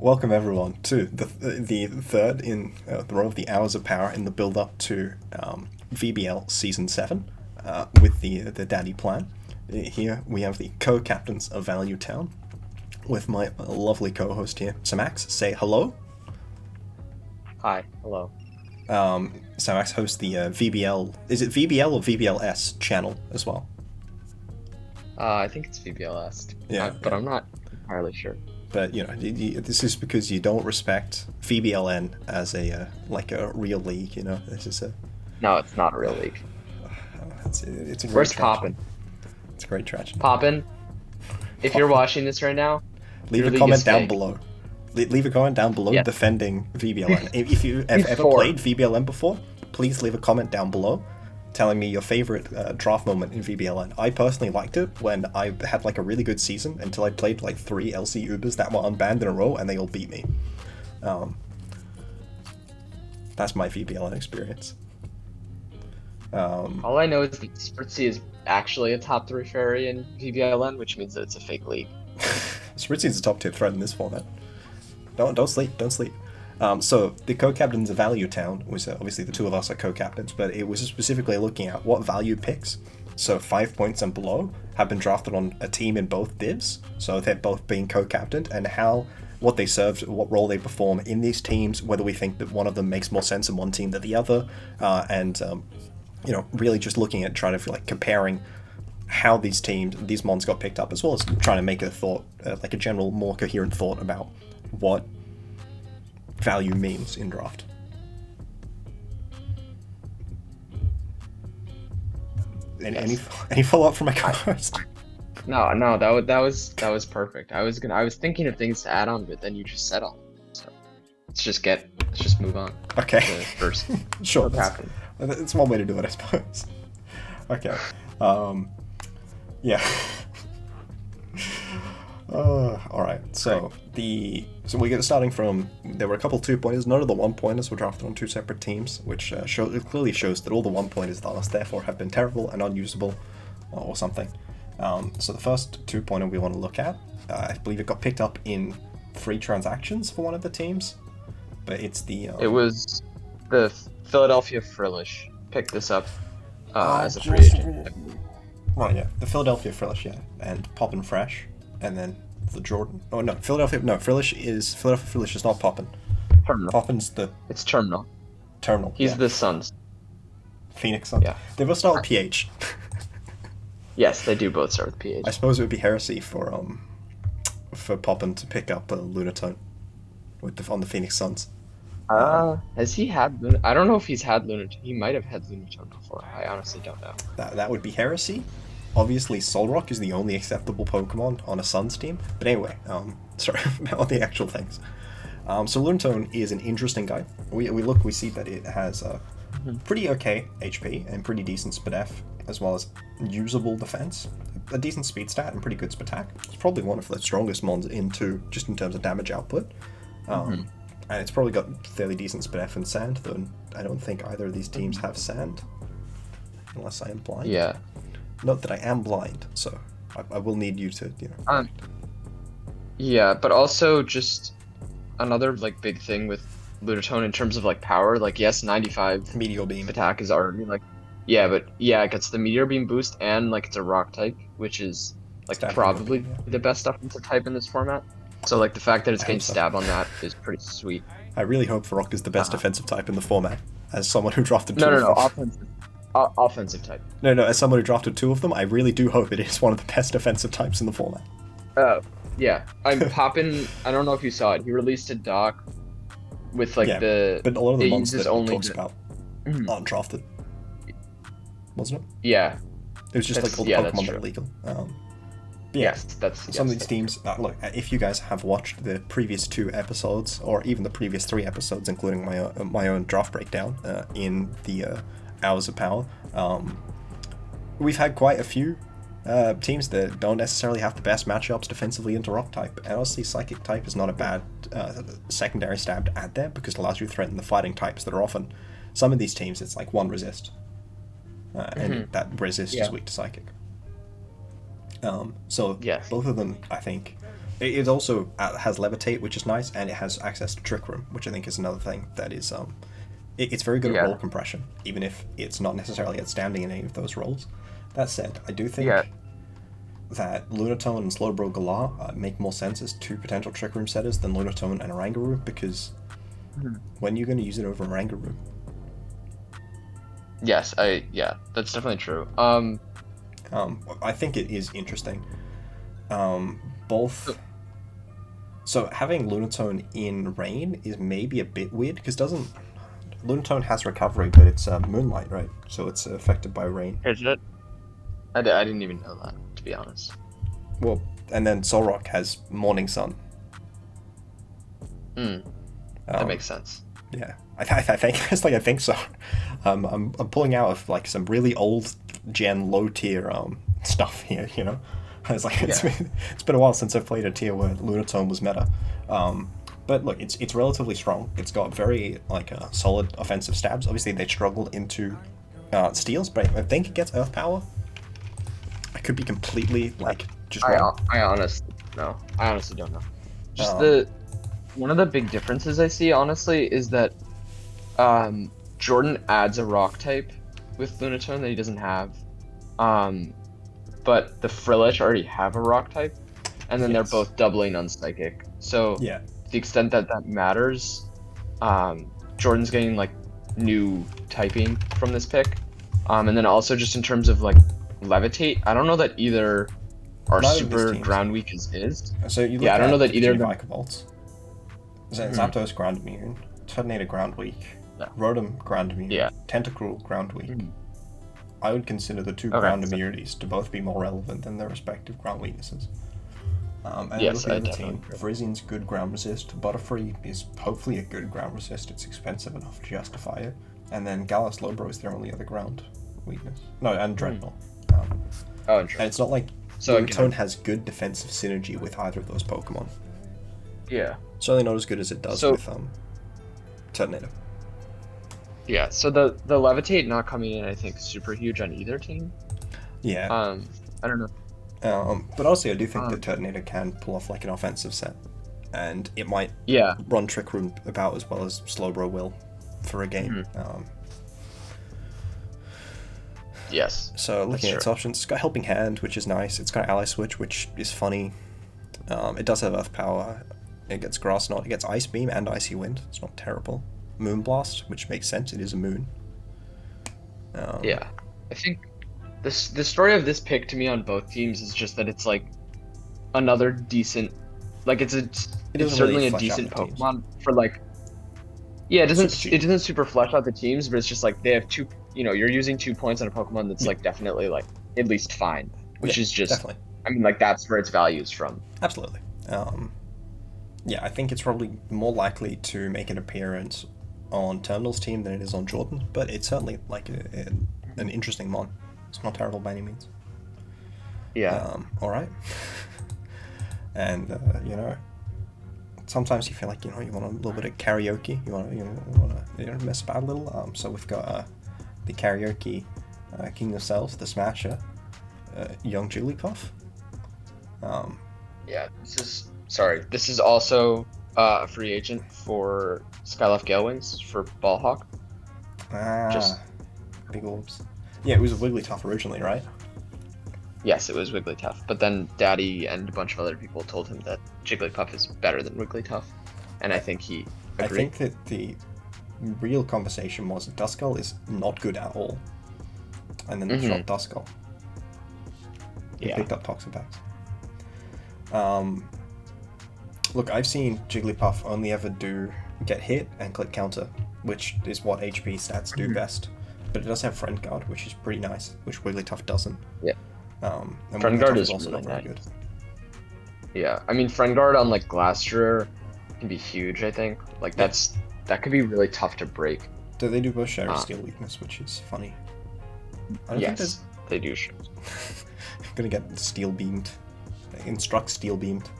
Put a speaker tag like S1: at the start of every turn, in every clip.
S1: Welcome everyone to the third in the row of the Hours of Power in the build up to VBL Season 7 with the Daddy Plan. Here we have the co-captains of Value Town with my lovely co-host here, Samax. Say hello.
S2: Hi, hello.
S1: Samax hosts the VBL. Is it VBL or VBL-S channel as well?
S2: I think it's VBL-S. But I'm not entirely sure.
S1: But this is because you don't respect VBLN as a real league. This is a.
S2: No, it's not a real league.
S1: It's a great.
S2: Where's Poppin?
S1: It's a great tragedy.
S2: Poppin, if you're watching this right now,
S1: leave a comment down below. Leave a comment down below defending VBLN. If you have ever played VBLN before, please leave a comment down below telling me your favorite draft moment in VBLN. I personally liked it when I had a really good season until I played 3 LC Ubers that were unbanned in a row and they all beat me. That's my VBLN experience.
S2: All I know is that Spritzy is actually a top 3 fairy in VBLN, which means that it's a fake league.
S1: Spritzy is a top tier threat in this format. Don't sleep. So the co-captains of Value Town was obviously the two of us are co-captains, but it was specifically looking at what value picks, so 5 points and below, have been drafted on a team in both divs, so they're both being co-captained, and what they served, what role they perform in these teams, whether we think that one of them makes more sense in one team than the other, and really just looking at trying to comparing how these mons got picked up, as well as trying to make a thought, a general, more coherent thought about what value means in draft. Any follow-up from my co-host?
S2: No, that was perfect. I was thinking of things to add on, but then you just said all. So let's just move on.
S1: Okay.
S2: To first.
S1: Sure. It's one way to do it, I suppose. Okay. Yeah. Alright, so we get starting from, there were a couple 2-pointers, none of the 1-pointers were drafted on 2 separate teams, which it clearly shows that all the 1-pointers thus therefore have been terrible and unusable or something. So the first 2-pointer we want to look at, I believe it got picked up in free transactions for one of the teams, but it's the...
S2: It was the Philadelphia Frillish picked this up as a free agent.
S1: Right, yeah, the Philadelphia Frillish, yeah, and Poppin' Fresh. And then the Jordan. Oh no, Philadelphia Frillish is not Poppin.
S2: Terminal.
S1: Poppin's
S2: It's Terminal.
S1: Terminal.
S2: He's the Suns.
S1: Phoenix Suns. Yeah. They both start with PH.
S2: Yes, they do both start with PH.
S1: I suppose it would be heresy for Poppin to pick up Lunatone on the Phoenix Suns.
S2: Has he had I don't know if he's had Lunatone. He might have had Lunatone before. I honestly don't know.
S1: That would be heresy. Obviously, Solrock is the only acceptable Pokemon on a Suns team. But anyway, sorry about the actual things. So Lunatone is an interesting guy. We see that it has a pretty okay HP and pretty decent SpDef, as well as usable defense, a decent speed stat, and pretty good Spatak. It's probably one of the strongest mons just in terms of damage output. And it's probably got fairly decent SpDef and Sand, though I don't think either of these teams have Sand, unless I am blind.
S2: Yeah.
S1: Note that I am blind, so I will need you to,
S2: Yeah, but also just another big thing with Lunatone in terms of power. Yes, 95
S1: Meteor Beam
S2: attack is already it gets the Meteor Beam boost and it's a Rock type, which is probably the best offensive type in this format. So the fact that it's getting stab on that is pretty sweet.
S1: I really hope Rock is the best defensive type in the format, as someone who drafted two.
S2: No, offensive. Offensive type.
S1: No, as someone who drafted 2 of them, I really do hope it is one of the best defensive types in the format.
S2: Yeah. I'm Poppin', I don't know if you saw it, he released a doc with but
S1: a lot of the monsters that he talks about aren't drafted. Wasn't it?
S2: Yeah.
S1: It was just all the Pokemon that are legal.
S2: Yes,
S1: some of these teams, look, if you guys have watched the previous 2 episodes, or even the previous 3 episodes, including my own draft breakdown in the Hours of Power, we've had quite a few teams that don't necessarily have the best matchups defensively into Rock type, and honestly Psychic type is not a bad secondary stab to add there, because it allows you to threaten the fighting types that are often, some of these teams it's 1 resist, and that resist is weak to Psychic. So
S2: yes.
S1: Both of them, I think, It also has levitate, which is nice, and it has access to trick room, which I think is another thing that is it's very good at roll compression, even if it's not necessarily outstanding in any of those roles. That said, I do think that Lunatone and Slowbro Galar make more sense as two potential trick room setters than Lunatone and Oranguru, because when you're going to use it over Oranguru?
S2: Yes, that's definitely true.
S1: I think it is interesting. Both. So having Lunatone in Rain is maybe a bit weird, because Lunatone has recovery, but it's Moonlight, right? So it's affected by Rain.
S2: Is it? I didn't even know that, to be honest.
S1: Well, and then Solrock has Morning Sun.
S2: That makes sense.
S1: Yeah, I think it's like, I think so. I'm pulling out of like some really old gen low tier stuff here, you know. It's like it's been a while since I've played a tier where Lunatone was meta. But look, it's relatively strong. It's got very solid offensive stabs. Obviously, they struggled into steals, but I think it gets Earth Power. I could be completely just wrong.
S2: I honestly don't know. Just one of the big differences I see, honestly, is that Jordan adds a rock type with Lunatone that he doesn't have. But the Frillish already have a rock type, and then they're both doubling on Psychic. So to the extent that matters, Jordan's getting new typing from this pick. And then also just in terms of Levitate, I don't know that either are super ground weak as is.
S1: So you look
S2: I don't know that either of them.
S1: Volts. Zapdos ground immune, Turtonator ground weak, Rotom ground immune, Tentacruel ground weak. I would consider the two ground immunities to both be more relevant than their respective ground weaknesses. And looking at the team, Virizian's good ground resist, Butterfree is hopefully a good ground resist, it's expensive enough to justify it, and then Galar Slowbro is their only other ground weakness. No, and Dreadnought. And it's not like Lunatone has good defensive synergy with either of those Pokemon.
S2: Yeah.
S1: Certainly not as good as it does with Turtonator.
S2: Yeah, so the Levitate not coming in, I think, is super huge on either team.
S1: Yeah.
S2: I don't know.
S1: But honestly, I do think that Turtonator can pull off an offensive set, and it might run Trick Room about as well as Slowbro will for a game.
S2: Yes.
S1: So looking at its options, it's got Helping Hand, which is nice. It's got Ally Switch, which is funny. It does have Earth Power. It gets Grass Knot. It gets Ice Beam and Icy Wind. It's not terrible. Moonblast, which makes sense. It is a moon.
S2: I think the story of this pick to me on both teams is just that it's another decent, it's certainly a decent Pokemon for it doesn't super flesh out the teams, but it's just they have two, you're using 2 points on a Pokemon that's definitely at least fine, which is just definitely. I mean that's where its value is from.
S1: Absolutely. I think it's probably more likely to make an appearance on Terminal's team than it is on Jordan, but it's certainly an interesting mon. It's not terrible by any means. All right. And sometimes you feel like you want a little bit of karaoke. You want to mess about a little. So we've got the karaoke king of cells, the Smasher, young Jigglypuff.
S2: This is also a free agent for Skyloft Galewings for Ballhawk.
S1: Big orbs. Yeah, it was a Wigglytuff originally, right?
S2: Yes, it was Wigglytuff, but then Daddy and a bunch of other people told him that Jigglypuff is better than Wigglytuff, and I think he agreed.
S1: I think that the real conversation was Duskull is not good at all, and then they dropped Duskull. He picked up Toxapex. Look, I've seen Jigglypuff only ever get hit and click counter, which is what HP stats do best. But it does have Friend Guard, which is pretty nice, which Wigglytuff doesn't.
S2: Yeah.
S1: And
S2: Friend Guard is
S1: also
S2: really
S1: not very
S2: nice.
S1: good.
S2: Yeah, I mean Friend Guard on Glastrier can be huge, I think. That could be really tough to break.
S1: They do both share Steel weakness, which is funny.
S2: Yes, they do.
S1: I'm gonna get Steel Beamed. Instruct Steel Beamed.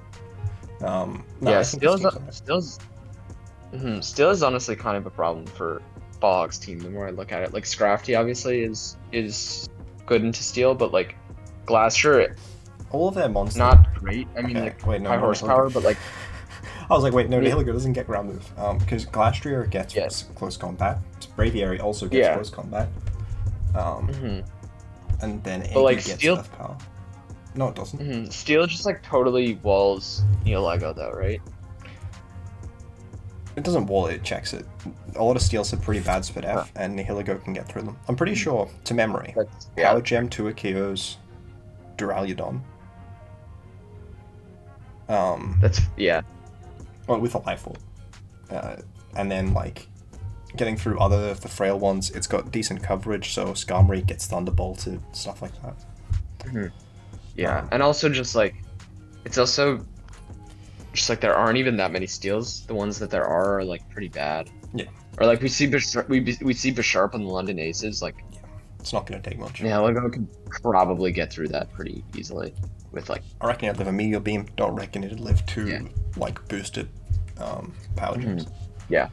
S2: Steel is honestly kind of a problem for Ballhawk's team the more I look at it. Scrafty obviously is good into Steel, but Glastrier
S1: all of their monsters.
S2: not great. I mean,
S1: Okay,
S2: like
S1: wait, no,
S2: high
S1: no,
S2: horsepower, but like
S1: I was like, wait, no,
S2: Me-
S1: Nihilego doesn't get ground move. Because Glastrier gets
S2: Yes.
S1: close combat. Braviary also gets
S2: Yeah.
S1: close combat.
S2: Mhm.
S1: And then
S2: But, like,
S1: Iggy gets
S2: Steel-
S1: earth power. No, it doesn't.
S2: Steel just like totally walls Lego though, right?
S1: It doesn't wall it, it checks it. A lot of Steels have pretty bad spit F, and Nihilego can get through them. I'm pretty sure, to memory, Power Gem, 2 Akios, Duraludon.
S2: That's
S1: Well, with a life orb. And then, like, getting through other of the frail ones, it's got decent coverage, so Skarmory gets Thunderbolted, stuff like that.
S2: Yeah, and also just like, it's also just like there aren't even that many steals. The ones that there are like pretty bad.
S1: Yeah.
S2: Or like we see Bisharp on the London Aces. Like,
S1: It's not going to take much.
S2: yeah, Lego can probably get through that pretty easily with like.
S1: I reckon it'd live a Meteor Beam. Don't reckon it'd live 2 like boosted Power Gems.
S2: Yeah,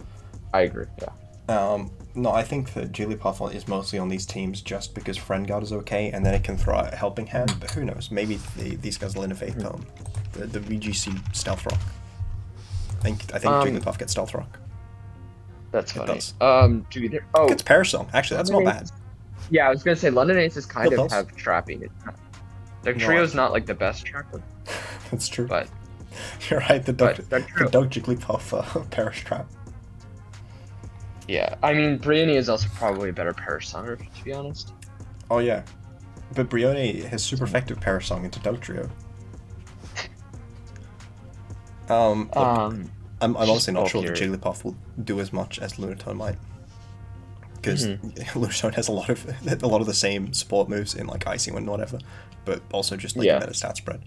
S2: I agree. Yeah.
S1: No, I think that Jigglypuff is mostly on these teams just because Friend Guard is okay, and then it can throw out a helping hand. But who knows? Maybe these guys will innovate the VGC Stealth Rock. I think Jigglypuff gets Stealth Rock.
S2: That's
S1: It
S2: funny.
S1: does.
S2: Dude,
S1: It gets Perish Song. Actually, that's not bad.
S2: Yeah, I was gonna say London Aces kind
S1: It
S2: of
S1: does.
S2: have trapping. Their
S1: No,
S2: trio's not like the best trapper,
S1: That's true.
S2: but
S1: You're right. The Dog
S2: true.
S1: Jigglypuff Perish Trap.
S2: yeah, I mean Briony is also probably a better Perish Songer, to be honest.
S1: Oh yeah, but Brione has super effective Perish Song into Dugtrio. Look, I'm honestly not sure that Jigglypuff will do as much as Lunatone might, because Lunatone has a lot of the same support moves in like Icing and whatever, but also just like a better stat spread.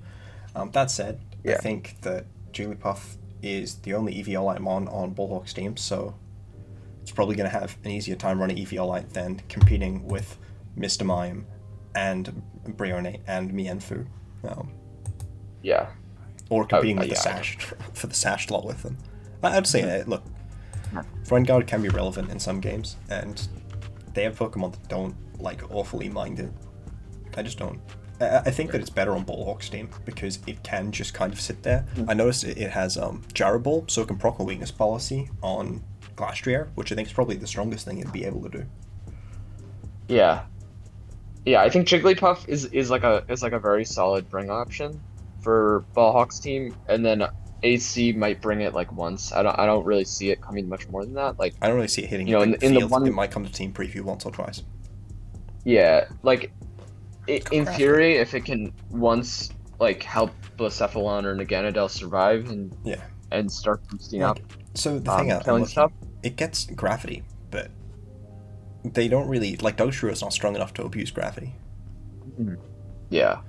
S1: That said, I think that Jigglypuff is the only EVL Mon on Bullhawk's team, so it's probably going to have an easier time running EVL than competing with Mr. Mime and Brione and Mienfu.
S2: Yeah.
S1: Or competing with the Sash for the Sash slot with them. I'd say, look, Friend Guard can be relevant in some games, and they have Pokemon that don't like awfully mind it. I just don't. I think that it's better on Bullhawk's team because it can just kind of sit there. I noticed it has Gyro Ball, so it can proc a weakness policy on Glastrier, which I think is probably the strongest thing it'd be able to do.
S2: Yeah. Yeah, I think Jigglypuff is like a very solid bring option for Ballhawk's team, and then AC might bring it like once. I don't really see it coming much more than that. Like
S1: I don't really see it hitting.
S2: in the one,
S1: it might come to team preview once or twice.
S2: Yeah, like in theory, if it can once like help Blacephalon or Naganadel survive and start boosting up.
S1: So the thing
S2: killing stuff,
S1: it gets gravity, but they don't really like Dugtrio is not strong enough to abuse gravity.
S2: Yeah.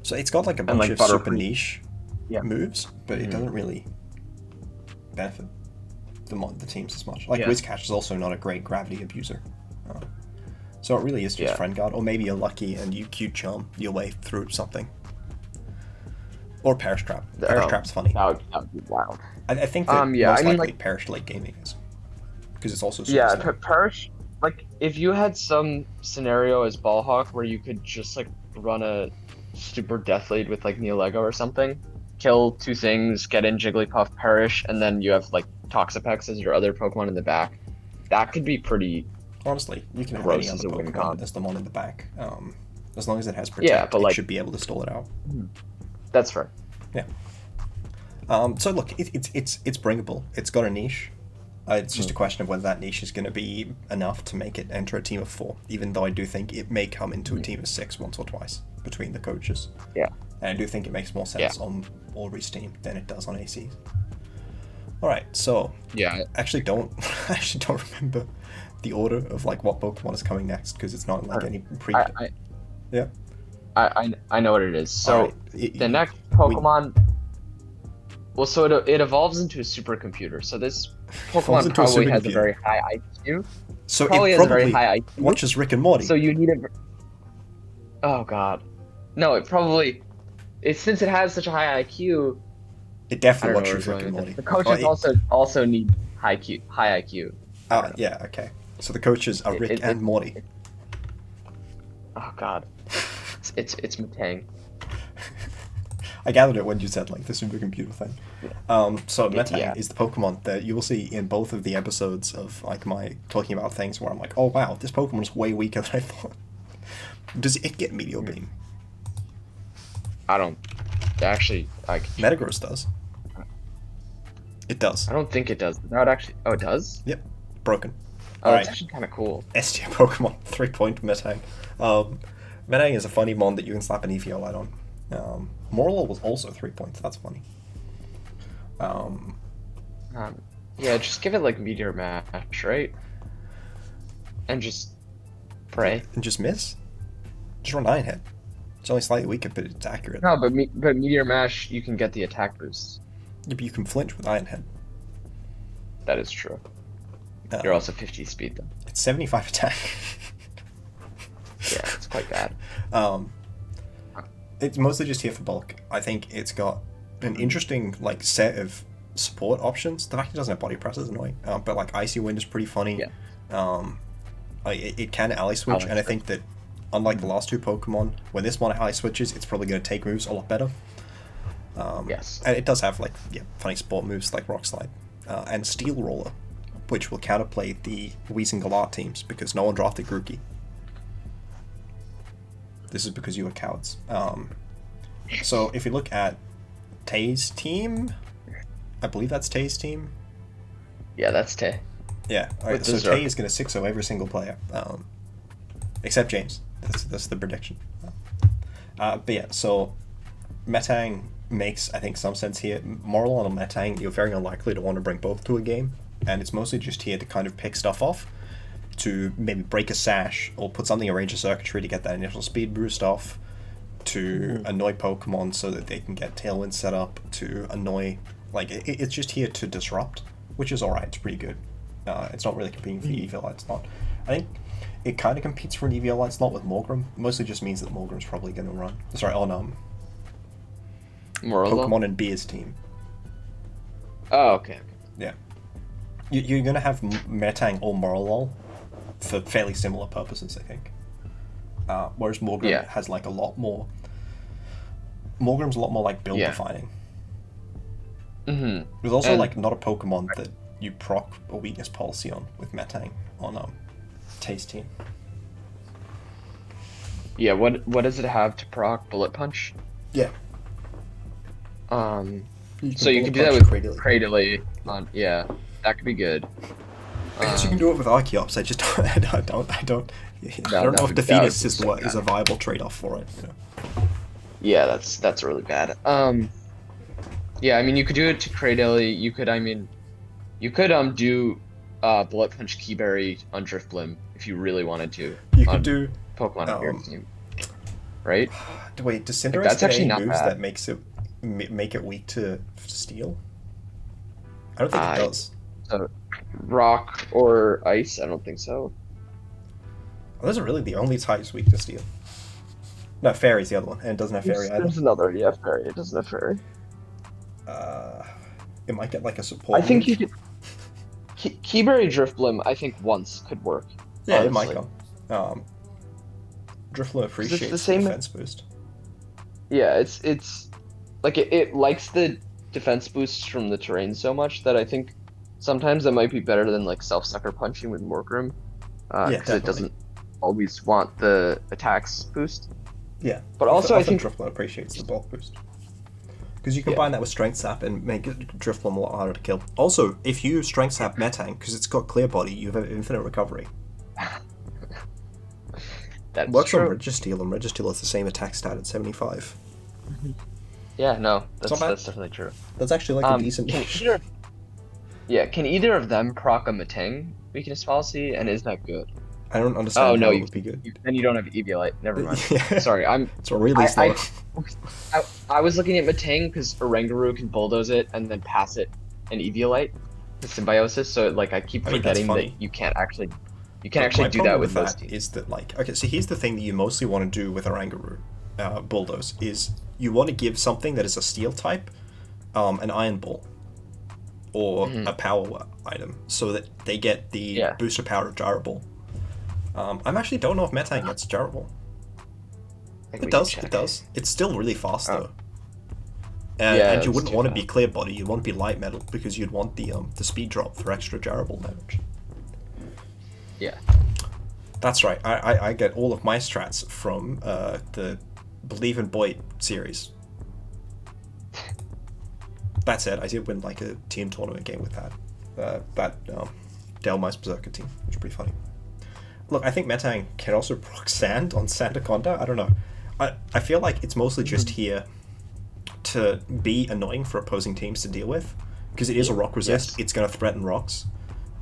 S1: So it's got like a bunch of super niche moves, but it doesn't really benefit the teams as much. Like Whiscash is also not a great gravity abuser. So it really is just Friend Guard, or maybe you're lucky and you cute charm your way through something. Or Perish Trap. Perish Trap's funny.
S2: That would be wild.
S1: I think that most likely Perish late gaming is. Because it's also super
S2: Perish, like, if you had some scenario as Ballhawk where you could just, like, run a super Death Lead with, like, Neolego or something, kill 2 things, get in Jigglypuff, Perish, and then you have, like, Toxapex as your other Pokemon in the back, that could be pretty...
S1: Honestly, you can have any other Pokemon as the one in the back. As long as it has Protect, it should be able to stall it out.
S2: That's fair.
S1: Yeah. So look, it's bringable. It's got a niche. It's just a question of whether that niche is going to be enough to make it enter a team of 4, even though I do think it may come into a team of 6 once or twice between the coaches.
S2: Yeah.
S1: And I do think it makes more sense on Ulrich's team than it does on AC's. Alright, so...
S2: Yeah.
S1: I actually don't remember the order of like what Pokemon is coming next, because it's not like any pre...
S2: I know what it is. So, the next Pokemon... Well, so it evolves into a supercomputer. So this Pokemon probably has a very high IQ.
S1: So it probably has a very high IQ. Watches Rick and Morty.
S2: So you need a... Oh, God. No, it probably... Since it has such a high IQ...
S1: It definitely watches Rick and Morty.
S2: The coaches also need high IQ.
S1: Yeah, okay. So the coaches are Rick and Morty.
S2: Oh, God. It's Metang.
S1: I gathered it when you said like the supercomputer thing. So Metang
S2: Yeah.
S1: is the Pokemon that you will see in both of the episodes of like my talking about things where I'm like, oh wow, this Pokemon is way weaker than I thought. Does it get Meteor Beam?
S2: I don't actually.
S1: Metagross does. It does.
S2: I don't think it does. That would actually. Oh, it does.
S1: Yep. Broken.
S2: Oh,
S1: Alright.
S2: it's actually kind of cool.
S1: S tier Pokemon, 3-point Metang. Metang is a funny mon that you can slap an EVO light on. Morlul was also 3 points, that's funny.
S2: Yeah, just give it like Meteor Mash, right? And just pray.
S1: And just miss? Just run Iron Head. It's only slightly weaker, but it's accurate.
S2: No, but Meteor Mash, you can get the attack boost.
S1: Yeah, but you can flinch with Iron Head.
S2: That is true. You're also 50 speed though.
S1: It's 75 attack.
S2: Yeah, it's quite bad.
S1: It's mostly just here for bulk. I think it's got an interesting like set of support options. The fact it doesn't have body press is annoying, but like Icy Wind is pretty funny.
S2: Yeah.
S1: It can ally switch, and I think that unlike the last two Pokemon, when this one ally switches, it's probably going to take moves a lot better.
S2: Yes.
S1: And it does have like funny support moves like Rock Slide and Steel Roller, which will counterplay the Weezing Galar teams because no one drafted Grookey. This is because you were cowards. So if you look at Tay's team, I believe that's Tay's team.
S2: Yeah, that's Tay.
S1: Yeah, alright, so Tay is going to 6-0 every single player, except James. That's the prediction. But yeah, so Metang makes, I think, some sense here. Morlul and Metang, you're very unlikely to want to bring both to a game, and it's mostly just here to kind of pick stuff off, to maybe break a sash, or put something in range of circuitry to get that initial speed boost off, to annoy Pokemon so that they can get Tailwind set up, to annoy, like, it's just here to disrupt, which is alright, it's pretty good. It's not really competing for the EVO Light slot. I think it kind of competes for an EVO Light slot with Morgrem, mostly just means that Morgrem's probably going to run, on Pokemon and Beer's team.
S2: Oh, okay.
S1: Yeah. You're going to have Metang or Morlul for fairly similar purposes, I think. Whereas Morgrem has like a lot more... Morgrem's a lot more like build defining. There's also like not a Pokemon that you proc a weakness policy on with Metang on Tay's team.
S2: Yeah, what does it have to proc Bullet Punch?
S1: Yeah.
S2: So you can do that with Cradily. Yeah, that could be good.
S1: I guess you can do it with Archeops. I just don't. I don't know if Defeatus is a viable trade-off for it. You know?
S2: Yeah, that's really bad. Yeah, I mean you could do it to Cradily. You could do Bullet Punch Keyberry on Drifblim if you really wanted to.
S1: You could do
S2: Pokemon on your team, right?
S1: Wait, does Cinderace
S2: that's actually
S1: get any
S2: not
S1: moves
S2: bad.
S1: that make it weak to Steel? I don't think it does.
S2: So, Rock or Ice? I don't think so.
S1: Well, those are really the only types weak to Steel. No, Fairy's the other one, and it doesn't have Fairy either.
S2: There's another, Fairy. It doesn't have Fairy.
S1: It might get like a support.
S2: I think you could. Keyberry Drifblim, I think once could work.
S1: Yeah,
S2: honestly.
S1: it might come. Drifblim appreciates
S2: the same
S1: defense boost.
S2: Yeah, it's like it likes the defense boosts from the terrain so much that I think sometimes it might be better than like self-sucker punching with Morgrem, because it doesn't always want the attacks boost.
S1: Yeah,
S2: but also I think
S1: Drifblim appreciates the bulk boost. Because you combine that with Strength Sap and make Drifblim a lot harder to kill. Also, if you Strength Sap Metang, because it's got Clear Body, you have infinite recovery.
S2: That's
S1: works
S2: true.
S1: on Registeel, and Registeel has the same attack stat at 75.
S2: Yeah, no, that's definitely true.
S1: That's actually like a decent...
S2: Can either of them proc a Metang weakness policy, and is that good?
S1: I don't understand how it would be good.
S2: Then you don't have Eviolite. Never mind. Sorry,
S1: It's really slow.
S2: I was looking at Metang because Oranguru can bulldoze it and then pass it an Eviolite to Symbiosis. So like I keep forgetting that you can't actually do that with those teams.
S1: Is that like okay? So here's the thing that you mostly want to do with Oranguru, bulldoze is you want to give something that is a Steel type, an Iron Ball, or a Power item, so that they get the booster power of Gyro Ball. I actually don't know if Metang gets Gyro Ball.
S2: Like,
S1: It
S2: we can
S1: does,
S2: check.
S1: it does. It's still really fast
S2: Oh.
S1: though. And,
S2: Yeah,
S1: and you
S2: it's
S1: wouldn't
S2: too
S1: want to be
S2: fast.
S1: clear body, you'd want to be light metal because you'd want the speed drop for extra durable damage.
S2: Yeah.
S1: That's right. I get all of my strats from the Believe in Boyd series. That said, I did win like a team tournament game with that Delmice Berserker team, which is pretty funny. Look, I think Metang can also proc Sand on Sandaconda. I don't know. I feel like it's mostly just here to be annoying for opposing teams to deal with, because it is a rock resist.
S2: Yes.
S1: It's going to threaten rocks,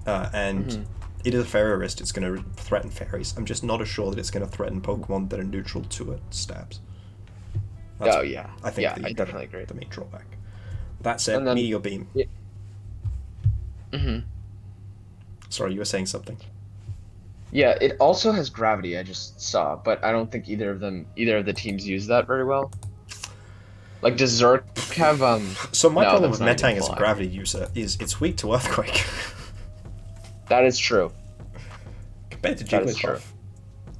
S1: and it is a fairy resist. It's going to threaten fairies. I'm just not as sure that it's going to threaten Pokemon that are neutral to it stabs. That's,
S2: Oh yeah.
S1: I think
S2: I definitely agree.
S1: the main drawback. That said,
S2: And then-
S1: Meteor Beam.
S2: Yeah.
S1: Sorry, you were saying something.
S2: Yeah, it also has gravity, I just saw, but I don't think either of the teams use that very well. Like, does Zerk have
S1: So my
S2: no,
S1: problem with
S2: that's not
S1: Metang
S2: even
S1: as a
S2: fly.
S1: gravity user is it's weak to Earthquake.
S2: That is true.
S1: Compared to
S2: That is true.
S1: Jigglypuff.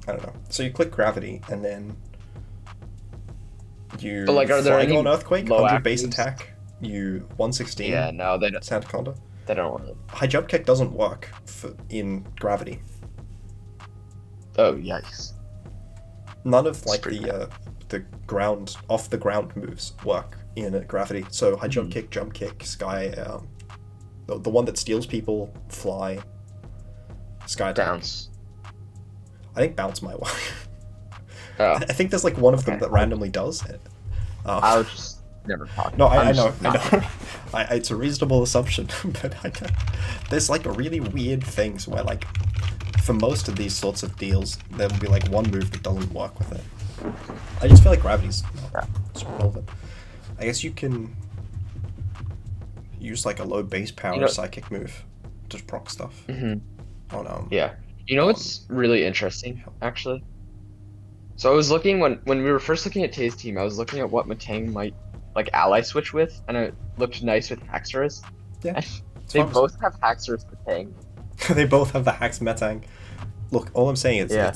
S1: I don't know. So you click gravity and then you
S2: But, like, are there
S1: flying
S2: any
S1: on Earthquake,
S2: low
S1: 100 base
S2: actives?
S1: attack, you 116
S2: Yeah, no, they don't
S1: Sandaconda.
S2: want it.
S1: High jump kick doesn't work in gravity.
S2: Oh, yikes.
S1: None of like
S2: pretty
S1: the ground off the ground moves work in gravity. So high
S2: Hmm.
S1: jump kick, sky, the one that steals people, fly, sky attack.
S2: Bounce.
S1: I think bounce might work.
S2: Oh,
S1: I think there's like one of them
S2: Okay.
S1: that randomly does it.
S2: I would just never talk.
S1: No, I
S2: I'm
S1: know,
S2: just
S1: I
S2: not-
S1: know. It's a reasonable assumption, but there's like really weird things where like for most of these sorts of deals, there will be like one move that doesn't work with it. I just feel like gravity's not so relevant. I guess you can use like a low base power
S2: You know-
S1: psychic move to proc stuff
S2: Mhm.
S1: on
S2: Yeah. You know what's really interesting, actually? So I was looking when we were first looking at Tay's team, I was looking at what Matang might like ally switch with, and it looked nice with Haxorus.
S1: Yeah,
S2: And
S1: it's
S2: they
S1: fun.
S2: both have Haxorus Matang.
S1: They both have the hacks Metang. Look, all I'm saying is
S2: Yeah.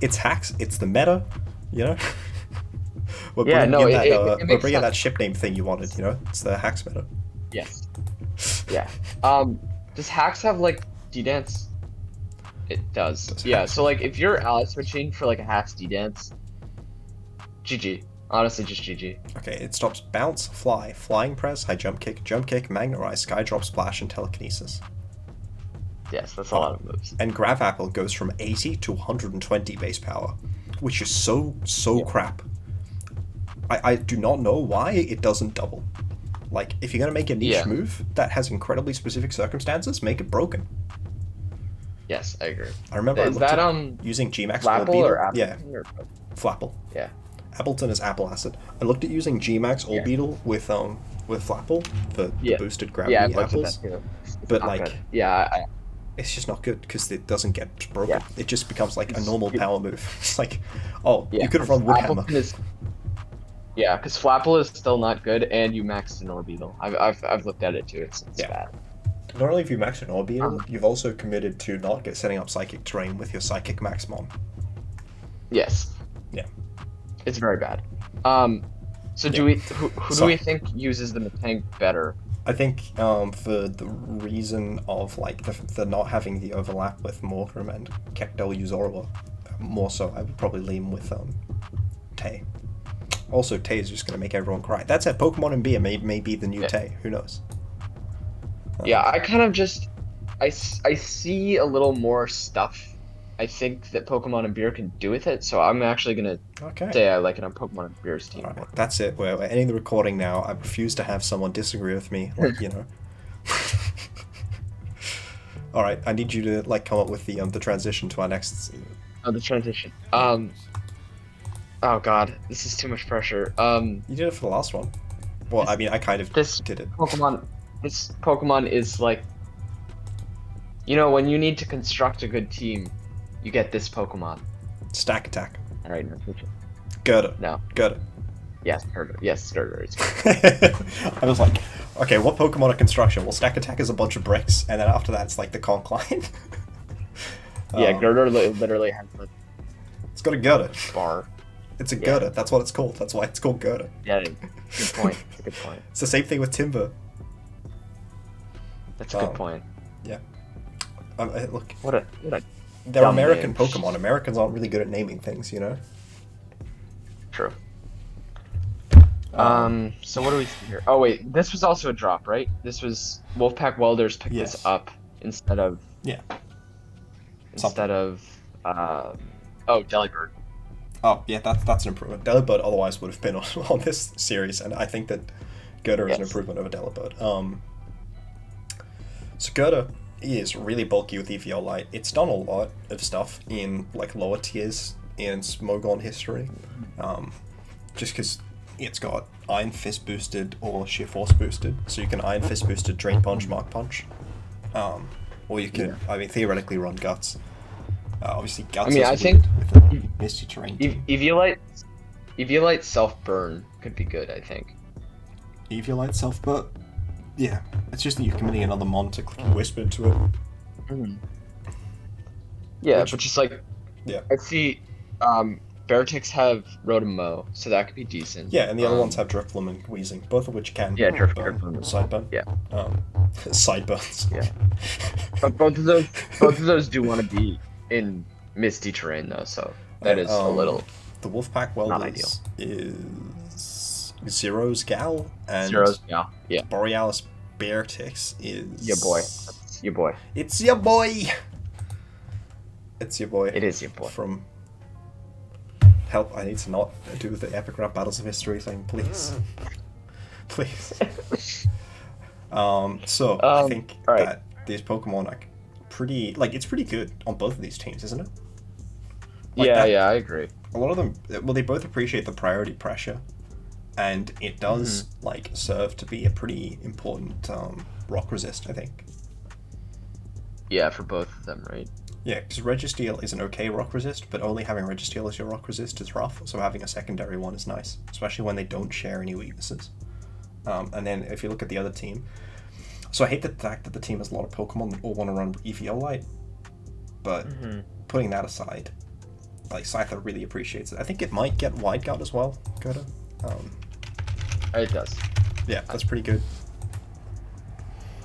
S1: it's hacks. It's the meta, you know. We're
S2: Yeah,
S1: bringing
S2: no,
S1: in
S2: it
S1: we're
S2: makes
S1: bringing
S2: sense.
S1: that ship name thing you wanted. You know, it's the hacks meta.
S2: Yes. Yeah. Does Hax have like D-Dance? It does.
S1: Does
S2: Yeah,
S1: Hax
S2: so like if you're ally switching for like a Hax D-Dance, GG. Honestly, just GG.
S1: Okay, it stops bounce, fly, flying press, high jump kick, magna rise, sky drop, splash, and telekinesis.
S2: Yes, that's a lot of moves.
S1: And Grav Apple goes from 80 to 120 base power, which is so
S2: Yeah.
S1: crap. I do not know why it doesn't double. Like, if you're gonna make a niche
S2: Yeah.
S1: move that has incredibly specific circumstances, make it broken.
S2: Yes, I agree.
S1: I remember
S2: Is
S1: I looked
S2: that
S1: at using Gmax
S2: Flapple
S1: Orbeetle.
S2: or Apple?
S1: Yeah, Flapple.
S2: Yeah.
S1: Appleton is apple acid. I looked at using Gmax
S2: Yeah.
S1: Orbeetle with Flapple for
S2: Yeah.
S1: the boosted gravity
S2: Yeah, I've looked at
S1: apples,
S2: that too.
S1: but
S2: Not
S1: like
S2: good. Yeah,
S1: it's just not good because it doesn't get broken.
S2: Yeah.
S1: It just becomes like a
S2: It's-
S1: normal power move. It's like, oh,
S2: yeah.
S1: you could have run Woodhammer.
S2: Appleton is. Yeah, because Flapple is still not good, and you maxed an Orbeetle. I've looked at it too. It's
S1: Yeah.
S2: bad.
S1: Not only have you maxed an Orbeetle, you've also committed to not setting up Psychic Terrain with your Psychic Maxmon.
S2: Yes.
S1: Yeah.
S2: It's very bad. So do
S1: Yeah.
S2: we? Who
S1: So-
S2: do we think uses the Matang better?
S1: I think for the reason of like the not having the overlap with Morgrim and Kekdel Uzorua, more so I would probably lean with Tay. Also, Tay is just going to make everyone cry. That said, Pokemon and Beer may be the new
S2: Yeah.
S1: Tay. Who knows?
S2: Yeah, I kind of just I see a little more stuff. I think that Pokemon and Beer can do with it, so I'm actually gonna
S1: Okay.
S2: say I like it on Pokemon and Beer's team.
S1: Alright, that's it. We're ending the recording now. I refuse to have someone disagree with me. Like, you know. Alright, I need you to like come up with the transition to our next.
S2: Oh, the transition. Oh god, this is too much pressure.
S1: You did it for the last one. Well, I mean, I kind of
S2: This
S1: did it.
S2: This Pokemon is like, you know, when you need to construct a good team, you get this Pokemon.
S1: Stack attack.
S2: All right, no, switch it.
S1: Gerda.
S2: No.
S1: Gerda.
S2: Yes, Skirter. Yes, Skirter. It's good.
S1: I was like, okay, what Pokemon are construction? Well, stack attack is a bunch of bricks, and then after that, it's like the conch line.
S2: Yeah, Girder literally has a
S1: It's got a Gerda.
S2: bar.
S1: It's a girder. That's what it's called. That's why it's called girder.
S2: Yeah, good point. That's a good point.
S1: It's the same thing with timber.
S2: That's a good point.
S1: Yeah. Look.
S2: What a
S1: They're American
S2: name.
S1: Pokemon. Americans aren't really good at naming things, you know?
S2: True. So what do we see here? Oh wait, this was also a drop, right? This was Wolfpack Welders picked this up instead of Delibird.
S1: Oh yeah, that's an improvement. Delibird otherwise would have been on this series, and I think that Girder is an improvement over Delibird. So Girder is really bulky with EVL Light. It's done a lot of stuff in like lower tiers in Smogon history, just because it's got Iron Fist boosted or Sheer Force boosted, so you can Iron Fist boosted Drain Punch, Mark Punch, or you can, I mean, theoretically run Guts. Obviously, Guts.
S2: I
S1: is
S2: think
S1: with a Misty Terrain.
S2: Eviolite Self Burn could be good. I think.
S1: Eviolite Self Burn. Yeah, it's just that you're committing another mon to click Whisper into it.
S2: Yeah, but just like I see, Beartix have Rotom-Mow, so that could be decent.
S1: Yeah, and the other ones have Drifloon and Wheezing, both of which can
S2: Drifloon.
S1: Sideburn. Yeah. Sideburns.
S2: Yeah. But both of those do want to be in misty terrain though, so that is a little.
S1: The Wolfpack Welders is Zero's Gal and Borealis Beartix is
S2: your boy.
S1: It's your boy. It's your boy.
S2: It is your boy.
S1: From help, I need to not do the epic rap battles of history thing, please. Please. I think that these Pokemon are pretty, like, it's pretty good on both of these teams, isn't it? Like
S2: I agree.
S1: A lot of them, well, they both appreciate the priority pressure, and it does like serve to be a pretty important rock resist, I think.
S2: Yeah, for both of them, right?
S1: Yeah, because Registeel is an okay rock resist, but only having Registeel as your rock resist is rough, so having a secondary one is nice, especially when they don't share any weaknesses. And then if you look at the other team, so I hate the fact that the team has a lot of Pokemon that all want to run EVL Light, but putting that aside, like, Scyther really appreciates it. I think it might get Wide Guard as well, Goda.
S2: It does.
S1: Yeah, that's pretty good.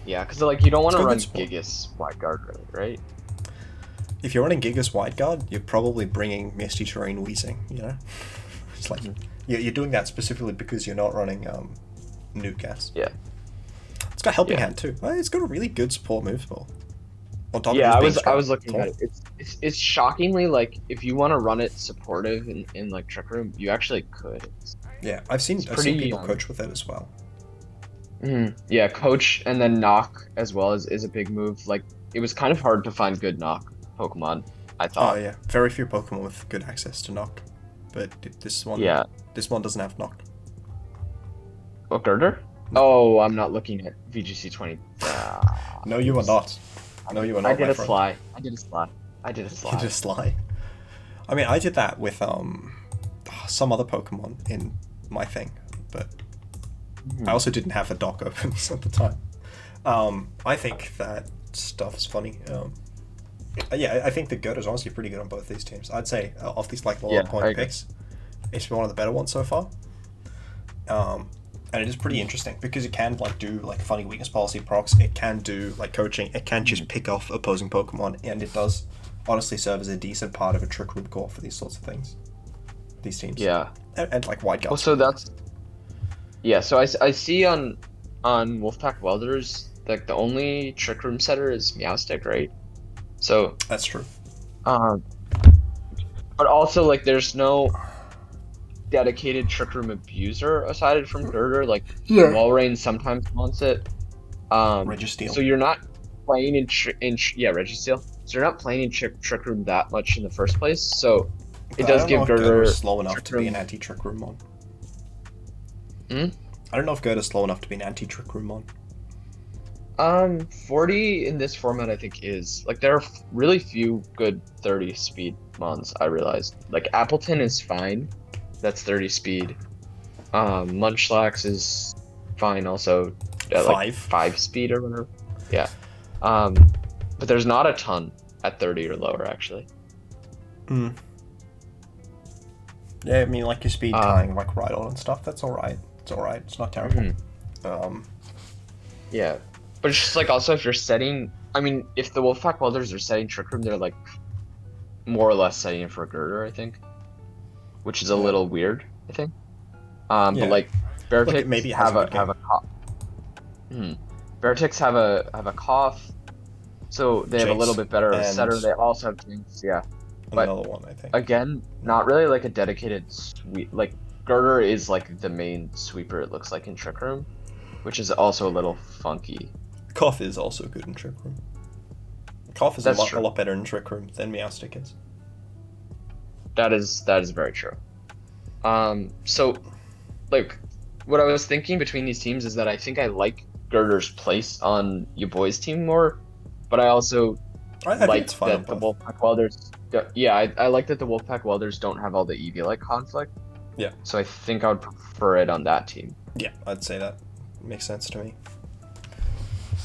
S2: Yeah, because like you don't want to run Gigas Wide Guard, really, right?
S1: If you're running Gigas Wide Guard, you're probably bringing Misty Terrain Wheezing, you know? It's like, you're doing that specifically because you're not running Nuke Gas.
S2: Yeah.
S1: It's got Helping Hand too. It's got a really good support move ball.
S2: I was looking at it. It's shockingly, like, if you want to run it supportive in like Trick Room, you actually could.
S1: Yeah, I've seen people coach with it as well.
S2: Yeah, coach and then knock as well is a big move. Like, it was kind of hard to find good knock Pokemon, I thought.
S1: Oh yeah, very few Pokemon with good access to knock, but this one doesn't have knock.
S2: Oh, Girder? Oh, I'm not looking at VGC 20.
S1: No, you are not. No, you are not.
S2: I did a sly. You did a
S1: sly. I mean, I did that with some other Pokemon in my thing, but I also didn't have a dock open at the time. I think that stuff is funny. I think the Goat is honestly pretty good on both these teams. I'd say off these like lower point picks, it's been one of the better ones so far. And it is pretty interesting because it can like do like funny weakness policy procs. It can do like coaching. It can just pick off opposing Pokemon, and it does honestly serve as a decent part of a Trick Room core for these sorts of things. These teams.
S2: Yeah.
S1: And like Wide Guard.
S2: Well, so that's. Yeah, so I see on Wolfpack Welders, like the only Trick Room setter is Meowstic, right? So
S1: that's true.
S2: But also like there's no dedicated Trick Room abuser aside from Girder. Like Walrein sometimes wants it.
S1: Registeel.
S2: So you're not playing in Registeel. So you're not playing in Trick Room that much in the first place. So it does give Girder
S1: slow enough to be an anti-Trick Room mon. I don't know if Girder's slow enough to be an anti-Trick Room mon.
S2: 40 in this format I think is like there are really few good 30 speed mons. I realized like Appleton is fine. That's 30 speed. Munchlax is fine also at like 5 speed or whatever. Yeah. But there's not a ton at 30 or lower actually.
S1: Yeah, I mean, like your speed tying, like right on and stuff. That's all right. It's all right. It's not terrible.
S2: Yeah, but it's just like also if you're setting, I mean, if the Wolfpack Welders are setting Trick Room, they're like more or less setting it for Girder, I think, which is a little weird, I think. But
S1: Yeah.
S2: like
S1: Look, maybe it has a good game.
S2: cough. Beartics have a cough, so they have a little bit better of a setter. They also have Jinx, yeah. But
S1: another one, I think.
S2: Again, not really like a dedicated sweep. Like Girder is like the main sweeper. It looks like in Trick Room, which is also a little funky.
S1: Cough is also good in Trick Room. Cough is a lot better in Trick Room than Meowstick is.
S2: That is very true. So, like, what I was thinking between these teams is that I think I like Girder's place on your boys' team more, but I also like that the Wolfpack Welders. Yeah, I like that the Wolfpack Welders don't have all the EV-like conflict.
S1: Yeah.
S2: So I think I would prefer it on that team.
S1: Yeah, I'd say that makes sense to me.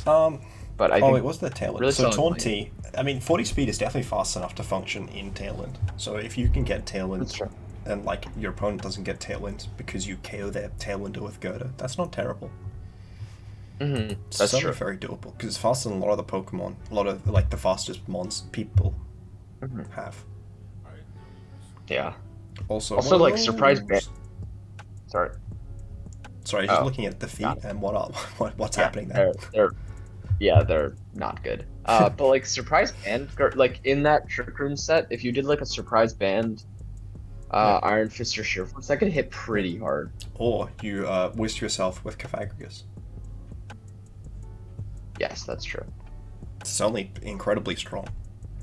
S2: But I think
S1: wait, what's the Tailwind? Really so Taunty, I mean, 40 speed is definitely fast enough to function in Tailwind. So if you can get Tailwind, and like your opponent doesn't get Tailwind because you KO their Tailwinder with Girder, that's not terrible.
S2: That's true.
S1: Very doable because it's faster than a lot of the Pokemon, a lot of like the fastest mons people have.
S2: Yeah.
S1: Also
S2: like surprise ban. Sorry,
S1: just looking at the feet and what's happening there.
S2: They're not good. But like surprise band, like in that Trick Room set, if you did like a surprise band, Iron Fist or Sheer Force, that could hit pretty hard.
S1: Or you whisk yourself with Cofagrigus.
S2: Yes, that's true.
S1: It's only incredibly strong.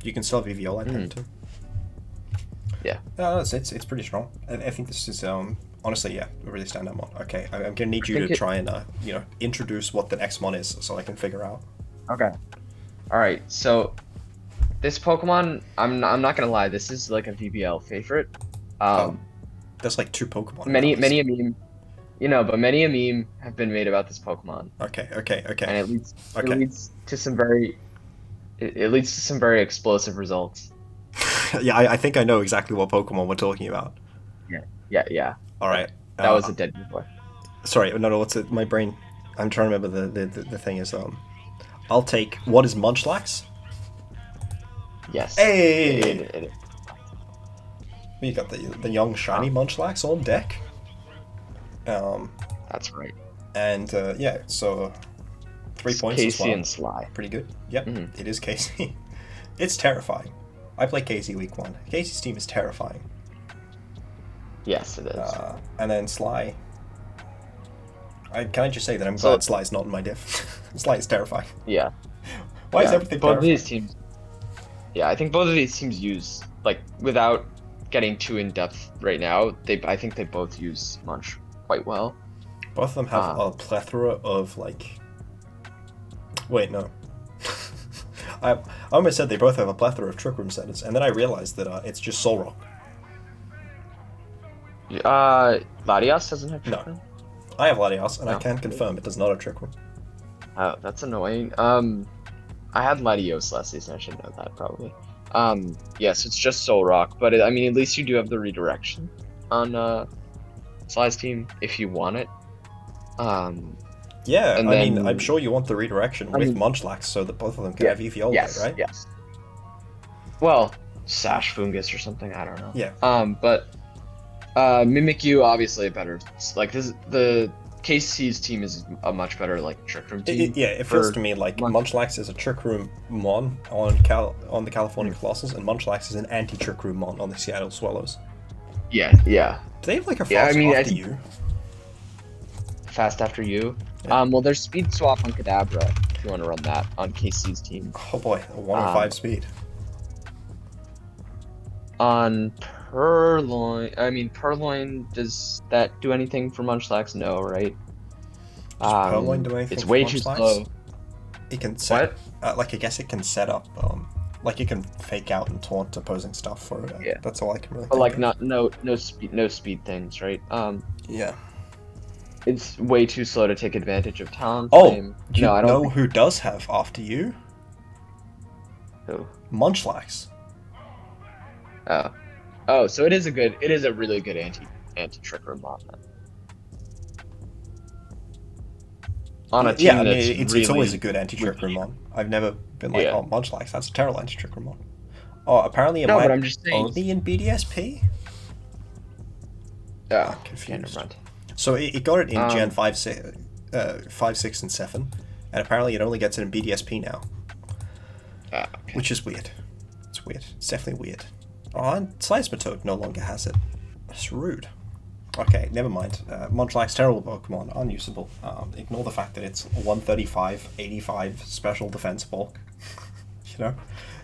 S1: You can still have VBL like that too.
S2: Yeah.
S1: It's pretty strong. I think this is honestly, a really standout mon. Okay, I'm gonna need you to try and introduce what the next mon is so I can figure out.
S2: Okay. All right. So this Pokemon, I'm not gonna lie, this is like a VBL favorite.
S1: There's like 2 Pokemon.
S2: Many a meme, but many a meme have been made about this Pokemon.
S1: Okay.
S2: And it leads to some very explosive results.
S1: Yeah, I think I know exactly what Pokemon we're talking about.
S2: Yeah.
S1: All right.
S2: That was a dead boy.
S1: Sorry, no, what's it? My brain. I'm trying to remember the thing is I'll take what is Munchlax?
S2: Yes.
S1: Hey. We got the young shiny Munchlax on deck.
S2: That's right.
S1: And so 3 points.
S2: Casey
S1: as well.
S2: And Sly.
S1: Pretty good. Yep, It is Casey. It's terrifying. I play Casey week 1. Casey's team is terrifying.
S2: Yes, it is.
S1: And then Sly. Can I just say that I'm glad Sly's not in my diff. Sly is terrifying.
S2: Yeah.
S1: Why is everything
S2: both
S1: terrifying?
S2: Of these teams? Yeah, I think both of these teams use, like, without getting too in depth right now, I think they both use Munch quite well.
S1: Both of them have a plethora of like. Wait, no. I almost said they both have a plethora of Trick Room setters, and then I realized that it's just Solrock.
S2: Latias doesn't have Trick Room?
S1: I have Latias, and I can confirm it does not have Trick Room.
S2: Oh, that's annoying. I had Latios last season, I should know that, probably. Yes, it's just Solrock, but I mean, at least you do have the redirection on Sly's team if you want it.
S1: Yeah, I mean, I'm sure you want the redirection with Munchlax so that both of them can have EVO, right?
S2: Yes. Well, Sash Fungus or something, I don't know.
S1: Yeah.
S2: But Mimikyu obviously a better, like, the KC's team is a much better like Trick Room team.
S1: It feels to me like Munchlax is a Trick Room mon on the California Colossus, and Munchlax is an anti-Trick Room mon on the Seattle Swallows.
S2: Yeah.
S1: Do they have like a fast after you?
S2: Fast after you?
S1: Yeah.
S2: Well, there's speed swap on Kadabra if you want to run that on KC's team.
S1: Oh boy, a 105 speed.
S2: On Purloin, does that do anything for Munchlax? No, right?
S1: Does Purloin do anything?
S2: It's way too slow.
S1: It can set. Like I guess it can set up. Like it can fake out and taunt opposing stuff for it.
S2: Yeah.
S1: That's all I can really.
S2: But like no speed things, right?
S1: Yeah.
S2: It's way too slow to take advantage of Talon
S1: Flame.
S2: Do you
S1: know who does have after you?
S2: Who?
S1: Munchlax.
S2: Oh. Oh, so it is a really good anti-trick room mod then. On a
S1: Yeah,
S2: team
S1: I mean,
S2: that's
S1: it's always a
S2: really,
S1: good anti-trick room mod. I've never been like,
S2: yeah.
S1: oh, Munchlax, that's a terrible anti-trick room mod. Oh, apparently it
S2: No, but
S1: might
S2: I'm just saying.
S1: only in BDSP?
S2: Oh,
S1: I'm
S2: okay, never
S1: confused.
S2: mind.
S1: So it got it in Gen
S2: Um,
S1: 5, 6, and 7, and apparently it only gets it in BDSP now,
S2: okay.
S1: which is weird. It's weird. It's definitely weird. Oh, and Seismitoad no longer has it. That's rude. Okay, never mind. Munchlax, terrible Pokemon, unusable. Ignore the fact that it's 135, 85 special defense bulk. You know?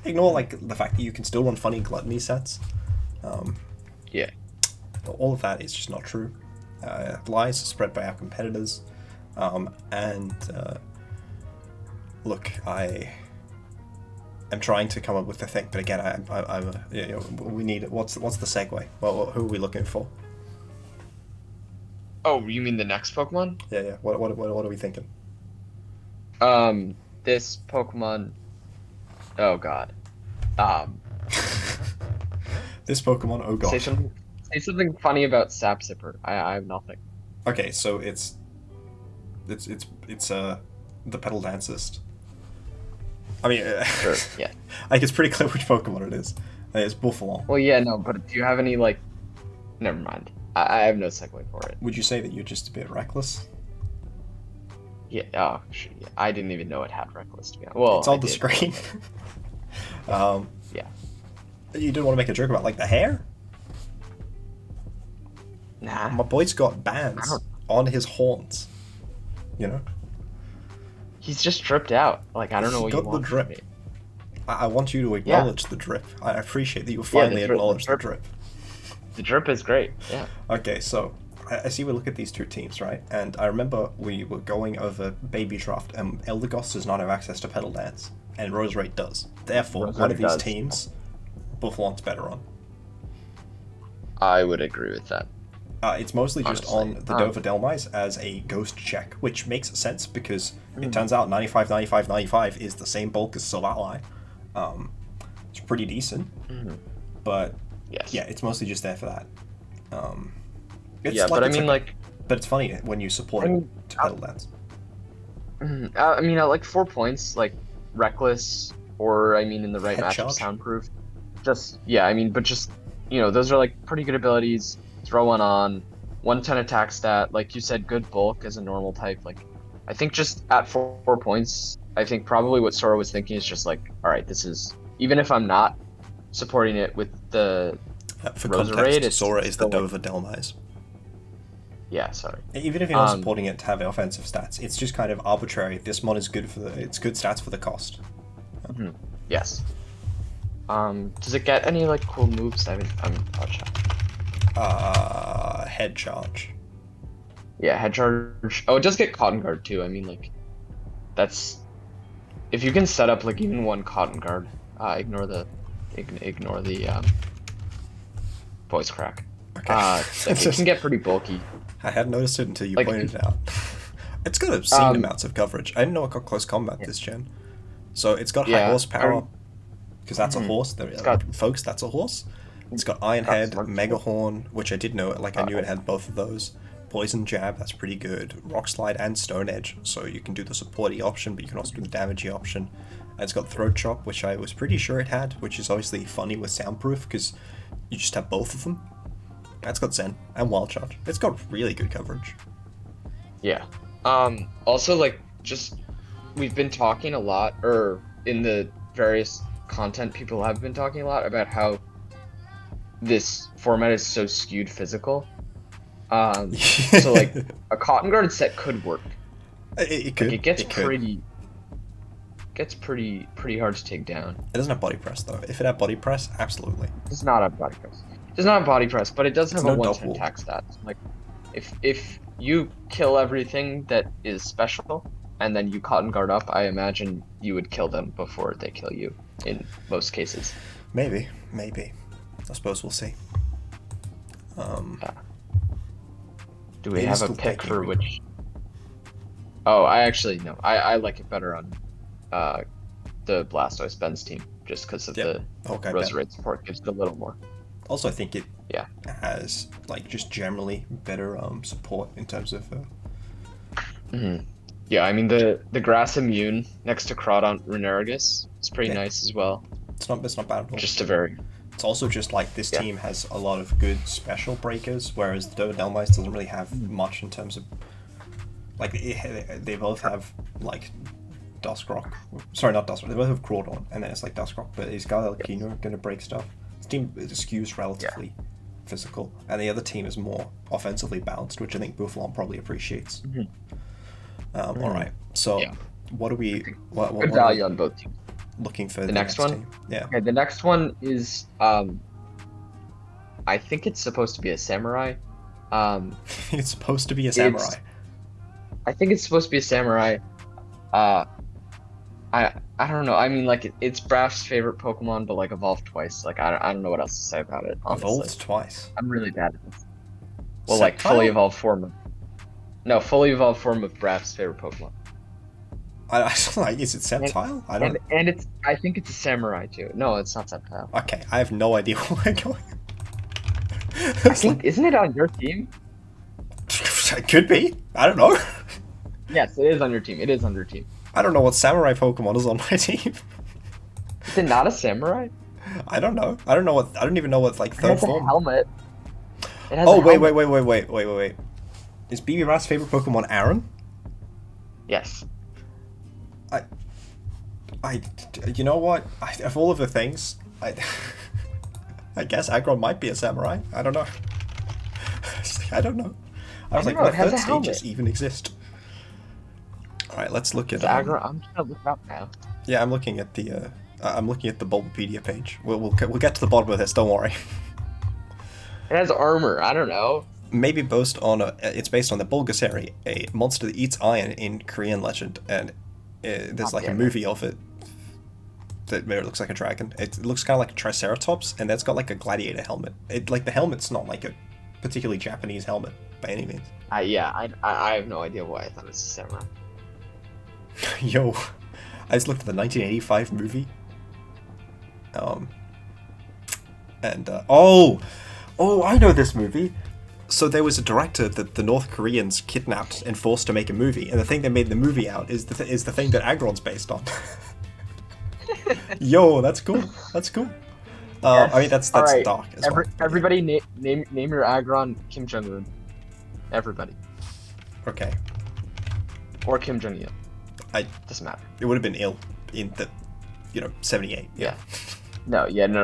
S1: Ignore, like, the fact that you can still run funny gluttony sets.
S2: Yeah.
S1: All of that is just not true. Lies spread by our competitors. Look, I am trying to come up with a thing, but again, we need. What's the segue? Well, who are we looking for?
S2: Oh, you mean the next Pokemon?
S1: Yeah. What are we thinking?
S2: This Pokemon. Oh God. Um,
S1: This Pokemon. Oh
S2: say
S1: gosh.
S2: something funny about Sapsipper. I have nothing.
S1: Okay, so it's the Petal Dancist. I mean,
S2: Sure. Yeah.
S1: like it's pretty clear which Pokemon it is. It's Buffalon.
S2: Well, yeah, no, but do you have any like? Never mind. I have no segue for it.
S1: Would you say that you're just a bit reckless?
S2: Yeah. Oh, shit, yeah. I didn't even know it had Reckless to be honest. Well,
S1: It's on
S2: I
S1: the
S2: did,
S1: screen.
S2: Yeah.
S1: You didn't want to make a joke about like the hair?
S2: Nah.
S1: My boy's got bands on his horns. You know?
S2: He's just dripped out. Like I don't know
S1: He
S2: what
S1: got
S2: you
S1: the
S2: want
S1: drip.
S2: from me.
S1: I want you to acknowledge the drip. I appreciate that you finally acknowledged the drip.
S2: The drip is great. Yeah.
S1: Okay, so I see we look at these two teams, right? And I remember we were going over Baby Draft, and Eldegoss does not have access to Petal Dance, and Roserade does. Therefore, one of these teams, Buffalon's better on.
S2: I would agree with that.
S1: It's mostly just
S2: Honestly.
S1: on the Dover Delmise as a ghost check, which makes sense because it turns out 95, 95, 95 is the same bulk as Savalai. It's pretty decent, but
S2: Yes.
S1: yeah, it's mostly just there for that. It's
S2: Yeah, but I mean,
S1: but it's funny when you support it to Petal Dance.
S2: I mean, at like 4 points, like Reckless, or I mean, in the right
S1: Head
S2: matchup,
S1: charge?
S2: Soundproof. Just yeah, I mean, but just those are like pretty good abilities. Throw one on, 110 attack stat, like you said, good bulk as a normal type. Like, I think just at 4 points, I think probably what Sora was thinking is just like, all right, this is even if I'm not supporting it with the
S1: For
S2: Roserade,
S1: context,
S2: it's
S1: Sora is the
S2: still, like-
S1: Dover Delmise.
S2: Yeah, sorry.
S1: Even if you're not supporting it to have offensive stats, it's just kind of arbitrary. This mod is good it's good stats for the cost.
S2: Yes. Does it get any like cool moves? I'll check.
S1: Head charge.
S2: Yeah, head charge. Oh, it does get cotton guard too. I mean, like, that's if you can set up like even one cotton guard. Ignore the voice crack.
S1: Okay.
S2: It can get pretty bulky.
S1: I hadn't noticed it until you
S2: Like,
S1: pointed it out. It's got obscene amounts of coverage. I didn't know it got close combat this gen. So it's got high horsepower, because that's a horse. Folks, that's a horse. It's got Iron Head, Mega Horn, which I did know. Like I knew it had both of those. Poison Jab, that's pretty good. Rock Slide and Stone Edge, so you can do the supporty option, but you can also do the damagey option. And it's got Throat Chop, which I was pretty sure it had, which is obviously funny with Soundproof because you just have both of them. It's got Zen and Wild Charge. It's got really good coverage.
S2: Yeah. Also, like, just we've been talking a lot, or in the various content, people have been talking a lot about how this format is so skewed physical. So like a cotton guard set could work.
S1: It could.
S2: Like, it gets
S1: it could.
S2: pretty hard to take down.
S1: It doesn't have body press though. If it had body press, absolutely.
S2: It does not have body press. It does not have body press, but it does have
S1: no
S2: a 110
S1: double.
S2: attack stat. Like, if you kill everything that is special, and then you cotton guard up, I imagine you would kill them before they kill you, in most cases.
S1: Maybe. I suppose we'll see.
S2: Do we
S1: It
S2: have
S1: is
S2: a
S1: still
S2: pick
S1: picky,
S2: for
S1: really.
S2: which? Oh, I actually no. I like it better on the Blastoise Ben's team, just because of the
S1: Okay,
S2: Roserade support gives it a little more.
S1: Also, I think it
S2: Yeah.
S1: has like just generally better support in terms of.
S2: Yeah, I mean the grass immune next to Crawdon Reneragus is pretty
S1: Yeah.
S2: nice as well.
S1: It's not bad at all.
S2: Just a very
S1: It's also just like this
S2: Yeah.
S1: team has a lot of good special breakers, whereas the Dodelmice doesn't really have much in terms of like they both have like Duskrock. Sorry, not Duskrock. They both have Crawdon, and then it's like Duskrock. But is Galakino going to break stuff? This team skews relatively physical, and the other team is more offensively balanced, which I think Buffalon probably appreciates. All right, so what do we? What
S2: good value on both teams.
S1: Looking for
S2: The next one?
S1: team? Yeah.
S2: Okay, the next one is I think it's supposed to be a samurai.
S1: It's supposed to be a samurai.
S2: I think it's supposed to be a samurai. I don't know. I mean, like it's Braff's favorite Pokemon, but like evolved twice. Like I don't know what else to say about it. Honestly.
S1: Evolved twice.
S2: I'm really bad at this. Well,
S1: Sceptile?
S2: like fully evolved form of Braff's favorite Pokemon.
S1: Like, is it Sceptile? I don't.
S2: And I think it's a samurai too. No, it's not Sceptile.
S1: Okay, I have no idea where we're going.
S2: I think isn't it on your team?
S1: It could be. I don't know.
S2: Yes, it is on your team. It is on your team.
S1: I don't know what samurai Pokemon is on my team.
S2: Is it not a samurai?
S1: I don't know. I don't even know what like
S2: It
S1: third
S2: has a
S1: form.
S2: helmet. It has
S1: Oh
S2: a
S1: wait.
S2: helmet.
S1: Is BB Rat's favorite Pokemon Aaron?
S2: Yes.
S1: You know what? Of all of the things, I guess Aggron might be a samurai. I don't know. I don't know. I was like, what third stages even exist? All right, let's look at.
S2: Aggron. I'm just gonna look it up now.
S1: Yeah, I'm looking at the. I'm looking at the Bulbapedia page. We'll get to the bottom of this. Don't worry.
S2: It has armor. I don't know.
S1: Maybe based on it's based on the Bulgasari, a monster that eats iron in Korean legend, and there's like a movie of it that where it looks like a dragon. It looks kind of like a Triceratops, and that's got like a gladiator helmet. Like the helmet's not like a particularly Japanese helmet by any means.
S2: Yeah, I have no idea why I thought it was a samurai.
S1: Yo, I just looked at the 1985 movie. I know this movie. So there was a director that the North Koreans kidnapped and forced to make a movie, and the thing they made the movie out is the thing that Aggron's based on. Yo, that's cool. That's cool.
S2: Yes.
S1: I mean, that's
S2: right.
S1: dark as well.
S2: Everybody, name your Aggron Kim Jong Un. Everybody.
S1: Okay.
S2: Or Kim Jong Il. Doesn't matter.
S1: It would have been ill in the, 78.
S2: Yeah. No. I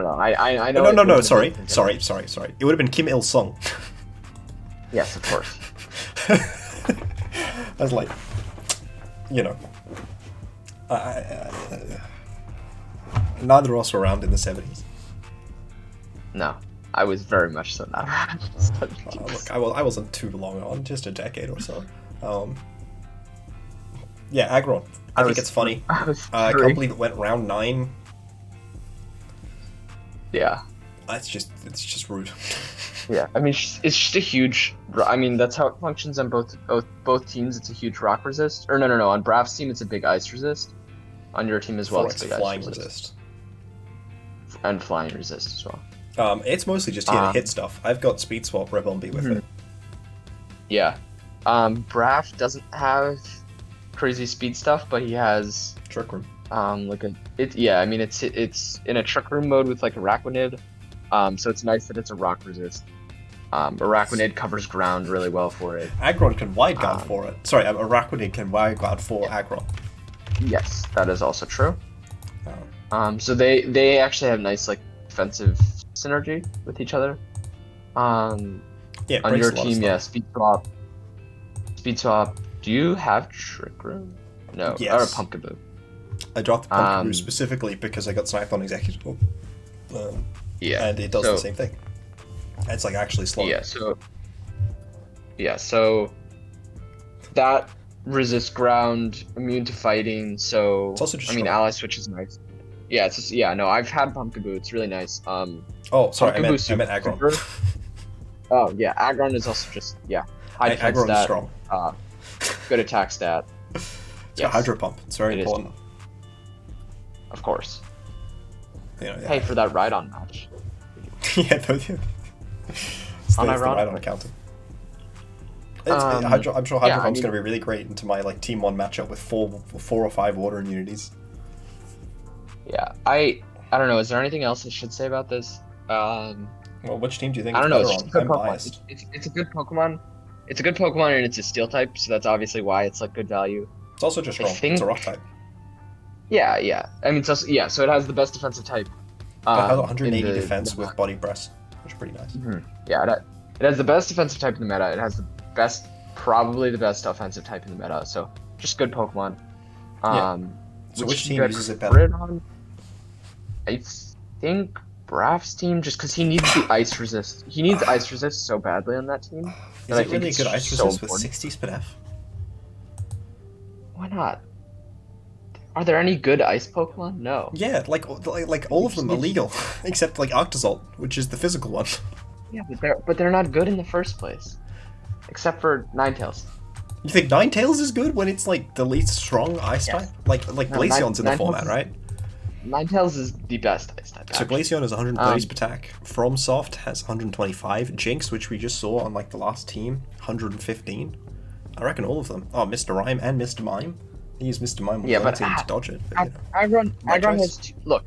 S2: know.
S1: No. Sorry. It would have been Kim Il Sung.
S2: Yes, of course.
S1: I was like, neither of us were around in the 70s.
S2: No, I was very much so not around.
S1: Look, I wasn't too long on, just a decade or so. Yeah, Aggron. I think it's funny. I can't believe it went round 9.
S2: Yeah.
S1: It's just rude.
S2: Yeah, I mean, it's just a huge. I mean, that's how it functions on both teams. It's a huge rock resist. Or no. On Braff's team, it's a big ice resist. On your team as well, it's a big
S1: flying
S2: ice
S1: resist.
S2: And flying resist as well.
S1: It's mostly just here to hit stuff. I've got Speed Swap Rebombi with it.
S2: Yeah. Braff doesn't have crazy speed stuff, but he has
S1: Trick Room.
S2: I mean, it's in a Trick Room mode with like Araquanid. So it's nice that it's a rock resist. Araquanid covers ground really well for it.
S1: Aggron can wide guard for it. Sorry, Araquanid can wide guard for Aggron.
S2: Yes, that is also true. So they actually have nice like defensive synergy with each other. On your team, yeah, Speed Swap. Do you have Trick Room? No,
S1: yes.
S2: Or Pumpkaboo.
S1: I dropped the Pumpkaboo specifically because I got sniped on Executive. And it does the same thing. It's like actually slow.
S2: So that resists ground, immune to fighting. So
S1: it's also just
S2: Ally Switch is nice. Yeah, it's just I've had Pumpkaboo. It's really nice.
S1: Oh, sorry, I meant Aggron.
S2: Oh yeah, Aggron is also just high defense
S1: Aggron
S2: stat,
S1: is strong.
S2: Good attack stat.
S1: It's got Hydro Pump. It's very important.
S2: Of course.
S1: Yeah.
S2: Hey, for that ride-on match.
S1: Yeah, it's the right on counting. I'm sure Hydro Pump's going to be really great into my like Team 1 matchup with four or five water immunities.
S2: Yeah, I don't know. Is there anything else I should say about this?
S1: Well, which team do you think
S2: I
S1: it's
S2: don't know.
S1: better on? I'm biased.
S2: It's a good Pokemon. It's a good Pokemon, and it's a Steel type, so that's obviously why it's like good value.
S1: It's also just wrong. It's a Rock type.
S2: Yeah, yeah. I mean, it's also, yeah. So it has the best defensive type.
S1: It has 180 defense with Body Press, which is pretty nice.
S2: Yeah, it has the best defensive type in the meta. It has the best, probably the best offensive type in the meta. So just good Pokemon.
S1: So which team uses it better?
S2: I think Braff's team, just because he needs the ice resist. He needs ice resist so badly on that team.
S1: Is it really a good ice resist with 60 SpDef?
S2: Why not? Are there any good ice Pokemon? No.
S1: Yeah, like all of them are legal, except like Octozolt, which is the physical one.
S2: Yeah, but they're not good in the first place, except for Ninetales.
S1: You think Ninetales is good when it's like the least strong ice type? Like Glaceon's in the format, right?
S2: Ninetales is the best ice type.
S1: So Glaceon has 130 attack. FromSoft has 125. Jinx, which we just saw on like the last team, 115. I reckon all of them. Oh, Mr. Rhyme and Mr. Mime. He used Mr. Mime with one team to dodge it. But, you know,
S2: Aggron has two, look.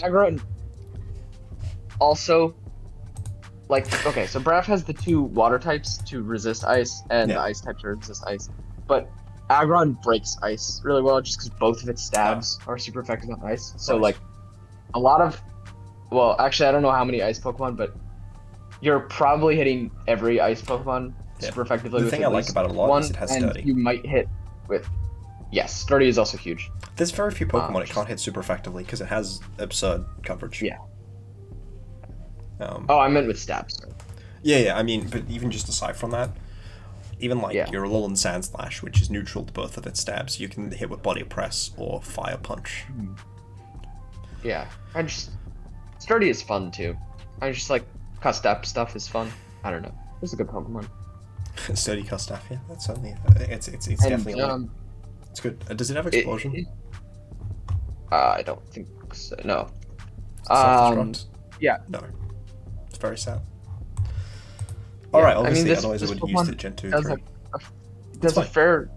S2: Aggron also, like, okay, so Braff has the two water types to resist ice and the ice type to resist ice, but Aggron breaks ice really well just because both of its stabs are super effective on ice. So like a lot of, well, actually I don't know how many ice Pokemon, but you're probably hitting every ice Pokemon super effectively.
S1: The thing I like about it a lot is it has Sturdy.
S2: You might hit with, yes, Sturdy is also huge.
S1: There's very few Pokemon it can't hit super effectively because it has absurd coverage.
S2: Yeah. I meant with stabs.
S1: Yeah, I mean, but even just aside from that, even like your Alolan Sandslash, which is neutral to both of its stabs, you can hit with Body Press or Fire Punch.
S2: Yeah, Sturdy is fun too. I just like Custap stuff is fun. I don't know. It's a good Pokemon.
S1: Sturdy Custap, yeah, that's certainly it's definitely it's good. Does it have Explosion?
S2: I don't think so. No. Yeah.
S1: No. It's very sad. Alright, obviously, otherwise I would use the Gen 2.
S2: Does a fair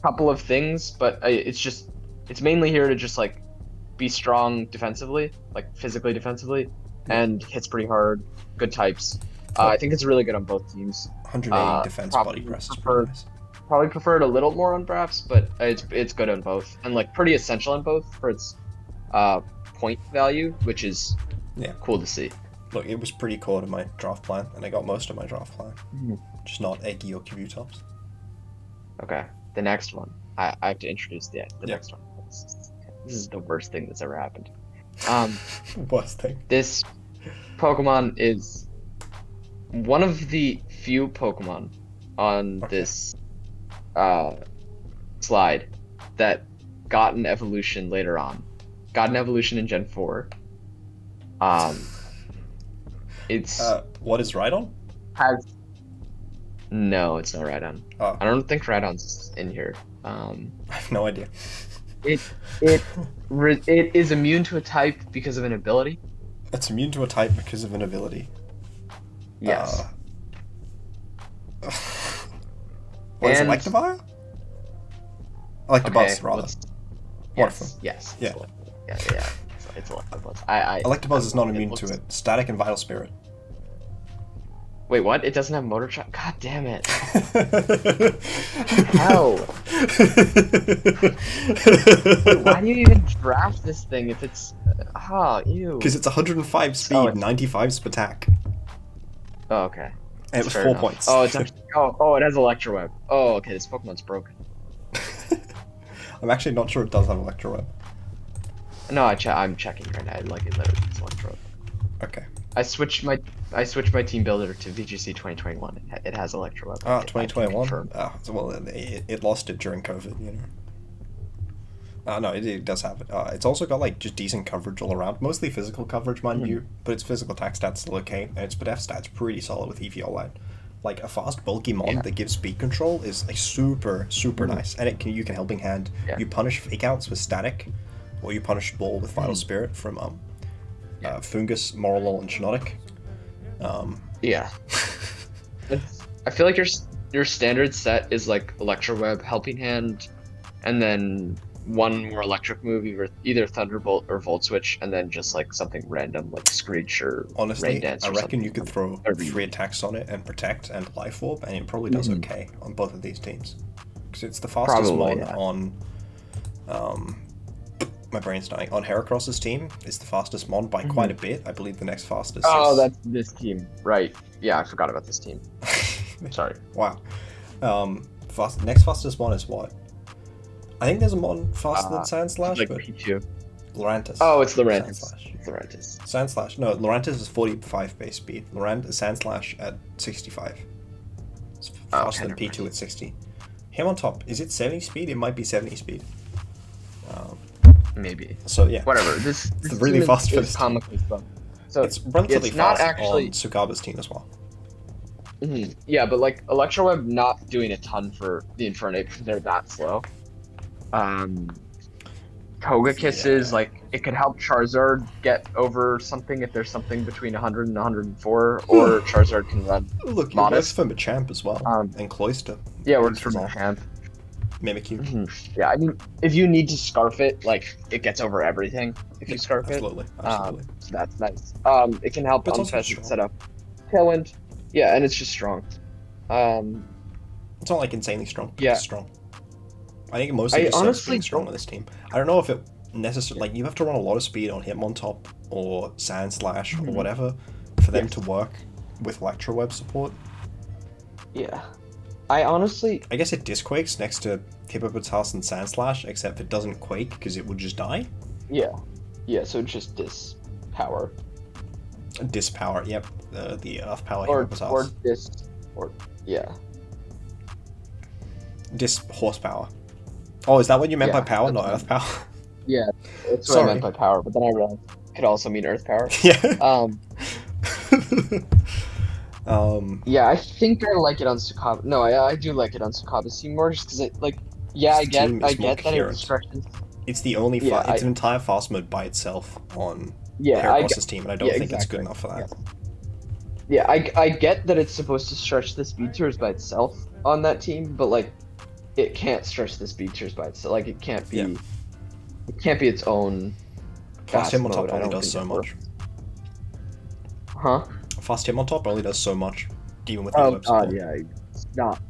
S2: couple of things, but it's mainly here to just like be strong defensively, like physically defensively, and hits pretty hard, good types. I think it's really good on both teams.
S1: 180 defense, Body Press is pretty nice.
S2: Probably prefer it a little more on Braffs, but it's good on both, and like pretty essential on both for its point value, which is cool to see.
S1: Look, it was pretty core to my draft plan, and I got most of my draft plan. Just not Eggy or Kabutops.
S2: Okay, the next one. I have to introduce the next one. This is the worst thing that's ever happened.
S1: Worst thing.
S2: This Pokemon is one of the few Pokemon on this slide that got an evolution later on. Got an evolution in Gen 4. It's
S1: what is Rhydon?
S2: No, it's not Rhydon.
S1: Oh.
S2: I don't think Rhydon's in here.
S1: I have no idea.
S2: It is immune to a type because of an ability.
S1: It's immune to a type because of an ability.
S2: Yes.
S1: What is Electivire? Electabuzz, rather.
S2: Yes.
S1: Yeah.
S2: Yeah. It's Electabuzz.
S1: Electabuzz is not immune to it. Static and Vital Spirit.
S2: Wait, what? It doesn't have Motor Trap? God damn it. Hell. Wait, why do you even draft this thing if it's... ew.
S1: Because it's 105 speed, 95 attack.
S2: Oh, okay.
S1: And it was 4 points.
S2: Oh, it's actually... it has Electro Web. Oh, okay, this Pokemon's broken.
S1: I'm actually not sure it does have Electro Web.
S2: No, I'm checking right now. Like, it literally is Electro Web.
S1: Okay.
S2: I switched my team builder to VGC 2021. It has Electro Web.
S1: 2021? Well, it lost it during COVID, you know. No, it does have it. It's also got like just decent coverage all around. Mostly physical coverage, mind you, but its physical attack stats still okay, and its SpDef stats pretty solid with EV-Online. Like a fast, bulky mod that gives speed control is like super nice, and you can helping hand. You punish fake outs with static, or you punish ball with Vital Spirit from
S2: Yeah.
S1: Fungus, Morlul, and Shinotic.
S2: Yeah. I feel like your standard set is like Electroweb, Helping Hand, and then one more electric move, either Thunderbolt or Volt Switch, and then just like something random like Screech or Rain
S1: Honestly,
S2: Dance
S1: I
S2: or
S1: reckon
S2: something.
S1: you could throw 3 attacks on it and Protect and Life Orb, and it probably does okay on both of these teams. Because it's the fastest
S2: Probably,
S1: mon on... my brain's dying. On Heracross's team, it's the fastest mon by quite a bit. I believe the next fastest
S2: Oh,
S1: is...
S2: that's this team. Right. Yeah, I forgot about this team. Sorry.
S1: Wow. Next fastest mon is what? I think there's a mon faster than Sandslash,
S2: like
S1: but...
S2: P2.
S1: Lurantis.
S2: Oh, it's Lurantis.
S1: Sandslash.
S2: It's Lurantis.
S1: Sandslash. No, Lurantis is 45 base speed. Sandslash at 65. It's faster than P2 at 60. Him on top. Is it 70 speed? It might be 70 speed.
S2: Maybe.
S1: So yeah.
S2: Whatever. This
S1: really
S2: team
S1: fast for
S2: is
S1: this
S2: comically fun. So
S1: it's relatively
S2: it's not
S1: fast
S2: actually...
S1: on Tsukaba's team as well.
S2: Yeah, but like Electroweb not doing a ton for the Infernape because they're that slow. Togekiss is like it could help Charizard get over something if there's something between 100 and 104, or Charizard can run.
S1: Look, it works for Machamp as well, and Cloyster.
S2: Yeah, it works for Machamp.
S1: Mimikyu.
S2: Yeah, I mean, if you need to Scarf it, like it gets over everything if you Scarf it.
S1: Absolutely.
S2: So that's nice. It can help on Pheasant setup. Tailwind, yeah, and it's just strong.
S1: It's not like insanely strong. But
S2: yeah,
S1: it's strong. I think mostly just
S2: honestly
S1: being strong on this team. I don't know if it necessarily like you have to run a lot of speed on Hitmontop or Sandslash or whatever for them to work with Electroweb support.
S2: Yeah, I
S1: guess it disquakes next to Hippopotas and Sandslash, except it doesn't quake because it would just die.
S2: Yeah, so just Dispower.
S1: Dispower, yep. The Earth Power
S2: Hippopotas.
S1: Dis Horsepower. Oh, is that what you meant by power, not Earth Power?
S2: Yeah, that's what I meant by power, but then I realized it could also mean Earth Power.
S1: Yeah.
S2: Yeah, I think I like it on Tsukaba. No, I do like it on Tsukaba's team more, just because it, like, yeah, I get that it stretches.
S1: It's the only, it's an entire fast mode by itself on Heracross's team, and I don't think it's good enough for that.
S2: Yeah, I get that it's supposed to stretch the speed tiers by itself on that team, but, like, it can't stretch the speed tiers by itself. Like, it can't be its own.
S1: Fast Hitmontop only does so much.
S2: Huh?
S1: Fast Hitmontop only does so much, even with the web support.
S2: Yeah, it's not.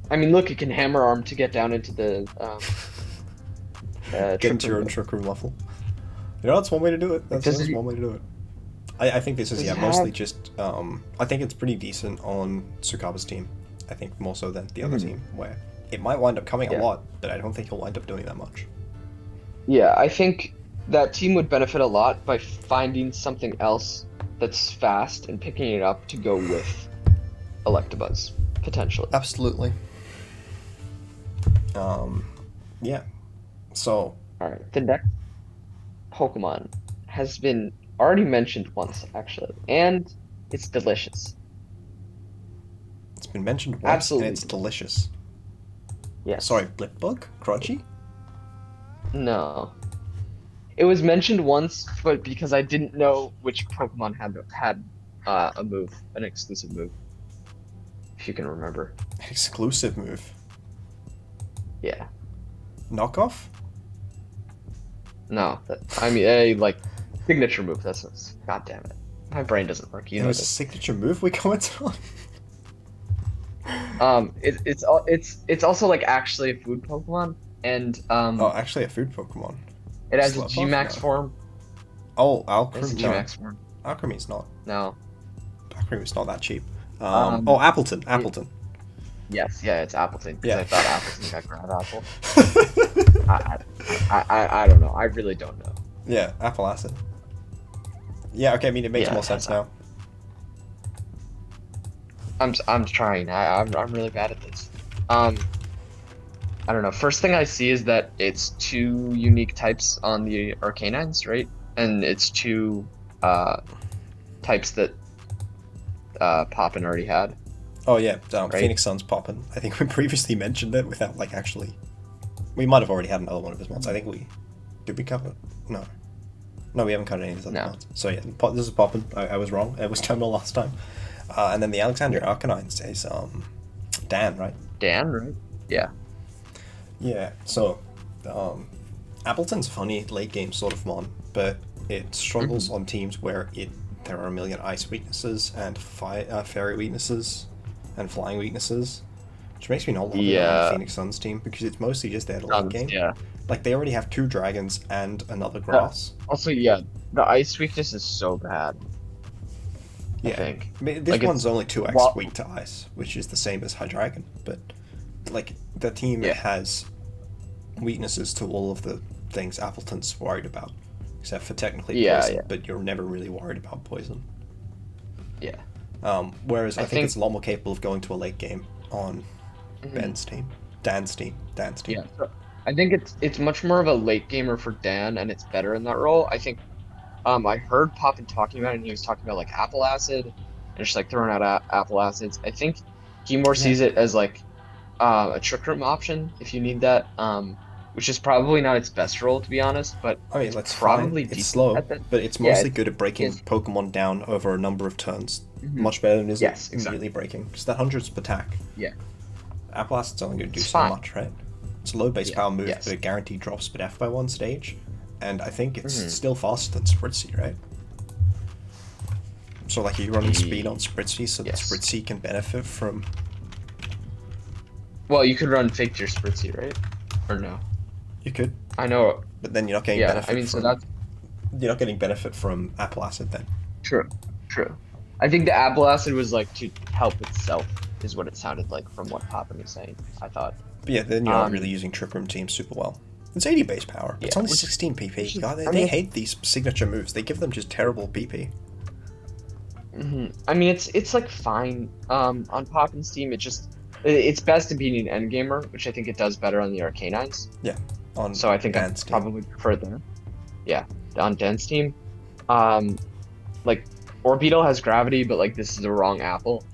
S2: I mean, look, it can Hammer Arm to get down into the.
S1: Get into your own Trick Room level. You know, that's one way to do it. That's one way to do it. I think this is mostly just. I think it's pretty decent on Tsukaba's team. I think more so than the other team, where it might wind up coming a lot, but I don't think he'll wind up doing that much.
S2: Yeah, I think that team would benefit a lot by finding something else that's fast and picking it up to go with Electabuzz, potentially.
S1: Absolutely. Yeah. So.
S2: Alright, the next Pokemon has been already mentioned once, actually, and it's delicious.
S1: It's been mentioned once, and it's delicious.
S2: Yes.
S1: Sorry, Blipbug? Crunchy?
S2: No. It was mentioned once, but because I didn't know which Pokemon had a move, an exclusive move. If you can remember.
S1: Exclusive move?
S2: Yeah.
S1: Knockoff?
S2: No, like signature move. That's God damn it. My brain doesn't work. You know,
S1: a signature move we commented
S2: on. It's also like actually a food Pokemon, and
S1: oh, actually a food Pokemon.
S2: It has a G-Max form.
S1: Oh, Alcremie.
S2: It's a G-Max form.
S1: Alcremie's not.
S2: No.
S1: Alcremie's not that cheap. Oh, Appleton.
S2: Yes, yeah, it's Appleton. Because I thought Appleton got Crab Apple. I don't know. I really don't know.
S1: Yeah, Apple Acid. Yeah, okay, I mean, it makes more sense now.
S2: I'm trying. I'm really bad at this. I don't know. First thing I see is that it's 2 unique types on the Arcanines, right? And it's 2 types that Poppin already had.
S1: Oh yeah, right? Phoenix Sun's Poppin. I think we previously mentioned it without like actually. We might have already had another one of his ones. I think did we cover it? No. No, we haven't cut any of these other
S2: No.
S1: cards. So yeah, this is popping. I was wrong. It was Terminal last time. And then the Alexandria Arcanines is Dan, right?
S2: Dan, right? Yeah.
S1: Yeah. So, Appleton's funny late game sort of mon, but it struggles on teams where there are a million ice weaknesses and fairy weaknesses and flying weaknesses, which makes me not love it on the Phoenix Suns team because it's mostly just their late game.
S2: Yeah.
S1: Like they already have 2 dragons and another grass.
S2: Also, yeah, the ice weakness is so bad.
S1: Yeah.
S2: I think.
S1: I mean, this
S2: Like,
S1: one's only 2x
S2: well-
S1: weak to ice, which is the same as Hydreigon, but like the team has weaknesses to all of the things Appleton's worried about, except for technically poison. But you're never really worried about poison.
S2: Yeah.
S1: Whereas I think it's a lot more capable of going to a late game on Dan's team.
S2: Yeah. So I think it's much more of a late gamer for Dan, and it's better in that role. I think. I heard Poppin talking about it, and he was talking about like apple acid, and just like throwing out apple acids. I think he more sees it as like a trick room option if you need that, which is probably not its best role to be honest. But
S1: I mean, that's
S2: probably
S1: fine. It's slow,
S2: at that.
S1: but it's mostly good at breaking Pokemon down over a number of turns. Much better than it is immediately breaking. Because that 100's per attack.
S2: Yeah.
S1: Apple acid's only going to do so much, right? It's a low base power move, but it guaranteed drops speed F by 1 stage. And I think it's still faster than Spritzy, right? So like you're running speed on Spritzy, so that Spritzy can benefit from...
S2: Well, you could run fake to your Spritzy, right? Or no?
S1: You could.
S2: I know.
S1: But then you're not getting benefit from...
S2: so that's...
S1: You're not getting benefit from apple acid then.
S2: True. I think the apple acid was like to help itself, is what it sounded like from what Poppin was saying, I thought.
S1: But yeah, then you're not really using Trick Room teams super well. It's 80 base power. It's only 16 PP. God, they hate these signature moves. They give them just terrible PP.
S2: I mean, it's like fine. On Poppin's team, it's best to be an endgamer, which I think it does better on the Arcanines.
S1: Yeah.
S2: So I think I probably prefer it there. Yeah, on Dan's team. Like Orbeetle has gravity, but like this is the wrong apple.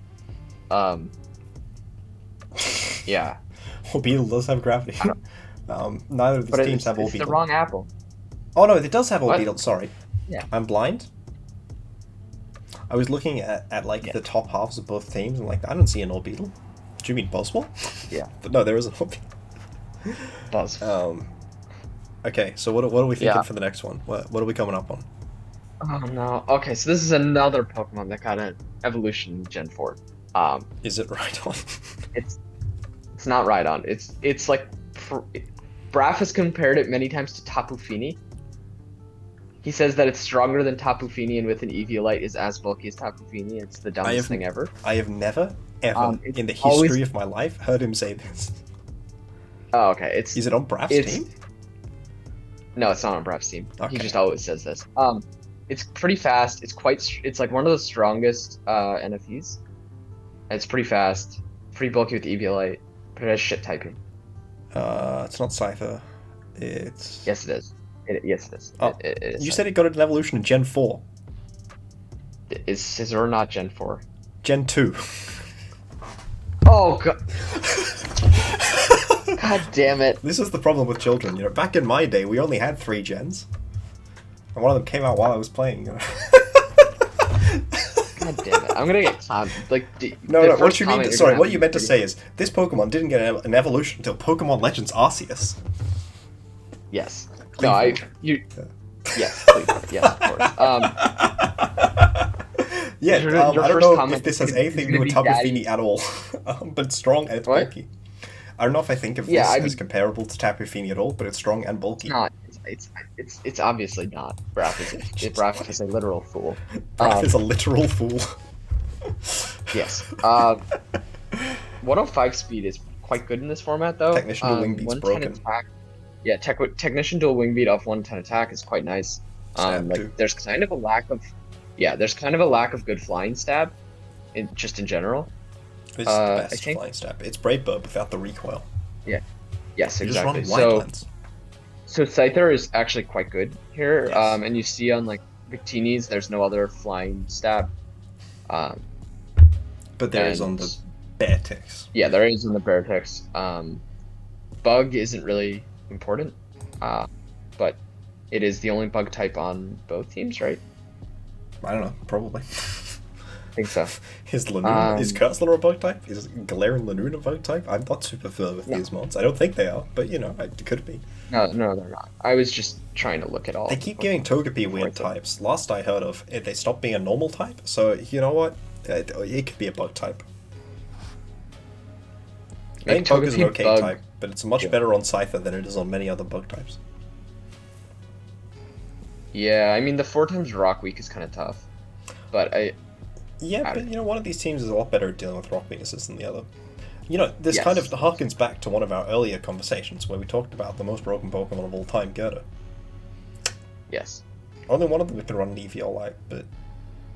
S2: Yeah.
S1: Orbeetle does have gravity. Neither of these teams have Orbeetle.
S2: It's the wrong apple.
S1: Oh no, it does have Orbeetle. Sorry.
S2: Yeah.
S1: I'm blind. I was looking at the top halves of both teams and like I don't see an Orbeetle. Do you mean Buzzwole?
S2: Yeah.
S1: But no, there is an Orbeetle.
S2: Buzz.
S1: Okay, so what are we thinking for the next one? What are we coming up on?
S2: Oh no. Okay, so this is another Pokemon that got an evolution in Gen 4.
S1: Is it Rhydon?
S2: It's not Rhydon. It's like Braff has compared it many times to Tapu Fini. He says that it's stronger than Tapu Fini and with an Eviolite is as bulky as Tapu Fini. It's the dumbest thing ever.
S1: I have never, ever, in the history of my life, heard him say this.
S2: Oh, okay.
S1: Is it on Braff's team?
S2: No, it's not on Braff's team.
S1: Okay.
S2: He just always says this. It's pretty fast. It's like one of the strongest NFEs. It's pretty fast, pretty bulky with Eviolite, but it has shit typing.
S1: It's not Cypher. It's...
S2: Yes, it is. Yes, it is.
S1: Oh,
S2: it is
S1: you said it got an evolution in Gen 4.
S2: Is Scizor not Gen 4?
S1: Gen 2.
S2: Oh, God. God damn it.
S1: This is the problem with children. You know, back in my day, we only had 3 gens. And one of them came out while I was playing. You know?
S2: God damn it. I'm gonna get clowned. Like,
S1: no, what you mean? Sorry, what you meant to say is this Pokemon didn't get an evolution until Pokemon Legends Arceus.
S2: Yes.
S1: Cleveland.
S2: Yes, Cleveland. Yes, of course.
S1: I don't know if this has anything to do with Tapu Fini at all, but it's strong and it's bulky. I don't know if I think of this as comparable to Tapu Fini at all, but it's strong and bulky.
S2: Not. It's obviously not. Braff is a literal fool.
S1: Braff is a literal fool.
S2: Yes. 105 speed is quite good in this format, though.
S1: Technician Dual Wing Beat's broken.
S2: Attack. Yeah, Technician Dual Wing Beat off 110 attack is quite nice. There's kind of a lack of good flying stab, in general.
S1: It's the best flying stab. It's Brave Bird without the recoil.
S2: Yeah. Yes, exactly.
S1: Just run Wildlands.
S2: So Scyther is actually quite good here. Yes. And you see on like Victini's, there's no other flying stab.
S1: But there is on the Beartix.
S2: Yeah, there is on the Beartix. Bug isn't really important, but it is the only bug type on both teams, right?
S1: I don't know, probably.
S2: I think so.
S1: Is Kurtzler a bug type? Is Galarian Lanoon a bug type? I'm not super familiar with
S2: No.
S1: these mods. I don't think they are, but you know, it could be.
S2: No, they're not. I was just trying to look at all.
S1: They keep giving Togepi weird types. Last I heard of, they stopped being a normal type, so you know what? It could be a bug type. I think Toge's an okay type, but it's much better on Scyther than it is on many other bug types.
S2: Yeah, I mean, the 4 times Rock Weak is kind of tough, but
S1: Yeah, but you know, one of these teams is a lot better at dealing with rock weaknesses than the other. You know, this kind of harkens back to one of our earlier conversations where we talked about the most broken Pokemon of all time, Gerda.
S2: Yes.
S1: Only one of them can run an EVL-like, but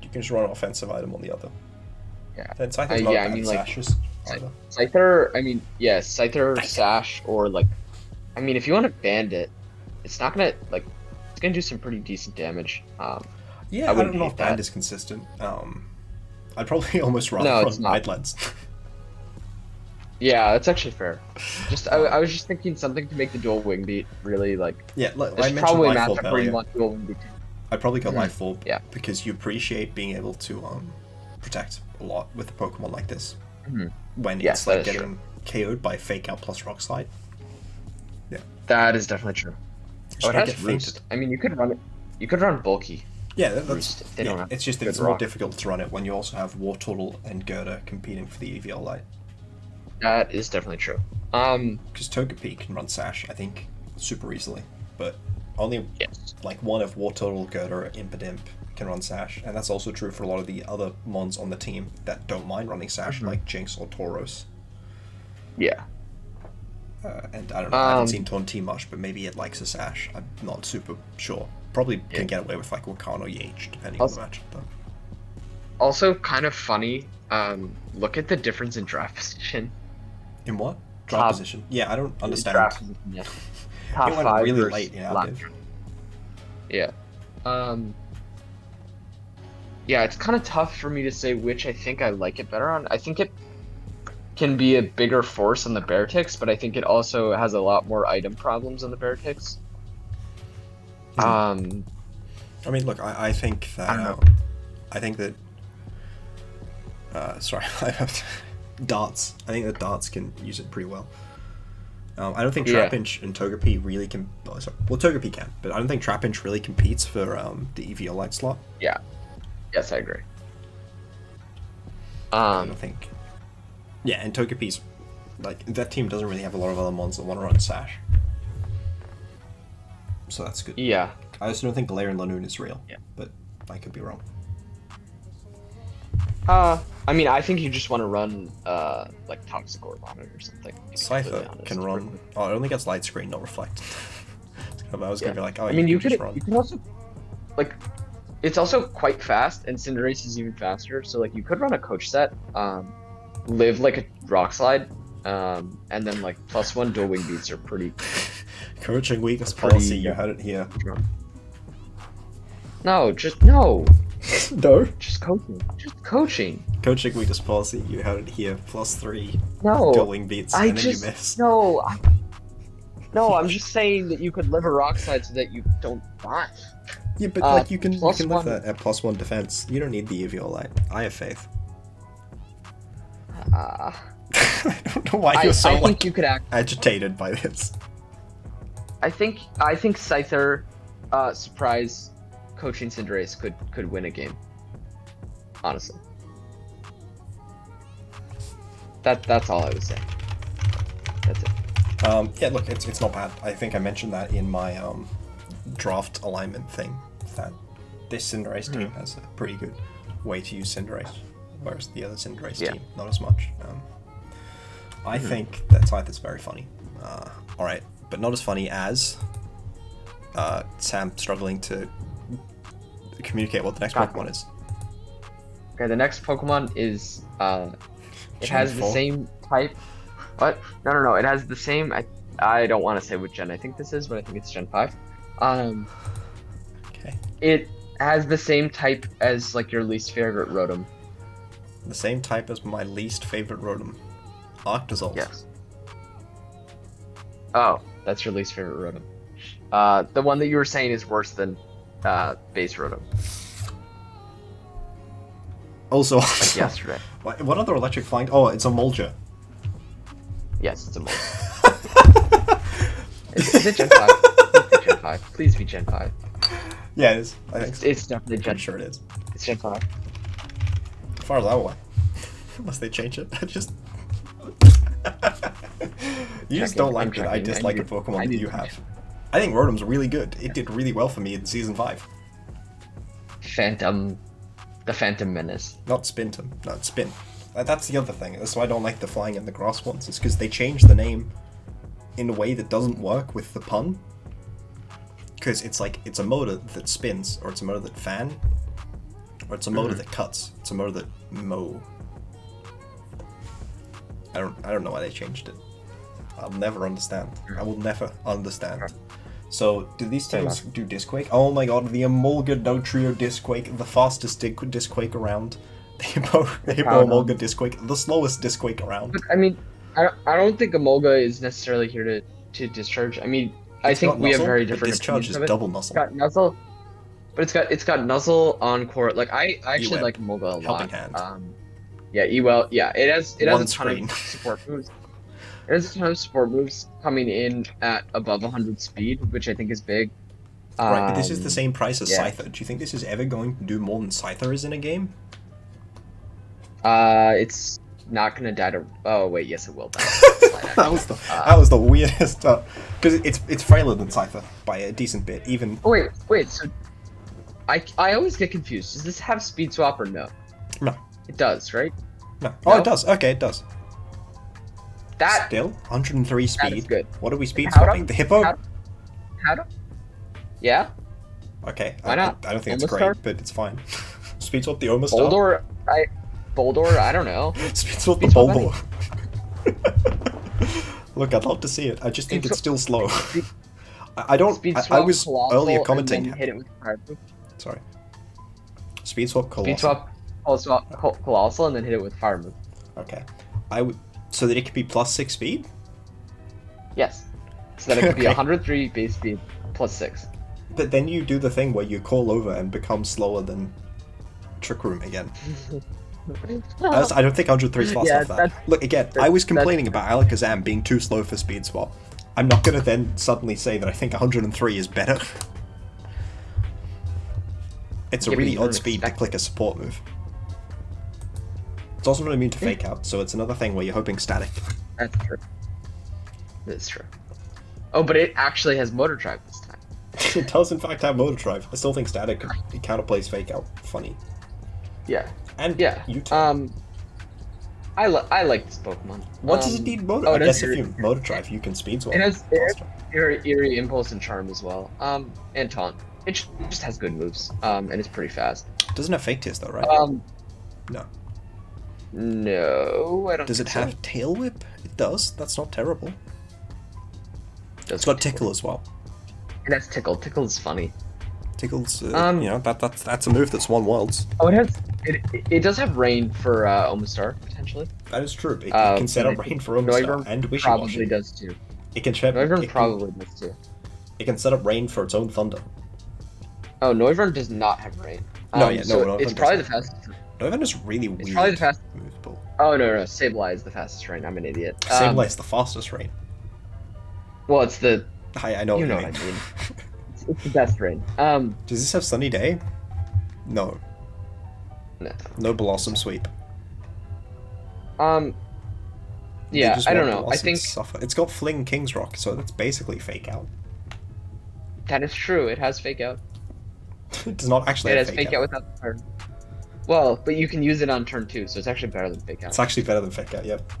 S1: you can just run an offensive item on the other.
S2: Yeah.
S1: And Scyther's not bad Sashes either.
S2: Scyther, I mean, yeah, Scyther, Sash, or like, I mean, if you want to Bandit, it's not gonna, like, it's gonna do some pretty decent damage.
S1: Yeah, I don't know if Band is consistent. I'd probably almost rather run Wildlands.
S2: Yeah, that's actually fair. Just I was just thinking something to make the dual wing beat really like.
S1: Yeah, look, I mentioned
S2: probably a
S1: Life Orb
S2: matchup where you want dual wing beat.
S1: I'd probably go Life Orb,
S2: yeah,
S1: because you appreciate being able to protect a lot with a Pokemon like this. When it's like getting KO'd by Fake Out plus Rock Slide. Yeah,
S2: that is definitely true. Oh, it has Roost. I mean, you could run it. You could run Bulky.
S1: Yeah, that's. It's just that it's more difficult to run it when you also have War Turtle and Gerda competing for the EVL Light.
S2: That is definitely true.
S1: Because Togepi can run Sash, I think, super easily, but only like one of War Turtle, Gerda, or Impidimp can run Sash, and that's also true for a lot of the other mons on the team that don't mind running Sash, like Jinx or Tauros.
S2: Yeah.
S1: And I don't know, I haven't seen Taunty much, but maybe it likes a Sash. I'm not super sure. Probably can get away with like Wakano Yage, depending on the matchup, though.
S2: Also, kind of funny, look at the difference in draft position.
S1: In what? Draft position? Yeah, I don't understand.
S2: Draft position, yeah. Top
S1: it went
S2: 5
S1: really late, yeah.
S2: Yeah. Yeah, it's kind of tough for me to say which I think I like it better on. I think it can be a bigger force on the Beartix, but I think it also has a lot more item problems on the Beartix.
S1: I mean, look, I think that sorry, Darts. I think that Darts can use it pretty well. I don't think Trapinch and Togepi really can. Oh, sorry. Well, Togepi can, but I don't think Trapinch really competes for the EVL Light slot.
S2: Yeah. Yes, I agree.
S1: I don't think. Yeah, and Togepi's like that team doesn't really have a lot of other mons that want to run Sash. So that's good.
S2: Yeah.
S1: I also don't think Galarian Lanoon is real. Yeah. But I could be wrong.
S2: I mean, I think you just want to run, like, Toxicorp on it or something.
S1: Scyther can run... Oh, it only gets Light Screen, not Reflect. I was going to be like, oh,
S2: I mean, you
S1: can just run.
S2: You can also... Like, it's also quite fast, and Cinderace is even faster, so, like, you could run a Coach set, live, like, a Rock Slide, and then, like, +1 dual wing beats are pretty...
S1: Coaching weakness policy, you had it here.
S2: No, just... No!
S1: No?
S2: Just coaching. Just coaching.
S1: Coaching weakness policy, you had it here, +3.
S2: No.
S1: Dual wing beats, and then you miss.
S2: No, no, I'm just saying that you could live a Rock Slide so that you don't die.
S1: Yeah, but like you can live that at +1 defense. You don't need the EVL Light. I have faith. I don't know why you're so like
S2: you could
S1: agitated by this.
S2: I think Scyther, surprise coaching Cinderace could win a game. Honestly. That's all I would say. That's it.
S1: Yeah, look, it's not bad. I think I mentioned that in my draft alignment thing, that this Cinderace team has a pretty good way to use Cinderace, whereas the other Cinderace team, not as much. I think that Scyther's very funny. Alright, but not as funny as Sam struggling to communicate what the next Pokemon is.
S2: Okay, the next Pokemon is, it has the same type. What? No, it has the same, I don't want to say what gen I think this is, but I think it's Gen 5.
S1: Okay.
S2: It has the same type as, like, your least favorite Rotom.
S1: The same type as my least favorite Rotom. Arctozolt.
S2: Yes. Oh, that's your least favorite Rotom. The one that you were saying is worse than base Rotom.
S1: Also,
S2: Like yesterday.
S1: What other electric flying? Oh, it's a Molja.
S2: Yes, it's a Molja. Is it Gen 5? Please be Gen 5. Please be Gen 5.
S1: Yeah, it is. I think so.
S2: It's definitely Gen.
S1: I'm sure it is.
S2: It's Gen 5.
S1: As far as I know. Unless they change it. I just... you just don't like that I dislike a Pokemon that you have. I think Rotom's really good. It did really well for me in Season 5.
S2: The Phantom Menace.
S1: Not Spintom. No, it's Spin. That's the other thing. That's why I don't like the flying and the grass ones. It's because they changed the name in a way that doesn't work with the pun. Because it's like, it's a motor that spins, or it's a motor that fan, or it's a motor that cuts. It's a motor that mow. I don't know why they changed it. I'll never understand. I will never understand. So, do these teams do Disquake? Oh my god, the Emolga Dugtrio Disquake, the fastest Disquake around. The Hippo Emolga Disquake, the slowest Disquake around.
S2: I mean, I don't think Emolga is necessarily here to discharge. I mean, I think we have very different
S1: discharge is double Nuzzle.
S2: It's got Nuzzle, but it's got Nuzzle, Encore. Like I actually like Emolga a lot.
S1: Helping Hand.
S2: Yeah, Ewell. Yeah, it has a ton
S1: screen.
S2: of support moves. It has a ton of support moves coming in at above 100 speed, which I think is big.
S1: Right, but this is the same price as Scyther. Do you think this is ever going to do more than Scyther is in a game?
S2: It's not gonna die to. Oh wait, yes it will die.
S1: that was the weirdest. Because it's frailer than Scyther by a decent bit, even.
S2: Oh, wait. So I always get confused. Does this have speed swap or no?
S1: No.
S2: It does, right?
S1: No. Oh, it does. Okay, it does.
S2: That
S1: still 103 speed.
S2: That is good.
S1: What are we speed swapping? The Hippo?
S2: How do? Yeah.
S1: Okay.
S2: Why not?
S1: I don't think it's great, but it's fine. Speed swap the Omastar.
S2: Boldor, I don't know.
S1: Speed swap the Bulbor. Look, I'd love to see it. I just think it's still slow. I don't. I was earlier commenting.
S2: Hit it with fire move.
S1: Sorry. Speed swap Colossal.
S2: Speed swap Colossal and then hit it with fire move.
S1: Okay. I would. So that it could be +6 speed?
S2: Yes. So that it could be 103 base speed plus 6.
S1: But then you do the thing where you call over and become slower than Trick Room again. I don't think 103 is fast enough for that. Look, again, I was complaining about Alakazam being too slow for speed swap. I'm not going to then suddenly say that I think 103 is better. It's a really odd speed to click a support move. It's also not immune to Fake Out, so it's another thing where you're hoping static.
S2: That's true. That's true. Oh, but it actually has Motor Drive this time.
S1: It does in fact have Motor Drive. I still think static counterplays Fake Out. Funny.
S2: Yeah.
S1: And
S2: yeah.
S1: U-turn.
S2: I like this Pokemon.
S1: What does it need Motor? I guess if you Motor Drive, you can speed swap.
S2: It has Eerie Impulse and Charm as well. And Taunt. It just has good moves. And it's pretty fast.
S1: It doesn't have Fake Tears though, right? No.
S2: No, I don't.
S1: Does it have Tail Whip? It does. That's not terrible. It's got Tickle as well.
S2: And that's Tickle. Tickle is funny.
S1: Tickle's, you know, that's a move that's won worlds.
S2: Oh, it does have Rain for Omastar potentially.
S1: That is true. It can set up Rain for Omastar and Wishy Washy.
S2: Probably does too.
S1: It can
S2: probably does too.
S1: It can set up Rain for its own Thunder.
S2: Oh, Noivern does not have Rain.
S1: No,
S2: it's probably the fastest.
S1: Noivern is really weird.
S2: It's probably the fastest. Oh no, Sableye is the fastest Rain. I'm an idiot.
S1: Sableye is the fastest Rain.
S2: Well, it's the.
S1: I know.
S2: You know what I mean. It's the best Rain.
S1: Does this have Sunny Day? No.
S2: No.
S1: No Blossom Sweep.
S2: Yeah, I don't know. I think
S1: it's got Fling King's Rock, so that's basically Fake Out.
S2: That is true. It has Fake Out.
S1: It does not actually.
S2: It has Fake Out without the turn. Well, but you can use it on turn 2, so it's actually better than Fake Out.
S1: It's actually better than Fake Out. Yep.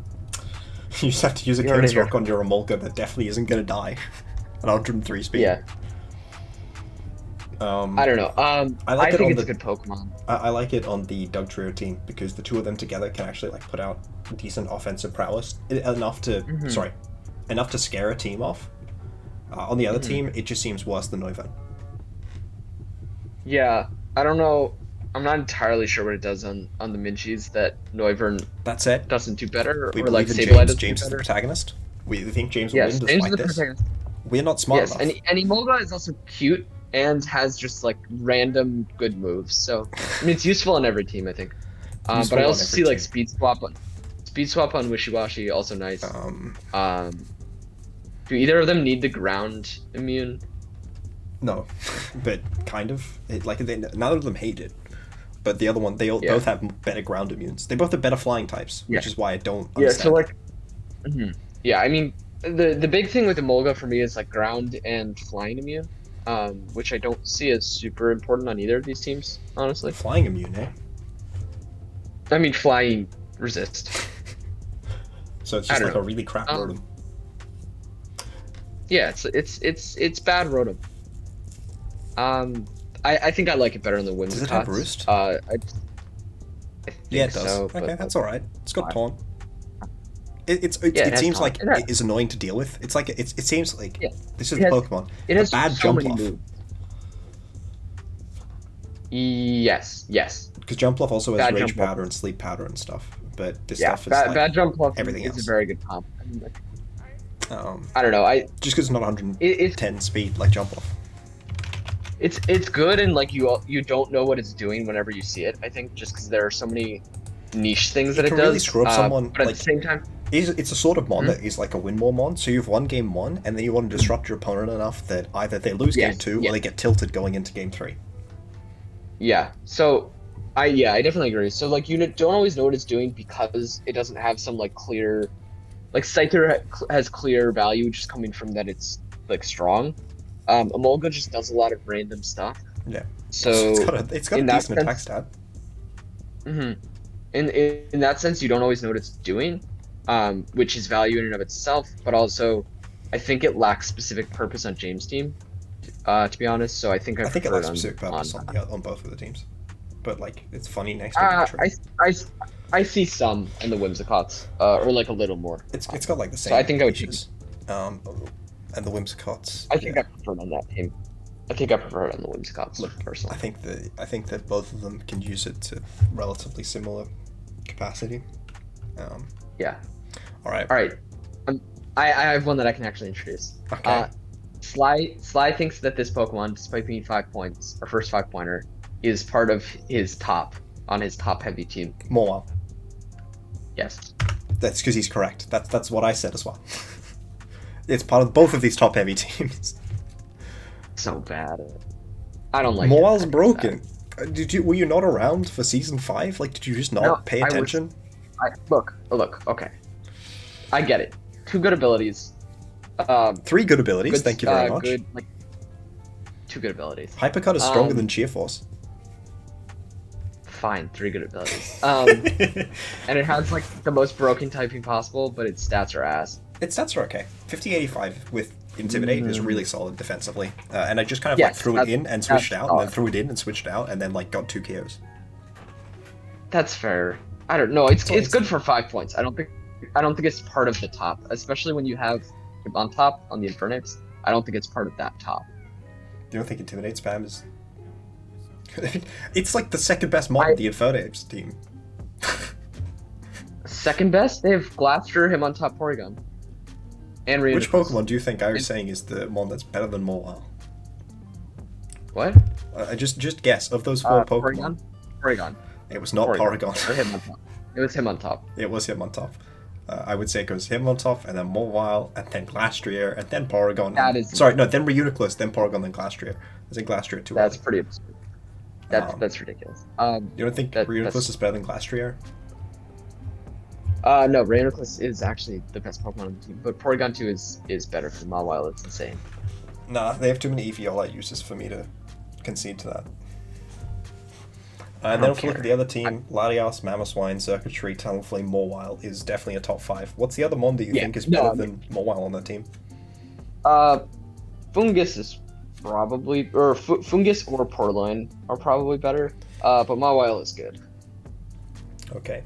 S1: You just have to use a King's Rock on your Emolga that definitely isn't gonna die at 103 speed.
S2: Yeah. I don't know. I think it's a good Pokemon.
S1: I like it on the Dugtrio team because the two of them together can actually like put out decent offensive prowess enough to enough to scare a team off. On the other team, it just seems worse than Noivern.
S2: Yeah, I don't know. I'm not entirely sure what it does on the Minchies that Noivern doesn't do better,
S1: we
S2: or like
S1: in
S2: Sableye does
S1: James is the protagonist. We think James will win despite this. We're not smart
S2: Yes,
S1: enough.
S2: and Emolga is also cute and has just like random good moves. So I mean, it's useful on every team, I think. But I
S1: Useful on
S2: also
S1: every
S2: see like
S1: team.
S2: speed swap on Wishy-Washy also nice.
S1: Um,
S2: Do either of them need the ground immune?
S1: no, but kind of. None of them hate it. But the other one,
S2: Yeah.
S1: both have better ground immunes. They both have better flying types,
S2: Yeah.
S1: which is why I don't
S2: Yeah. So
S1: understand.
S2: like, yeah. I mean, the big thing with Emolga for me is like ground and flying immune, which I don't see as super important on either of these teams, honestly.
S1: Flying immune, eh?
S2: I mean, flying resist.
S1: So it's
S2: I
S1: just
S2: don't
S1: like
S2: know.
S1: a really crap Rotom.
S2: Yeah, it's bad Rotom. I think I like it better in the Whimsicots.
S1: Does it have Roost?
S2: I think
S1: Yeah, it does.
S2: so.
S1: Okay,
S2: But,
S1: that's all right. It's got Taunt. It
S2: has
S1: seems
S2: Taunt.
S1: like it is annoying to deal with. It's like it seems like this is the Pokemon.
S2: It has
S1: a bad
S2: so
S1: jump
S2: many
S1: off.
S2: moves. Yes.
S1: Because Jump Off also has
S2: Bad
S1: Rage
S2: Jump Off.
S1: Powder and Sleep Powder and stuff. But this
S2: Yeah,
S1: stuff is
S2: bad Jump Off
S1: everything
S2: is
S1: else.
S2: a very good comp. I mean, like,
S1: I
S2: don't know.
S1: just because it's not 110 speed like Jump Off.
S2: It's good, and like you don't know what it's doing whenever you see it. I think just because there are so many niche things that it
S1: can
S2: does.
S1: really screw up someone.
S2: But at the same time,
S1: it's a sort of mon that is like a win more mon. So you've won game 1, and then you want to disrupt your opponent enough that either they lose game 2 or they get tilted going into game 3.
S2: Yeah. So, I definitely agree. So like you don't always know what it's doing because it doesn't have some like clear, like Scyther has clear value just coming from that it's like strong. Emolga just does a lot of random stuff.
S1: Yeah.
S2: So
S1: it's got a decent attack stat.
S2: In that sense, you don't always know what it's doing, which is value in and of itself. But also, I think it lacks specific purpose on James' team. To be honest, so I think it lacks
S1: specific purpose on both of the teams. But like, it's funny next to
S2: I see some in the Whimsicots, or like a little more.
S1: It's got like the same.
S2: So I think I would
S1: choose. And the Whimsicots.
S2: I think I prefer it on that team. I think I prefer it on the Whimsicots.
S1: Look,
S2: personally.
S1: I think that both of them can use it to relatively similar capacity.
S2: Yeah.
S1: All right.
S2: I have one that I can actually introduce.
S1: Okay.
S2: Sly thinks that this Pokemon, despite being 5 points, our first 5-pointer, is part of his top heavy team.
S1: Mawile.
S2: Yes.
S1: That's because he's correct. That's what I said as well. It's part of both of these top heavy teams.
S2: So bad. I don't like
S1: Mawile's broken. Were you not around for season 5? Like, did you just not pay attention?
S2: Look. Okay. I get it. 2 good abilities.
S1: 3 good abilities. Thank you very much.
S2: 2 good abilities.
S1: Hypercut is stronger than Cheer Force.
S2: Fine, 3 good abilities. And it has like the most broken typing possible, but its stats are ass.
S1: Its stats are okay. 50-85 with Intimidate is really solid defensively. And I just kind of like threw it in and switched out, and then threw it in and switched out, and then like got 2 KOs.
S2: That's fair. I don't know. It's good for 5 points. I don't think it's part of the top, especially when you have on top on the Infernape. I don't think it's part of that top.
S1: You don't think Intimidate spam is? It's like the second best mod in the Infernape team.
S2: Second best? They have Glastrier, him on top, Porygon. And
S1: Which Pokemon do you think I was saying is the one that's better than Mawile?
S2: What?
S1: Just guess of those 4 Pokemon.
S2: Porygon.
S1: It was not Porygon.
S2: It was him on top.
S1: It was him on top. I would say it goes him on top, and then Mawile, and then Glastrier, and then Porygon. Then Reuniclus, then Porygon, then Glastrier. I think Glastrier too.
S2: That's pretty absurd. That's ridiculous.
S1: You don't think Reuniclus is better than Glastrier?
S2: No, Reuniclus is actually the best Pokemon on the team, but Porygon 2 is better for Mawile. It's insane.
S1: Nah, they have too many EVL uses for me to concede to that. And then if we look at the other team, Latias, Mamoswine, Circuitry, Talonflame, Mawile is definitely a top 5. What's the other mon that you think is better than Mawile on that team?
S2: Fungus is probably, or Fungus or Portline are probably better, but Mawile is good.
S1: Okay.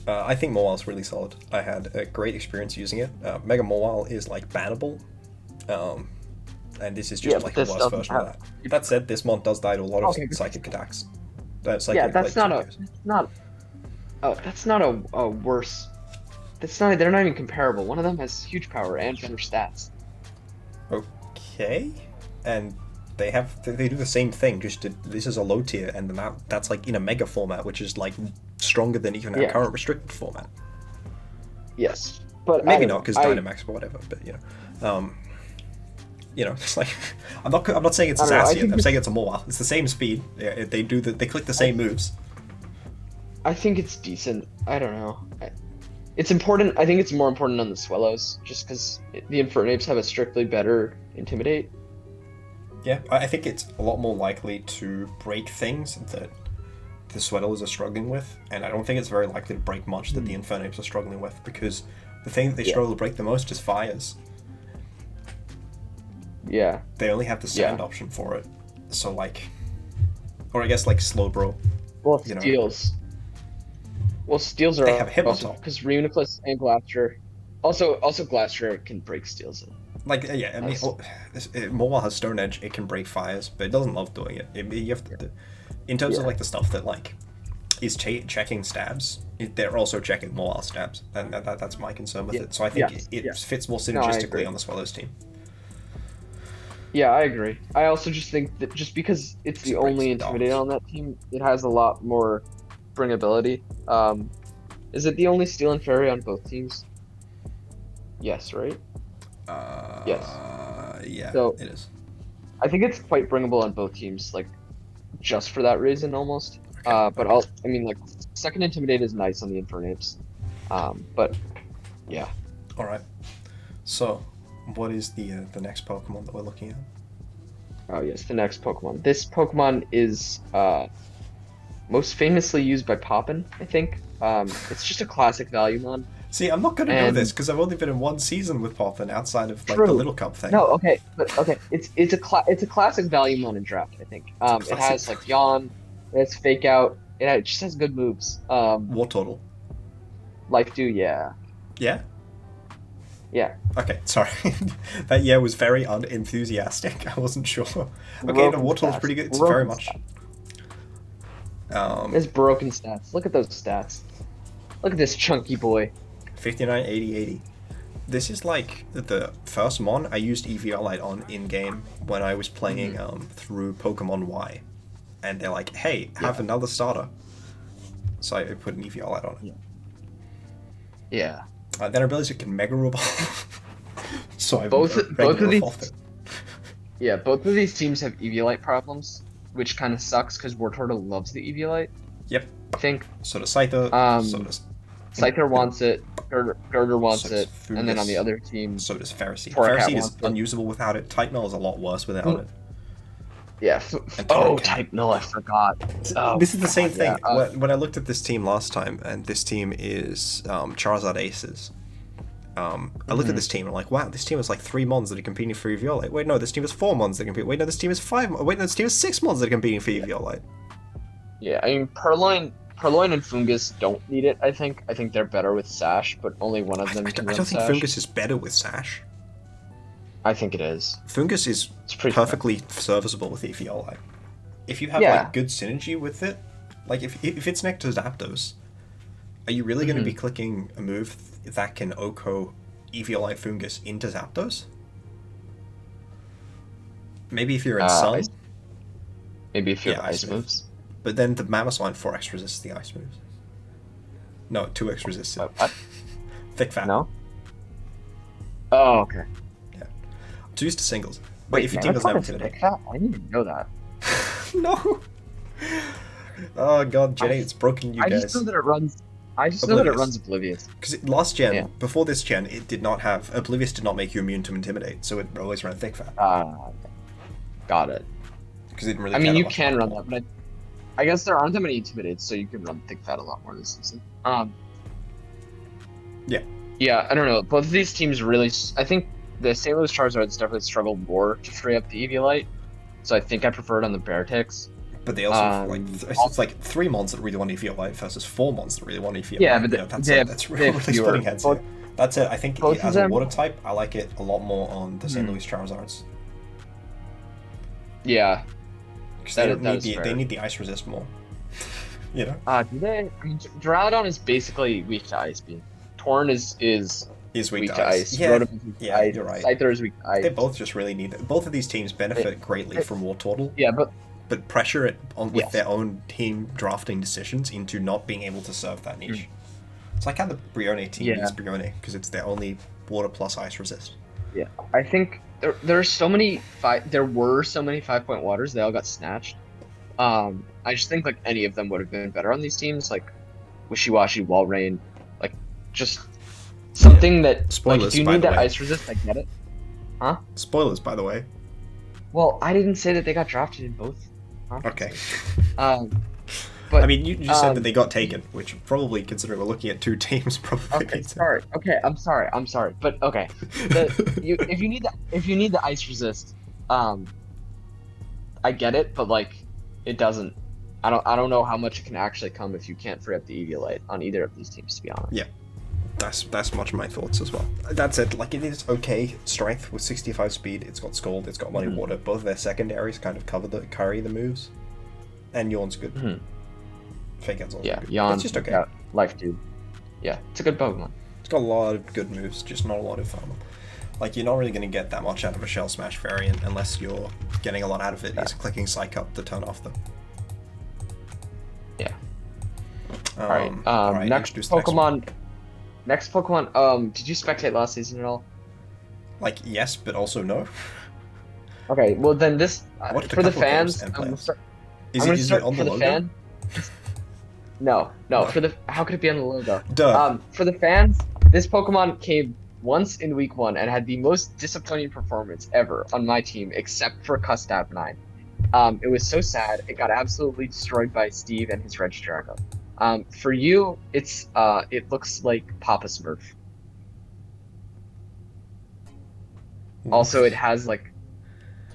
S1: I think Mawile's really solid. I had a great experience using it. Mega Mawile is like bannable, and this is just like the worst version of that. That said, this mon does die to a lot of psychic attacks.
S2: That's not a worse. They're not even comparable. One of them has huge power and better stats.
S1: Okay, and they do the same thing. This is a low tier, and that's like in a mega format, which is like stronger than even our current restricted format.
S2: Yes, but
S1: maybe not because Dynamax or whatever. But it's like I'm not saying it's Zacian. I'm saying it's a Mawile. It's the same speed. They click the same moves.
S2: I think it's decent. I don't know. It's important. I think it's more important on the Swellows, just because the Infernape's have a strictly better Intimidate.
S1: Yeah, I think it's a lot more likely to break things that the Swellows are struggling with, and I don't think it's very likely to break much that the Infernapes are struggling with, because the thing that they struggle to break the most is fires.
S2: Yeah.
S1: They only have the sand option for it, so or I guess Slowbro.
S2: Well, steals. Well, steals are
S1: they have Hypnotal
S2: because Reuniclus and Glastrier. Also Glastrier can break steals.
S1: Mawile has Stone Edge. It can break fires, but it doesn't love doing it. You have to, in terms of the stuff that is checking stabs. They're also checking Mawile stabs, and that's my concern with it. So I think it fits more synergistically on the Swellows team.
S2: Yeah, I agree. I also just think that just because it's the only Intimidate on that team, it has a lot more bringability. Is it the only Steel and Fairy on both teams? Yes, right? Yes.
S1: Yeah,
S2: so,
S1: it is.
S2: I think it's quite bringable on both teams, just for that reason, almost. But second Intimidate is nice on the Infernapes. But, yeah.
S1: Alright. So, what is the next Pokemon that we're looking at?
S2: Oh, yes, the next Pokemon. This Pokemon is, most famously used by Poppin, I think. It's just a classic Valumon.
S1: See, I'm not going to know this because I've only been in one season with Poppin outside of the Little Cup thing.
S2: No, okay, it's a classic Valumon in draft, I think. It has Yawn, it has Fake Out, it just has good moves.
S1: War Total.
S2: Life Dew, yeah.
S1: Yeah.
S2: Yeah.
S1: Okay, sorry. That was very unenthusiastic. I wasn't sure. Okay, the War Total's pretty good. It's very much.
S2: It's broken stats. Look at those stats. Look at this chunky boy.
S1: 59, 80, 80. This is the first mon I used EVR-Lite on in-game when I was playing through Pokemon Y. And they're like, hey, have another starter. So I put an EVR-Lite on it.
S2: Yeah.
S1: Then I realized it can Mega Evolve. So I
S2: both of these.
S1: It.
S2: Yeah, both of these teams have EVR-Lite problems, which kind of sucks because Wartortle loves the EVR-Lite.
S1: Yep.
S2: I think.
S1: So does Scyther. So does
S2: Scyther wants it. Girder wants it. Fungus, and then on the other team.
S1: So does Ferroseed. Ferroseed is unusable without it. Type Null is a lot worse without it.
S2: Yeah. Type Null, I forgot.
S1: This is the same thing. Yeah. When I looked at this team last time, and this team is Charizard Aces. I looked at this team and I'm like, wow, this team has 3 mons that are competing for EVR-Lite. Wait, no, this team has 4 mons that compete. Wait, no, this team has 5. Wait, no, this team has 6 mons that are competing for EVR-Lite.
S2: Yeah, I mean, Purloin and Fungus don't need it, I think. I think they're better with Sash, but only one of them can run
S1: I don't think
S2: Sash.
S1: Fungus is better with Sash.
S2: I think it is.
S1: Fungus is perfectly serviceable with EVR-Lite. If you have good synergy with it, if it's next to Zapdos, are you really going to be clicking a move that can OHKO EVR-Lite Fungus into Zapdos? Maybe if you're in Sun.
S2: Maybe if you have Ice moves.
S1: But then the Mammoth 4x resists the Ice moves. No, 2x resists it.
S2: What?
S1: Thick Fat.
S2: No? Oh, okay.
S1: Yeah. 2 used to singles. But if your team doesn't have Intimidate.
S2: Thick Fat? I didn't even know that.
S1: No! Oh god, Jenny, it's broken you guys.
S2: I just know that it runs... know that it runs Oblivious.
S1: Because last gen, before this gen, it did not have... Oblivious did not make you immune to Intimidate, so it always ran Thick Fat.
S2: Got it.
S1: Because it didn't really
S2: I mean, you can run that, but I guess there aren't that many Intimidates, so you can run Thick Fat a lot more this season.
S1: Yeah.
S2: Yeah, I don't know. Both of these teams really... I think the St. Louis Charizards definitely struggled more to free up the EVR-Lite, so I think I prefer it on the Beartix.
S1: But they also it's 3 mons that really want EVR-Lite versus 4 mons that really want EVR-Lite.
S2: Yeah, but
S1: that's really splitting heads here. That's it. I think as a water type, I like it a lot more on the St. Louis Charizards.
S2: Yeah.
S1: Because they need the ice resist more. You know?
S2: Do they? I mean, Duraludon is basically weak to Ice Beam. Torn is
S1: He's
S2: weak to ice.
S1: Yeah,
S2: Rotom is weak to ice.
S1: You're right.
S2: Scyther is weak to ice.
S1: They both just really need it. Both of these teams benefit greatly from Wartortle.
S2: Yeah,
S1: but pressure it on with their own team drafting decisions into not being able to serve that niche. It's like how the Brione team needs Brione because it's their only water plus ice resist.
S2: Yeah, I think there are so many there were so many 5-point waters. They all got snatched. I just think like any of them would have been better on these teams, like Wishy-Washy, Walrein, like just something that
S1: spoilers,
S2: like if you need that ice resist, I get it. Huh?
S1: Spoilers, by the way.
S2: Well, I didn't say that they got drafted in both.
S1: Okay.
S2: But
S1: I mean, you just said that they got taken, which probably, considering we're looking at two teams, probably.
S2: Okay, sorry. Okay, I'm sorry. But okay, if you need the ice resist, I get it, but like, it doesn't. I don't know how much it can actually come if you can't free up the Eviolite on either of these teams, to be honest.
S1: Yeah, that's much my thoughts as well. That's it. Like, it is okay strength with 65 speed. It's got Scald. It's got Muddy Water. Both of their secondaries kind of carry the moves, and Yawn's good. Fake Out's also good.
S2: Yawn.
S1: It's just okay.
S2: Life Tube. Yeah, it's a good Pokemon.
S1: It's got a lot of good moves, just not a lot of like, you're not really going to get that much out of a Shell Smash variant unless you're getting a lot out of it is clicking Psych Up to turn off them.
S2: Yeah.
S1: Alright,
S2: next Pokemon. Next Pokemon, did you spectate last season at all?
S1: Like, yes, but also no.
S2: Okay, well then this, for the fans,
S1: I'm
S2: going to start
S1: on the logo?
S2: Fan. No, for the, how could it be on the logo?
S1: Duh.
S2: For the fans, this Pokemon came once in week 1 and had the most disappointing performance ever on my team, except for Custab9. It was so sad. It got absolutely destroyed by Steve and his Regidrago. For you, it looks like Papa Smurf. Also, it has like,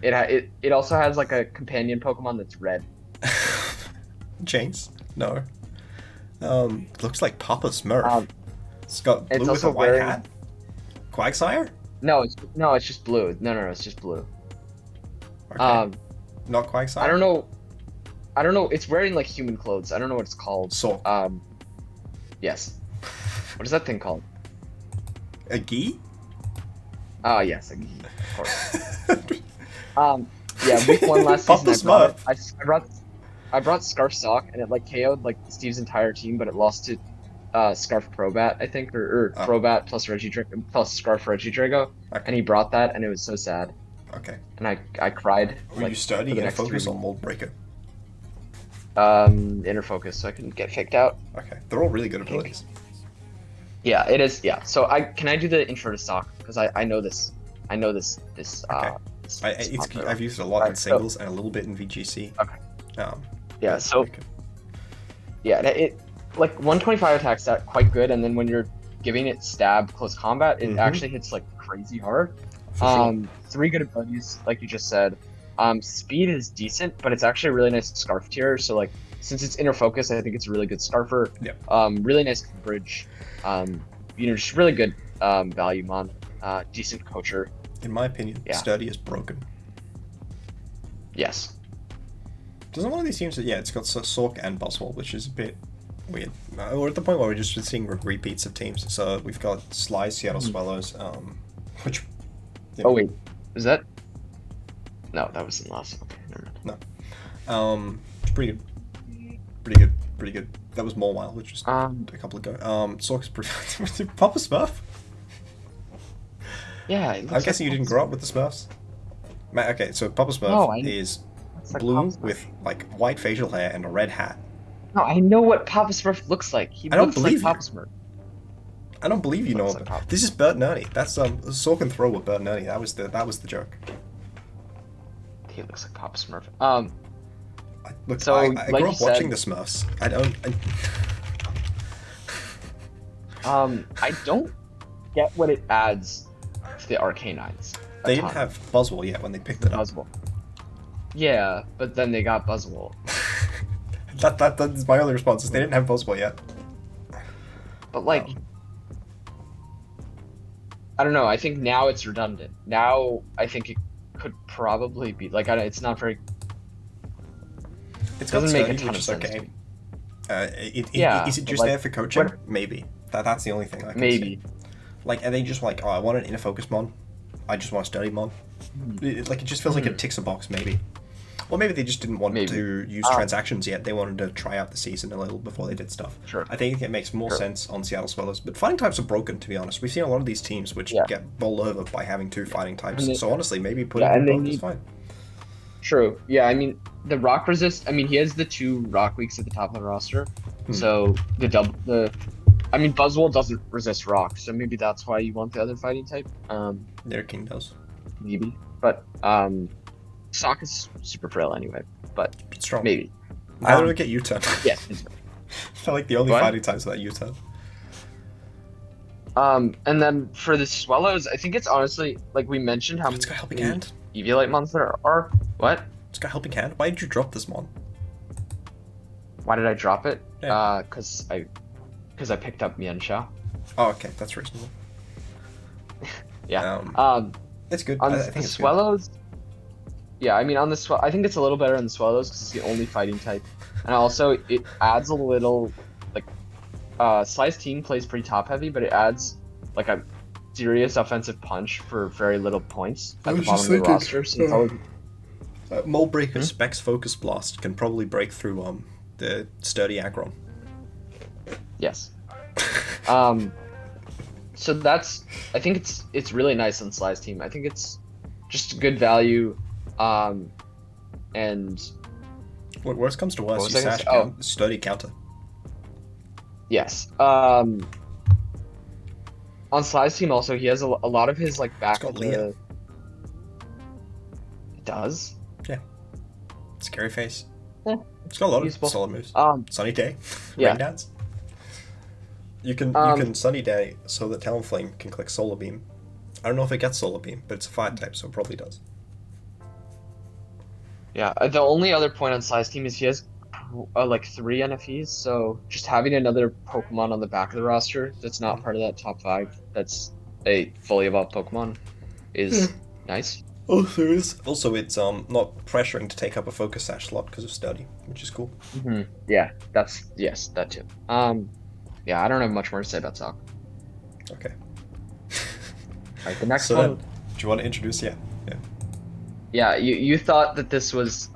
S2: it also has like a companion Pokemon that's red.
S1: James? No. Looks like Papa Smurf. It's got blue with a white hat. Quagsire?
S2: No, it's just blue. No, it's just blue.
S1: Okay. Not Quagsire?
S2: I don't know. It's wearing like human clothes. I don't know what it's called.
S1: So.
S2: Yes. What is that thing called?
S1: A gi?
S2: Oh yes, a gi. Of course. Yeah. Week 1 last season, I brought Scarf Sock, and it like KO'd like Steve's entire team, but it lost to Scarf Crobat, I think, or Crobat plus plus Scarf Regidrago, and he brought that, and it was so sad.
S1: Okay.
S2: And I cried.
S1: Were you studying Inner Focus on Mold Breaker?
S2: Inner Focus, so I couldn't get faked out.
S1: Okay, they're all really good abilities.
S2: Yeah, it is. Yeah, so can I do the intro to Sock, because I know this. Okay.
S1: I've used it a lot in singles and a little bit in VGC.
S2: Okay. Yeah. So. Yeah, it like 125 attack stat, quite good, and then when you're giving it stab close combat, it actually hits like crazy hard. Sure. 3 good abilities, like you just said. Speed is decent, but it's actually a really nice Scarf tier. So like, since it's Inner Focus, I think it's a really good Scarfer.
S1: Yeah.
S2: Really nice coverage. Just really good value mon. Decent coacher.
S1: In my opinion, Sturdy is broken.
S2: Yes.
S1: Doesn't one of these teams? Yeah, it's got Sork and Buzzwole, which is a bit weird. We're at the point where we're just seeing repeats of teams. So we've got Sly, Seattle Swallows, which.
S2: Oh wait, is that? No, that was in last. Okay, never mind.
S1: No. It's pretty good. That was Mawile, which was a couple ago. Sork's pretty. Papa Smurf.
S2: Yeah,
S1: I'm guessing you didn't grow up with the Smurfs. Okay, so Papa Smurf is blue with like white facial hair and a red hat.
S2: No, I know what Papa Smurf looks like. He looks like Papa Smurf.
S1: I don't believe you know it. This is Bert and Ernie. That's Sork and Throw with Bert and Ernie. That was the joke.
S2: He looks like Papa Smurf.
S1: I grew up watching the Smurfs.
S2: I don't get what it adds to the Arcanines.
S1: They didn't have Buzzwole yet when they picked it up.
S2: Buzzwole. Yeah, but then they got Buzzwole.
S1: That's my only response. Is they didn't have Buzzwole yet.
S2: But like, I don't know. I think now it's redundant. Now I think it could probably be like it's not very.
S1: It
S2: doesn't make a ton of sense.
S1: Okay. Is it just there for coaching? Maybe. That's the only thing I can see. Like, are they just like, oh, I want an inner focus mon, I just want a sturdy mon? It just feels like it ticks a box, maybe. Or maybe they just didn't want to use transactions yet. They wanted to try out the season a little before they did stuff.
S2: Sure.
S1: I think it makes more sense on Seattle Swallows. But fighting types are broken, to be honest. We've seen a lot of these teams which get bowled over by having 2 fighting types. So honestly, maybe putting them both is fine.
S2: True. Yeah, I mean, the rock resist, I mean, he has the 2 rock weeks at the top of the roster. So I mean, Buzzwole doesn't resist rock, so maybe that's why you want the other fighting type.
S1: Their king does.
S2: Maybe. But Sock is super frail anyway, but
S1: strong.
S2: Maybe.
S1: I don't get U-turn.
S2: Yes.
S1: I like the only fighting types that U-turn.
S2: And then for the Swallows, I think it's honestly, like we mentioned, how
S1: it's got helping hand.
S2: Eviolite mons there are. What?
S1: It's got helping hand. Why did you drop this mon?
S2: Why did I drop it?
S1: Yeah.
S2: Because I picked up Mianxia.
S1: Oh, okay, that's reasonable.
S2: Yeah.
S1: It's good.
S2: On
S1: I think
S2: the
S1: it's
S2: Swallows. Good. Yeah, I mean, on the I think it's a little better on the Swallows because it's the only fighting type, and also it adds a little like Sly's team plays pretty top heavy, but it adds like a serious offensive punch for very little points at the bottom of the roster. So
S1: Moldbreaker Specs Focus Blast can probably break through the sturdy aggron.
S2: Yes. So that's, I think it's really nice on Sly's team. I think it's just good value, and
S1: what worst comes to worst, you sash sturdy counter.
S2: Yes. On Sly's team also, he has a lot of his like back.
S1: It's got Leah.
S2: It does.
S1: Yeah. Scary face.
S2: Yeah.
S1: It's got a lot of solid moves. Sunny Day. Rain Dance. You can Sunny Day so that Talonflame can click Solar Beam. I don't know if it gets Solar Beam, but it's a fire type, so it probably does.
S2: Yeah, the only other point on Sly's team is he has like 3 NFEs, so just having another Pokemon on the back of the roster that's not part of that top 5, that's a fully evolved Pokemon, is nice.
S1: Also, it's not pressuring to take up a Focus Sash slot because of Sturdy, which is cool.
S2: Yeah, that too. Yeah, I don't have much more to say about Sock.
S1: Okay.
S2: Alright, the next
S1: one.
S2: one.
S1: Do you want to introduce? Yeah.
S2: Yeah, you thought that this was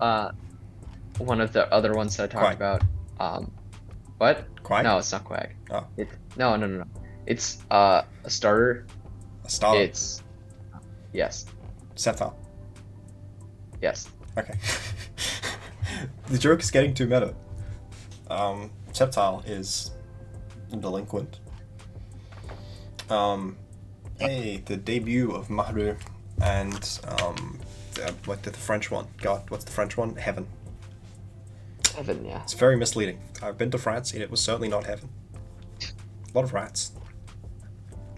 S2: one of the other ones that I talked about. What?
S1: Quag?
S2: No, it's not Quag.
S1: Oh.
S2: No. It's a starter.
S1: A starter?
S2: It's... Yes.
S1: Sceptile?
S2: Yes.
S1: Okay. The joke is getting too meta. Sceptile is delinquent. Hey, the debut of Mahru and what the French one? God, what's the French one? Heaven.
S2: Heaven, yeah.
S1: It's very misleading. I've been to France and it was certainly not heaven. A lot of rats.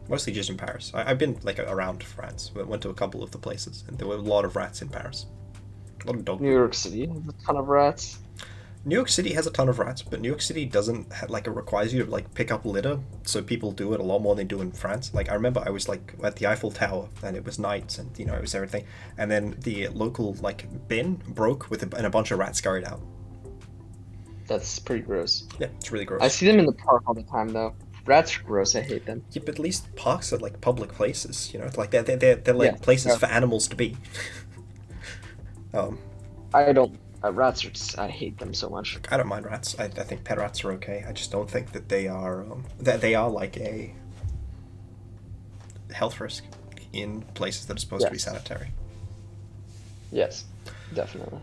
S1: Mostly just in Paris. I've been like around France. Went to a couple of the places and there were a lot of rats in Paris. A lot of dog.
S2: New York City has a ton of rats.
S1: New York City has a ton of rats, but New York City doesn't it requires you to like pick up litter, so people do it a lot more than they do in France. Like I remember I was like at the Eiffel Tower and it was night and it was everything, and then the local like bin broke and a bunch of rats scurried out.
S2: That's pretty gross.
S1: Yeah, it's really gross.
S2: I see them in the park all the time though. Rats are gross. I hate them.
S1: Yeah, but at least parks are like public places. Like they're like places for animals to be.
S2: I don't. Rats are just, I hate them so much.
S1: I don't mind rats. I think pet rats are okay. I just don't think that they are they are like a health risk in places that are supposed to be sanitary.
S2: Yes, definitely.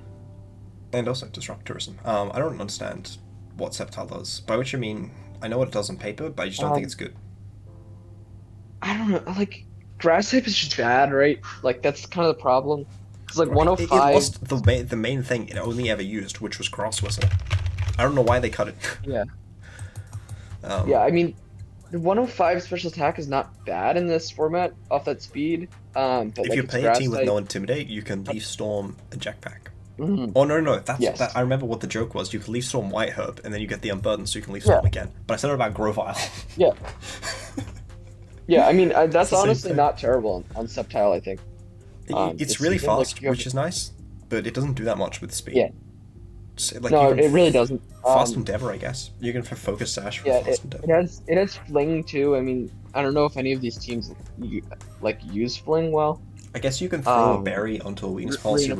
S1: And also disrupt tourism. I don't understand what Sceptile does. By which I mean, I know what it does on paper, but I just don't think it's good.
S2: I don't know. Like, grass type is just bad, right? Like that's kind of the problem. It's like 105.
S1: It lost the main thing it only ever used, which was Cross Whistle. I don't know why they cut it.
S2: Yeah. Yeah, I mean, the 105 special attack is not bad in this format off that speed. But
S1: if
S2: like
S1: you play a team with no Intimidate, you can Leaf Storm a Jetpack. Oh no, I remember what the joke was. You can Leaf Storm White Herb, and then you get the Unburden, so you can Leaf Storm again. But I said it about Grovyle.
S2: Yeah. Yeah, I mean that's honestly not terrible on Sceptile, I think.
S1: It's really fast, which is nice, but it doesn't do that much with speed.
S2: Yeah.
S1: Like,
S2: No, it really doesn't.
S1: Fast Endeavor, I guess. You can focus sash for
S2: Yeah,
S1: Fast Endeavor.
S2: it has fling too. I mean, I don't know if any of these teams use fling well.
S1: I guess you can throw a berry onto a weakness policy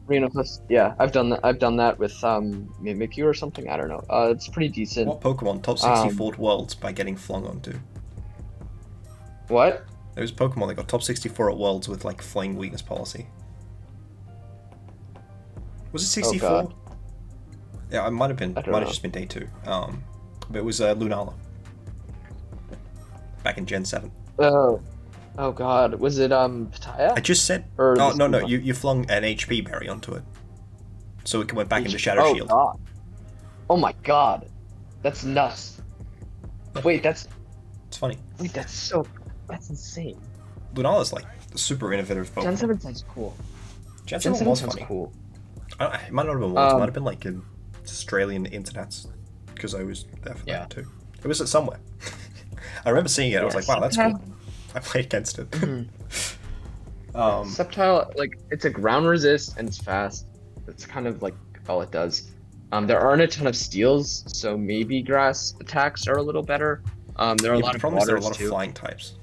S2: Reenactors. Yeah, I've done that. I've done that with Mimikyu or something. I don't know. It's pretty decent.
S1: What Pokemon top 64 Worlds by getting flung onto?
S2: What?
S1: There's Pokemon that got top 64 at Worlds with like flying weakness policy. Was it 64?
S2: Oh,
S1: yeah, it might have been. Might have just been day 2. But it was Lunala. Back in Gen 7.
S2: Oh god, was it Pattaya?
S1: I just said.
S2: Or
S1: oh no, you flung an HP berry onto it, so it went back into Shadow Shield.
S2: God. Oh my god, that's nuts. Wait,
S1: it's funny.
S2: Wait, that's insane.
S1: Lunala's like super innovative Pokemon.
S2: Gen 7 sounds cool.
S1: Gen 7 was
S2: sounds
S1: funny.
S2: cool.
S1: It might not have been Worlds. It might have been like in Australian internets, because I was there for that too. It was somewhere. I remember seeing it. I was like, wow, that's cool. I played against it.
S2: Sceptile, like, it's a ground resist and it's fast. That's kind of like all it does. There aren't a ton of steals, so maybe grass attacks are a little better. There are a lot of waters,
S1: there are a lot
S2: too.
S1: of flying types.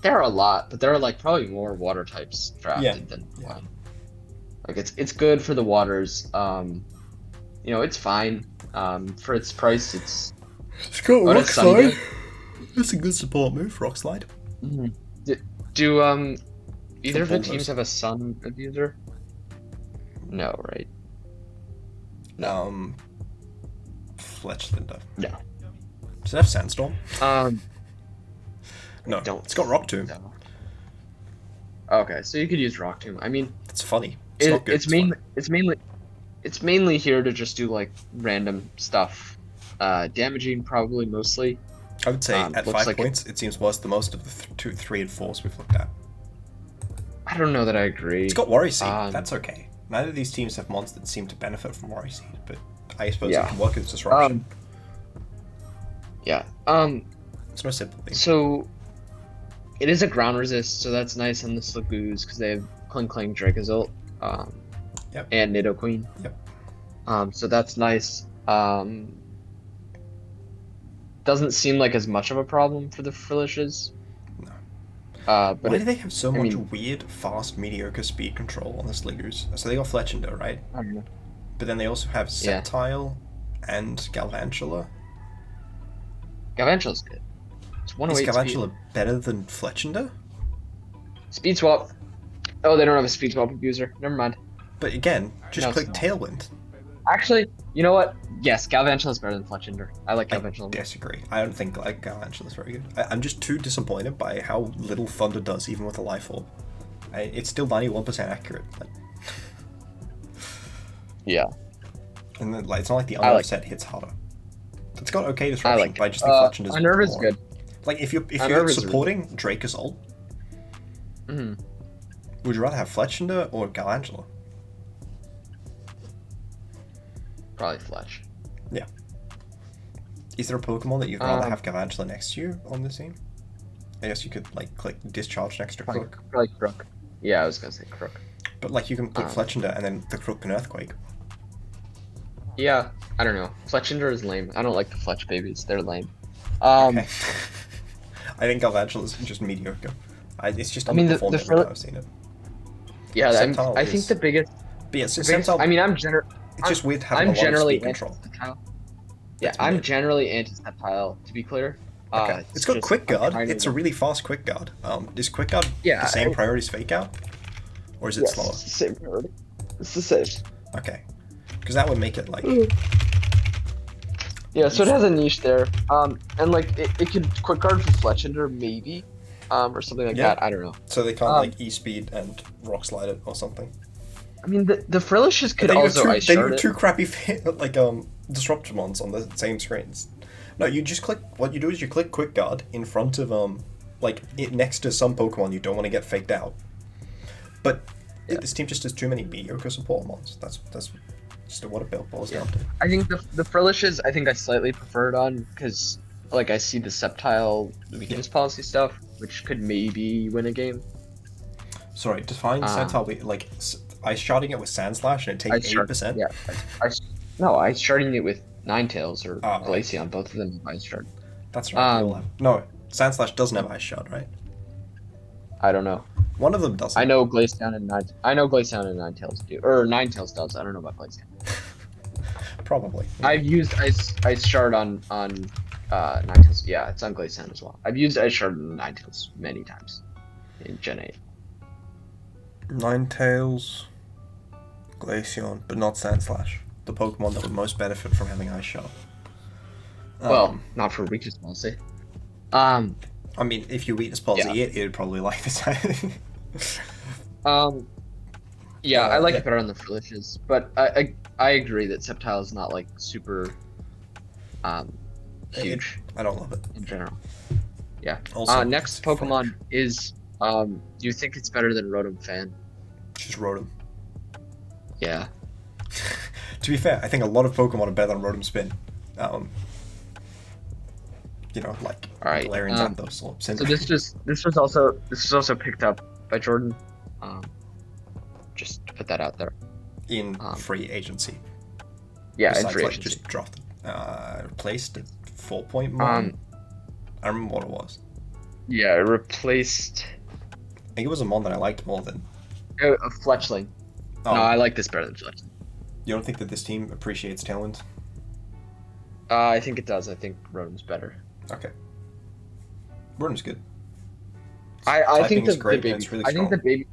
S2: There are a lot, but there are like probably more water types drafted than flying. Like it's good for the waters. It's fine. For its price, it's
S1: got Rock Slide. That's a good support move, Rock Slide.
S2: Mm-hmm. Do either of the teams have a Sun abuser? No, right?
S1: Fletchlinder.
S2: No.
S1: Does it have Sandstorm? No, it's got Rock Tomb.
S2: No. Okay, so you could use Rock Tomb. I mean,
S1: it's funny. It's not good.
S2: It's mainly here to just do like random stuff, damaging probably mostly.
S1: I would say at 5 points, it seems worse than most of the 2, 3, and 4s we've looked at.
S2: I don't know that I agree.
S1: It's got Worry Seed. That's okay. Neither of these teams have mons that seem to benefit from Worry Seed, but I suppose it can work as disruption. It's no simple thing.
S2: So it is a ground resist, so that's nice on the Slagoos because they have Cling Clang Dracozolt, and Nidoqueen.
S1: Yep.
S2: So that's nice. Doesn't seem like as much of a problem for the Frillishes.
S1: No.
S2: But
S1: why do they have so much weird, fast, mediocre speed control on the Sliggers? So they got Fletchinder, right?
S2: I don't know.
S1: But then they also have Sceptile and Galvantula.
S2: Galvantula's good. It's 108
S1: Is Galvantula better than Fletchinder?
S2: Speed swap. Oh, they don't have a speed swap abuser. Never mind.
S1: But again, just click Tailwind.
S2: Actually, you know what? Yes, Galvantula is better than Fletchinder. I like Galvantula.
S1: I disagree. I don't think Galvantula is very good. I'm just too disappointed by how little Thunder does, even with a Life Orb. It's still 91% accurate.
S2: Yeah.
S1: And then, it's not like the other set hits harder. It's got okay disruption, but I just think Fletchinder's
S2: Unnerve is good.
S1: Like, if you're supporting Draco's ult, would you rather have Fletchinder or Galvantula?
S2: Probably Fletch.
S1: Yeah. Is there a Pokemon that you'd rather have Galvantula next to you on the team? I guess you could click Discharge next to Crook.
S2: Probably Crook. Yeah, I was gonna say Crook.
S1: But you can click Fletchinder and then the Crook can Earthquake.
S2: Yeah, I don't know. Fletchinder is lame. I don't like the Fletch babies. They're lame.
S1: Okay. I think Galvantula is just mediocre. It's just underperformed every time I've seen it.
S2: Yeah, I think the biggest.
S1: But yeah, Sceptile,
S2: I mean,
S1: it's just weird having a lot of speed control.
S2: Yeah, I'm generally anti-Sceptile, to be clear.
S1: Okay. It's got Quick Guard. It's a really fast Quick Guard. Is Quick Guard the same priority as Fake Out? Or is it slower?
S2: It's the same priority. It's the same.
S1: Okay. Because that would make it
S2: Yeah, so it has a niche there. And it could Quick Guard for Fletchinder, maybe. Or something like that. I don't know.
S1: So they can't E-Speed and Rock Slide it or something?
S2: I mean, the Frillishes could also Ice Shard it.
S1: They do two crappy Disruptimons on the same screens. No, you just click. What you do is you click Quick Guard in front of next to some Pokemon you don't want to get faked out. But this team just has too many mediocre support mons. That's just what it boils down to.
S2: I think the Frillishes, I slightly prefer it on because I see the Sceptile weakness policy stuff, which could maybe win a game.
S1: Sorry, define Sceptile ice sharding it with Sand Slash and it takes 8%?
S2: Yeah. No, ice sharding it with Ninetales or
S1: Oh, right.
S2: Glaceon. Both of them have ice shard.
S1: That's right. No, Sand Slash doesn't have ice shard, right?
S2: I don't know.
S1: One of them doesn't.
S2: I know Glaceon and Ninetales do, or Ninetales does. I don't know about Glaceon.
S1: Probably.
S2: I've used ice shard on Ninetales. Yeah, it's on Glaceon as well. I've used ice shard on Ninetales many times in Gen 8.
S1: Ninetales, Glaceon, but not Sand Slash. The Pokemon that would most benefit from having ice shard.
S2: Well, not for weakness policy.
S1: I mean, if you weakness policy it would probably like this.
S2: Yeah, I like it better on the Felicious, but I agree that Sceptile is not like super huge.
S1: I don't love it
S2: in general. Yeah.
S1: Also,
S2: next Pokemon is do you think it's better than Rotom Fan?
S1: Just Rotom.
S2: Yeah.
S1: To be fair, I think a lot of Pokemon are better than Rotom Spin. You know, like Galarian Zapdos or
S2: Cinderace. So this was also picked up by Jordan. Just to put that out there.
S1: In free agency.
S2: Yeah,
S1: besides,
S2: in free
S1: like,
S2: agency.
S1: Just drafted. Replaced a 4-point Mon. I remember what it was.
S2: Yeah, it replaced.
S1: I think it was a Mon that I liked more than.
S2: A Fletchling.
S1: Oh.
S2: No, I like this better than Fletchling.
S1: You don't think that this team appreciates talent?
S2: I think it does. I think Rotom's better.
S1: Okay. Rotom's good.
S2: I think the baby.
S1: Really
S2: I think the baby.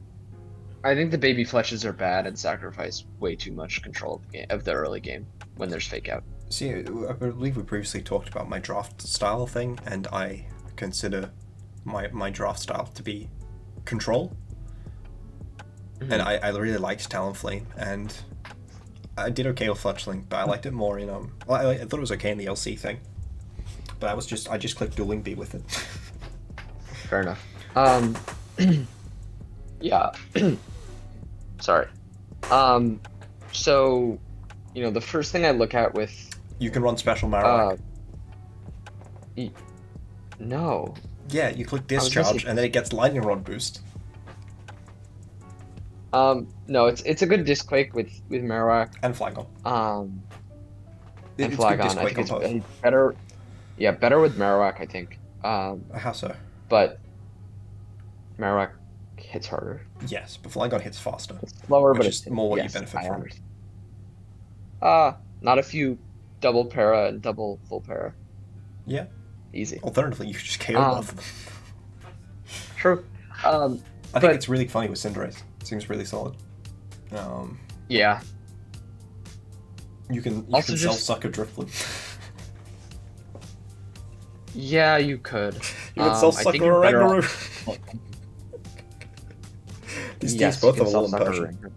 S2: I think the baby Fletches are bad and sacrifice way too much control of the early game when there's fake out.
S1: See, I believe we previously talked about my draft style thing, and I consider my draft style to be control. Mm-hmm. And I really liked Talonflame, and I did okay with Fletchling, but I liked it more in well, I thought it was okay in the LC thing, but I just clicked Dueling Bee with it.
S2: Fair enough. Yeah. Sorry. So, you know, the first thing I look at with
S1: you can run Special Marowak.
S2: No.
S1: Yeah, you click Discharge and then it gets Lightning Rod boost.
S2: No, it's a good Disquake with Marowak
S1: and Flygon.
S2: And Flygon. I think it's better. Yeah, better with Marowak, I think.
S1: How so?
S2: But Marowak hits harder.
S1: Yes, but Flygon hits faster.
S2: It's slower, but
S1: it's more what you benefit from.
S2: Not if you double para and double full para.
S1: Yeah.
S2: Easy.
S1: Alternatively, you could just KO both of them.
S2: True.
S1: I think it's really funny with Cinderace. It seems really solid.
S2: Yeah.
S1: You can self-suck a Drifblim.
S2: Yeah, you could.
S1: You can self-suck a Rangaroo. These teams both have a Alolan Persian.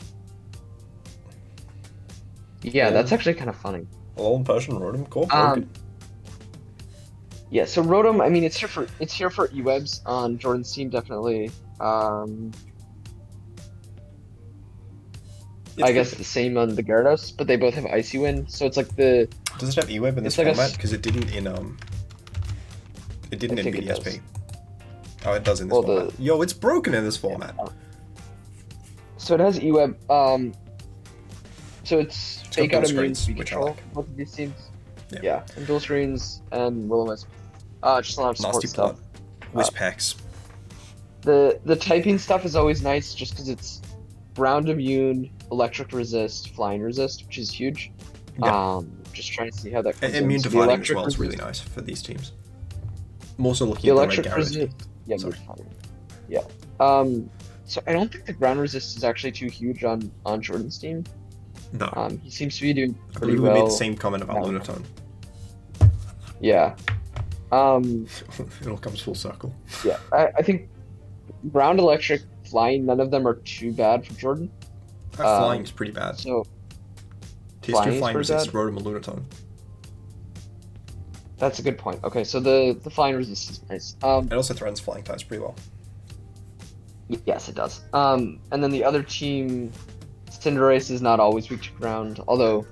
S2: Yeah, that's actually kind of funny.
S1: Alolan Persian, Rotom, cool.
S2: Yeah, so Rotom, I mean, it's here for E-Webs on Jordan's team, definitely. I guess the same on the Gyarados, but they both have Icy Wind, so it's like the.
S1: Does it have E-Web in this format? Because it didn't in It didn't in BDSP. Oh, it does in this format. Yo, it's broken in this format.
S2: Yeah. So it has E-Web. So it's Fake Out Immune, Speed Control, both of these teams. Yeah, and Dual Screens and Will-O-Wisp. Just a lot of support stuff.
S1: Wispex.
S2: The typing stuff is always nice just because it's Ground Immune, Electric Resist, Flying Resist, which is huge. Yeah. Just trying to see how that comes in.
S1: Immune to Flying as well is really nice for these teams. I'm also looking at the Red Gyarados.
S2: Yeah, yeah. So I don't think the Ground Resist is actually too huge on Jordan's team.
S1: No.
S2: He seems to be doing pretty well.
S1: I believe we made the same comment about Lunatone.
S2: Yeah.
S1: It all comes full circle.
S2: Yeah, I think Ground, Electric, Flying, none of them are too bad for Jordan.
S1: Flying's pretty bad.
S2: So
S1: Flying Resist, Rotom, and Lunatone.
S2: That's a good point. Okay, so the Flying Resist is nice.
S1: It also threatens Flying types pretty well.
S2: Yes, it does. And then the other team, Cinderace is not always weak to ground, although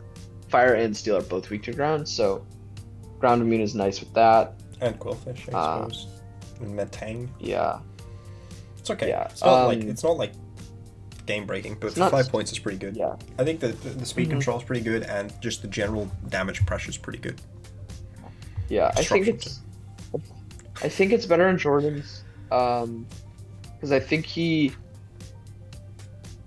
S2: Fire and Steel are both weak to ground, so Ground Immune is nice with that.
S1: And Quillfish, I suppose. And Metang.
S2: Yeah.
S1: It's okay.
S2: Yeah.
S1: It's not like game breaking, but
S2: It's
S1: for
S2: not
S1: 5 points is pretty good.
S2: Yeah.
S1: I think the speed control is pretty good, and just the general damage pressure is pretty good.
S2: Yeah, I think it's better in Jordan's, because I think he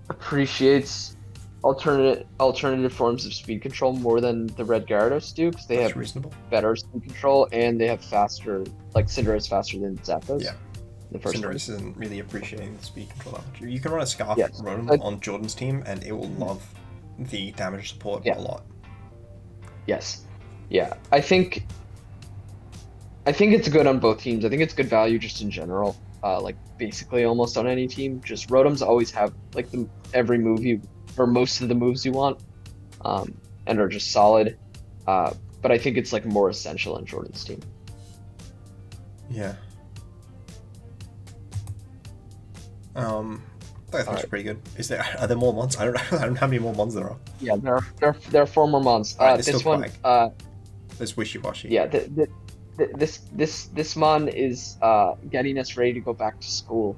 S2: appreciates alternative forms of speed control more than the Red Gyarados do, because they
S1: That's
S2: have
S1: reasonable.
S2: better speed control and they have faster, like Cinderace faster than Zapdos.
S1: Yeah.
S2: The first one.
S1: Cinderace isn't really appreciating the speed control that much. You can run a Scarf
S2: Yes.
S1: Rotom on Jordan's team, and it will love the damage support a lot.
S2: Yes. Yeah. I think it's good on both teams. I think it's good value just in general. Like basically almost on any team. Just Rotoms always have like every move or most of the moves you want, and are just solid. But I think it's like more essential in Jordan's team.
S1: Yeah. I think it's pretty good. Are there more mons? I don't know how many more mons there are.
S2: Yeah, there are 4 more mons. This one,
S1: there's Wishy-Washy.
S2: Yeah, this mon is getting us ready to go back to school.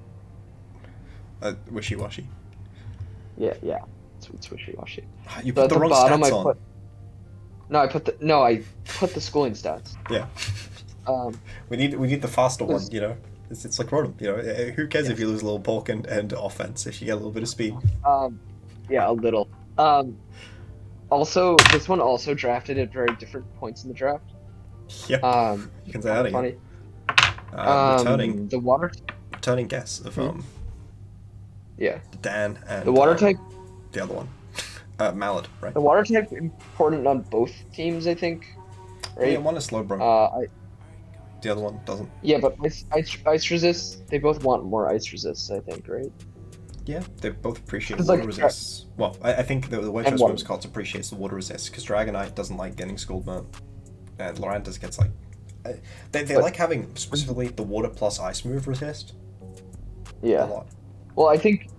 S1: Wishy-Washy.
S2: Yeah, it's Wishy-Washy.
S1: You put the wrong stats on.
S2: I put the schooling stats.
S1: Yeah. We need the faster one, you know. It's like Rotom, you know. Who cares if you lose a little bulk and offense if you get a little bit of speed?
S2: Yeah, a little. Also, this one also drafted at very different points in the draft.
S1: Yeah. You can say that again.
S2: Funny.
S1: Returning guess of
S2: Yeah.
S1: Dan and
S2: the water type.
S1: The other one. Mallard, right?
S2: The water type important on both teams, I think. Right?
S1: Yeah, one is Slowbro. The other one doesn't.
S2: Yeah, but ice resist, they both want more ice resists, I think, right?
S1: Yeah, they both appreciate water resists. Well, I think the way Chess Moves Cards appreciates the water resist, because Dragonite doesn't like getting Scald Burn. And Lorantis gets like... They like having specifically the water plus ice move resist.
S2: Yeah.
S1: A lot.
S2: Well, I think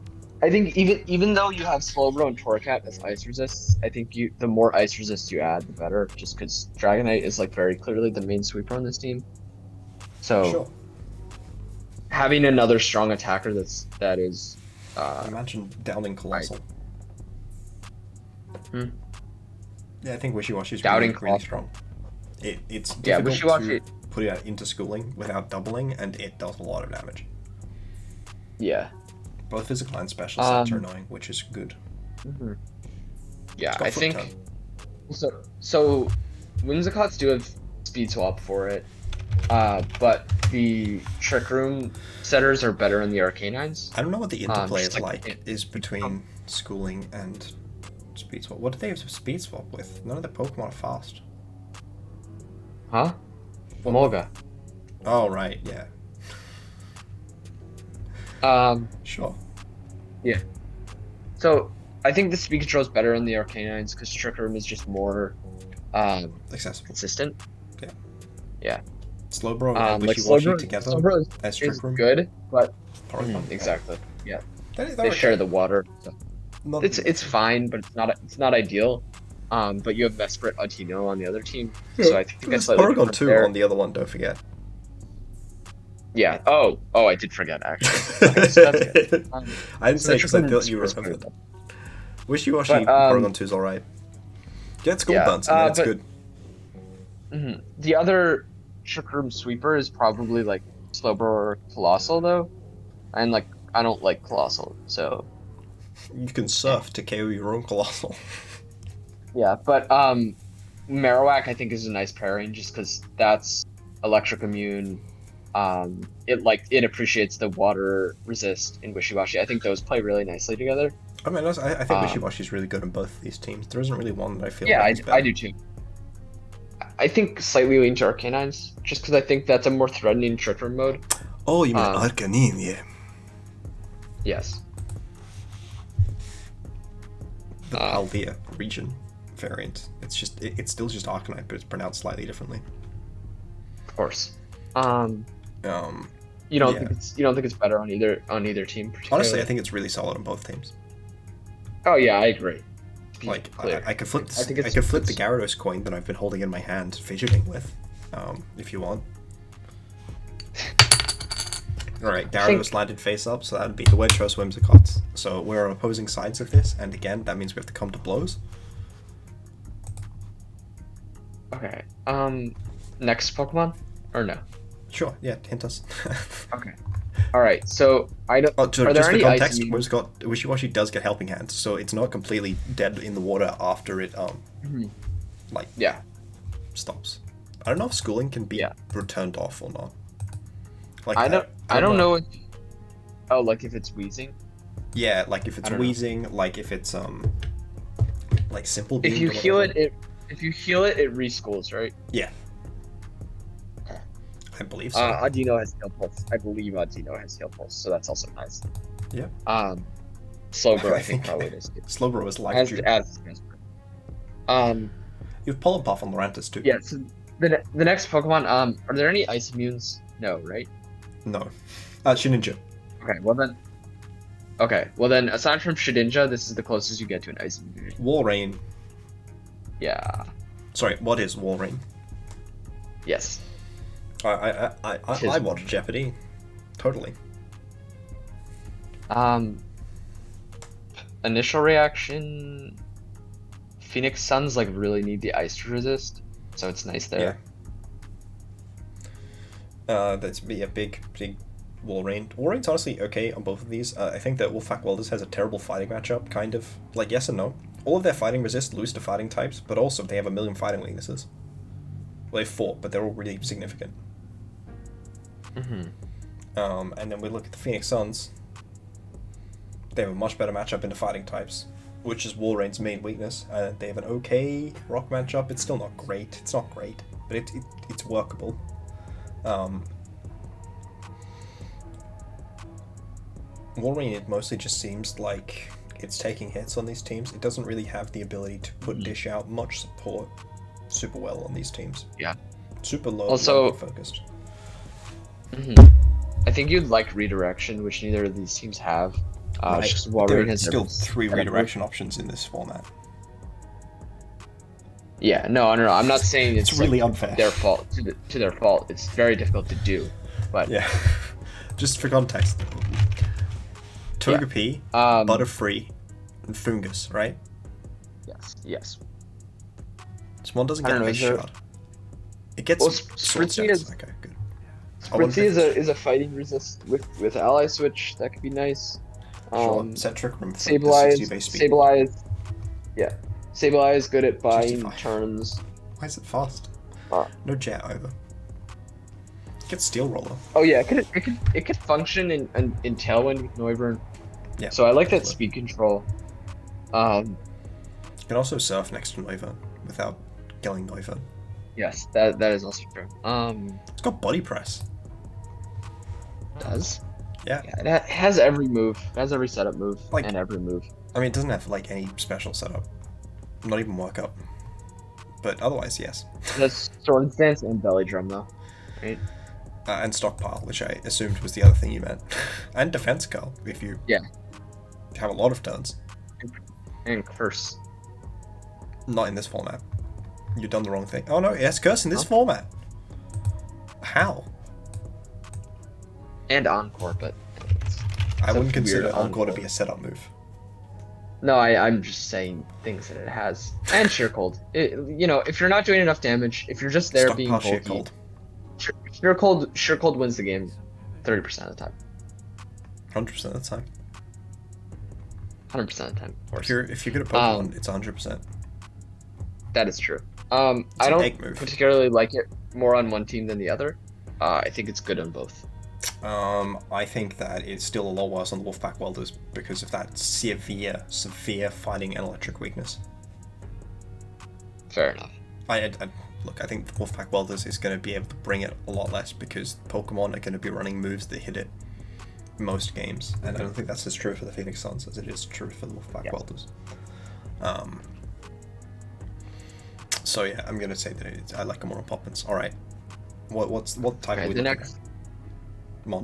S2: even though you have Slowbro and Torracat as ice resists, I think the more ice resist you add, the better, just because Dragonite is like very clearly the main sweeper on this team. So
S1: sure.
S2: Having another strong attacker that is
S1: imagine downing Colossal. Yeah, I think Wishy-Washy is really strong. It's difficult to put it into schooling without doubling, and it does a lot of damage.
S2: Yeah.
S1: Both physical and special sets are annoying, which is good.
S2: Yeah, I think so Whimsicots do have speed swap for it. But the Trick Room setters are better in the Arcanines.
S1: I don't know what the interplay is between schooling and speed swap. What do they have to speed swap with? None of the Pokemon are fast.
S2: Huh? Moga.
S1: Oh, right, yeah. Sure.
S2: Yeah. So, I think the speed control is better in the Arcanines because Trick Room is just more
S1: accessible.
S2: Consistent.
S1: Yeah.
S2: Yeah.
S1: Slowbro and Wishy-Washy together as Trick Room.
S2: Good, but
S1: exactly.
S2: Yeah. They share the water. So. It's fine, but it's not ideal. But you have Mesprit Audino on the other team, so I think that's
S1: Porygon 2 on the other one. Don't forget.
S2: Yeah. Oh, I did forget actually.
S1: I didn't say because I thought you remembered that. Wishy-Washy Porygon 2 is alright. Get Skull Bounce, and that's good.
S2: The other Trick Room sweeper is probably like Slowbro or Colossal though, and like I don't like Colossal, so
S1: you can surf to KO your own Colossal.
S2: Yeah, but Marowak I think is a nice pairing just because that's electric immune. It appreciates the water resist in Wishy-Washy. I think those play really nicely together.
S1: I mean, I think Wishy-Washy is really good in both of these teams. There isn't really one that I feel.
S2: Yeah, I do too. I think slightly lean to Arcanines, just because I think that's a more threatening Trick Room mode.
S1: Oh, you mean Arcanine, yeah.
S2: Yes.
S1: The Paldea region variant. It's still just Arcanine, but it's pronounced slightly differently.
S2: Of course. You don't think it's better on either team?
S1: Honestly, I think it's really solid on both teams.
S2: Oh yeah, I agree.
S1: Like I could flip the Gyarados coin that I've been holding in my hand, fidgeting with, if you want. Alright,
S2: I think
S1: Gyarados landed face up, so that would be the Wedge Whimsicots. Whimsicots. So we're on opposing sides of this, and again, that means we have to come to blows.
S2: okay. Next Pokemon or no?
S1: Sure, yeah, hint us.
S2: Okay. All right. So I don't.
S1: Oh, so
S2: Are there
S1: just for
S2: any
S1: context,
S2: ice
S1: Whimsicott Wishy-Washy does get helping hands, so it's not completely dead in the water after it like
S2: Yeah.
S1: stops. I don't know if schooling can be
S2: Yeah.
S1: returned off or not. Like
S2: I don't know. Oh, like if it's wheezing.
S1: Yeah, like if it's
S2: I don't know.
S1: wheezing, like if it's like simple beam.
S2: If you
S1: or
S2: heal
S1: whatever.
S2: it, if you heal it, it reschools, right?
S1: Yeah. I believe so.
S2: Audino has heal pulse. I believe Audino has heal pulse, so that's also nice.
S1: Yeah.
S2: Slowbro, I think probably is.
S1: Slowbro was life tube.
S2: As
S1: You have Pollen Puff on Lurantis too.
S2: yeah. So the next Pokemon, are there any ice immunes? No, right?
S1: No. Shedinja.
S2: Okay, well then, aside from Shedinja, this is the closest you get to an ice immune.
S1: Walrein.
S2: Yeah.
S1: Sorry, what is Walrein?
S2: Yes.
S1: I watch Jeopardy. Totally.
S2: Initial reaction. Phoenix Suns like really need the ice to resist, so it's nice there.
S1: Yeah. That's be a big Walrein. Walrein's honestly okay on both of these. I think that Wolfpack Welders has a terrible fighting matchup, kind of. Like, yes and no. All of their fighting resist lose to fighting types, but also they have a million fighting weaknesses. Well, they have 4, but they're all really significant. And then we look at the Phoenix Suns. They have a much better matchup into fighting types, which is Walrein's main weakness. They have an okay rock matchup. It's still not great. It's not great, but it's workable. Walrein, it mostly just seems like it's taking hits on these teams. It doesn't really have the ability to put dish out much support super well on these teams.
S2: Yeah.
S1: Super low,
S2: Also,
S1: focused.
S2: I think you'd like redirection, which neither of these teams have.
S1: Right.
S2: Walrein
S1: There are
S2: has
S1: still 3 redirection options in this format.
S2: Yeah, no. I'm not saying it's
S1: really
S2: like
S1: unfair.
S2: Their fault to their fault. It's very difficult to do, but
S1: yeah. Just for context, Togepi, Butterfree, and Fungus, right?
S2: Yes.
S1: This one doesn't get a nice shot. It gets
S2: Spritzy is
S1: okay, good.
S2: Spritzy is a fighting resist with ally switch. That could be nice.
S1: Centric Room.
S2: Sableye. Yeah. Sableye is good at buying turns.
S1: Why is it fast? No jet either. Get Steel Roller.
S2: Oh yeah, it could function in Tailwind with Noivern.
S1: Yeah.
S2: So I like that speed control.
S1: You can also surf next to Noivern without killing Noivern.
S2: Yes, that is also true.
S1: It's got Body Press.
S2: Does?
S1: Yeah.
S2: It has every move. It has every setup move and every move.
S1: I mean, it doesn't have like any special setup. Not even work up. But otherwise, yes.
S2: That's Sword Stance and Belly Drum though, right?
S1: And Stockpile, which I assumed was the other thing you meant. And Defense Curl, if you have a lot of turns.
S2: And Curse.
S1: Not in this format. You've done the wrong thing. Oh no, it has Curse in this format. How?
S2: And Encore, but...
S1: I wouldn't consider Encore to be a setup move.
S2: No, I'm just saying things that it has. And Sheer Cold. If you're not doing enough damage, if you're just there being bulky... Sheer Cold wins the game 30% of the time.
S1: 100% of the time.
S2: 100% of the time, of course.
S1: If you're good at Pokemon, it's 100%.
S2: That is true. I don't particularly like it more on one team than the other. I think it's good on both.
S1: I think that it's still a lot worse on the Wolfpack Welders because of that severe fighting and electric weakness.
S2: Fair enough.
S1: Look, I think the Wolfpack Welders is going to be able to bring it a lot less because Pokemon are going to be running moves that hit it most games, and I don't think that's as true for the Phoenix Suns as it is true for the Wolfpack Welders. So yeah, I'm going to say that I like them more on Poppins. All right, what type are we looking at?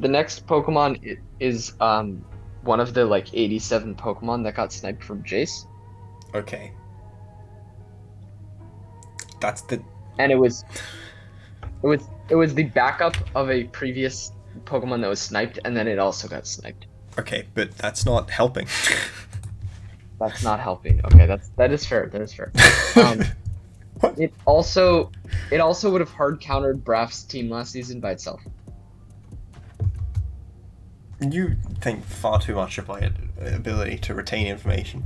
S2: The next Pokemon is one of the 87 Pokemon that got sniped from Jace.
S1: Okay. That's the...
S2: And it was the backup of a previous Pokemon that was sniped, and then it also got sniped.
S1: Okay, but that's not helping.
S2: That's not helping. Okay, that is fair. That is fair.
S1: What?
S2: It also would have hard countered Braff's team last season by itself.
S1: You think far too much of my ability to retain information.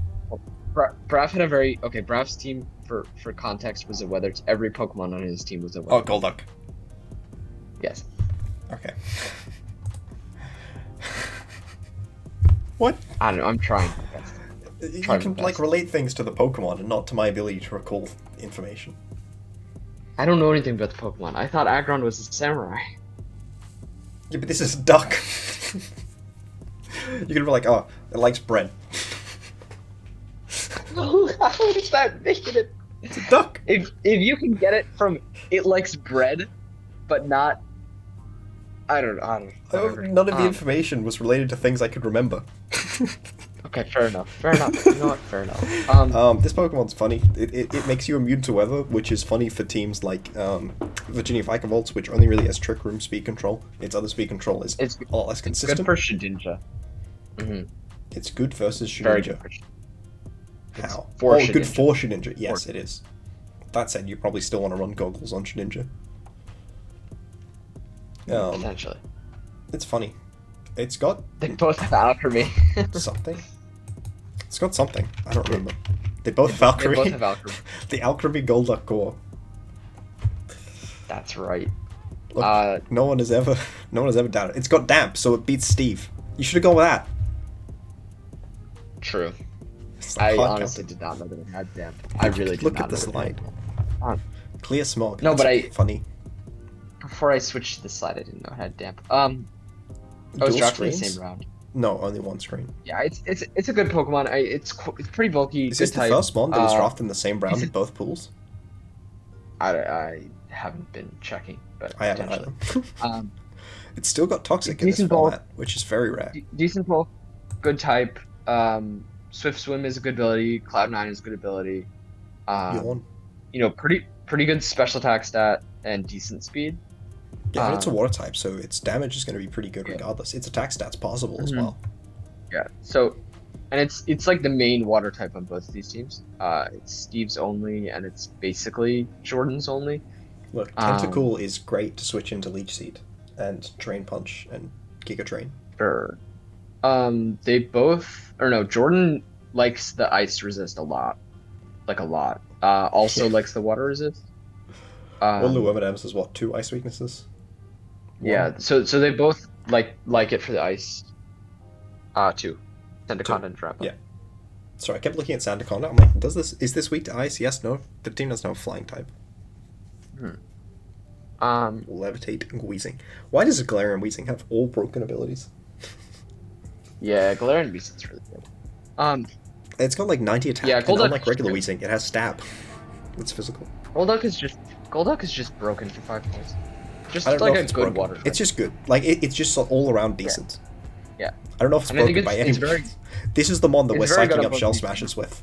S2: Braff had a very Braff's team for context was a weather. Every Pokemon on his team was a weather.
S1: Oh, Golduck.
S2: Yes.
S1: Okay. What?
S2: I don't know. I'm trying.
S1: You can like relate things to the Pokemon and not to my ability to recall information.
S2: I don't know anything about the Pokemon. I thought Aggron was a samurai.
S1: Yeah, but this is a duck. You're gonna be like, oh, it likes bread.
S2: How does that make it?
S1: It's a duck.
S2: If you can get it from it likes bread, but not. I don't know.
S1: None of the information was related to things I could remember.
S2: Okay, fair enough. Fair enough. You know what? Fair enough.
S1: This Pokemon's funny. It makes you immune to weather, which is funny for teams like Virginia Vikavolt, which only really has Trick Room speed control. Its other speed control is a lot less consistent.
S2: Good for Shedinja. Mm-hmm.
S1: It's good versus
S2: Very
S1: Shedinja.
S2: good.
S1: How?
S2: For
S1: oh,
S2: Shedinja.
S1: Good for Shedinja. Yes, it is. That said, you probably still want to run goggles on Shedinja.
S2: Potentially.
S1: It's funny. It's got...
S2: They both have alchemy.
S1: something? It's got something. I don't remember. They both have alchemy.
S2: They both have alchemy.
S1: The alchemy Golduck core.
S2: That's right.
S1: Look, no one has ever doubted it. It's got damp, so it beats Steve. You should have gone with that.
S2: True.
S1: It's
S2: I
S1: like
S2: honestly did not know that it had damp. I really did
S1: Look
S2: not
S1: at the
S2: know that it
S1: slide.
S2: had damp.
S1: Clear smog.
S2: No,
S1: That's
S2: but
S1: funny.
S2: Before I switched to the slide, I didn't know it had damp. I was
S1: Dual
S2: drafted in the
S1: screens?
S2: same round.
S1: No, only one screen.
S2: Yeah, it's a good Pokemon. It's pretty bulky.
S1: Is
S2: good
S1: this the
S2: type.
S1: first one that was drafted in the same round in both pools?
S2: I haven't been checking, but
S1: I haven't
S2: potentially.
S1: either. It's still got Toxic in this
S2: Decent ball.
S1: format, which is very rare.
S2: Decent bulk, good type. Swift Swim is a good ability. Cloud9 is a good ability.
S1: Yawn.
S2: You know, pretty good special attack stat and decent speed.
S1: Yeah, but it's a water type, so its damage is going to be pretty good
S2: Yeah.
S1: regardless. Its attack stat's possible as well.
S2: Yeah. So, and it's like the main water type on both of these teams. It's Steve's only, and it's basically Jordan's only.
S1: Look, Tentacool is great to switch into Leech Seed and Drain Punch and Giga Drain.
S2: Sure. They both, or no, Jordan likes the ice resist a lot, like a lot. Also likes the water resist.
S1: Only M&M's has what, 2 ice weaknesses?
S2: Yeah, so they both like it for the ice. 2. Sandaconda and Trappa.
S1: Yeah. Sorry, I kept looking at Sandaconda. I'm like, is this weak to ice? Yes, no. The team doesn't have a flying type. Levitate and Wheezing. Why does Galarian and Wheezing have all broken abilities?
S2: Yeah, Galarian Weezing's really good.
S1: It's got like 90 attack,
S2: Yeah,
S1: and
S2: Golduck
S1: unlike regular
S2: is-
S1: Wheezing, it has stab. It's physical.
S2: Golduck is just broken for 5 points. Just
S1: I don't know
S2: like
S1: if
S2: a
S1: it's
S2: good
S1: broken.
S2: water type.
S1: It's just good. Like, it's just all around decent.
S2: Yeah.
S1: I don't know if it's
S2: And I think
S1: broken by any
S2: it's very-
S1: means. This is the mon that
S2: it's
S1: we're
S2: very good
S1: psyching
S2: on
S1: up
S2: both
S1: Shell
S2: teams.
S1: Smashes with.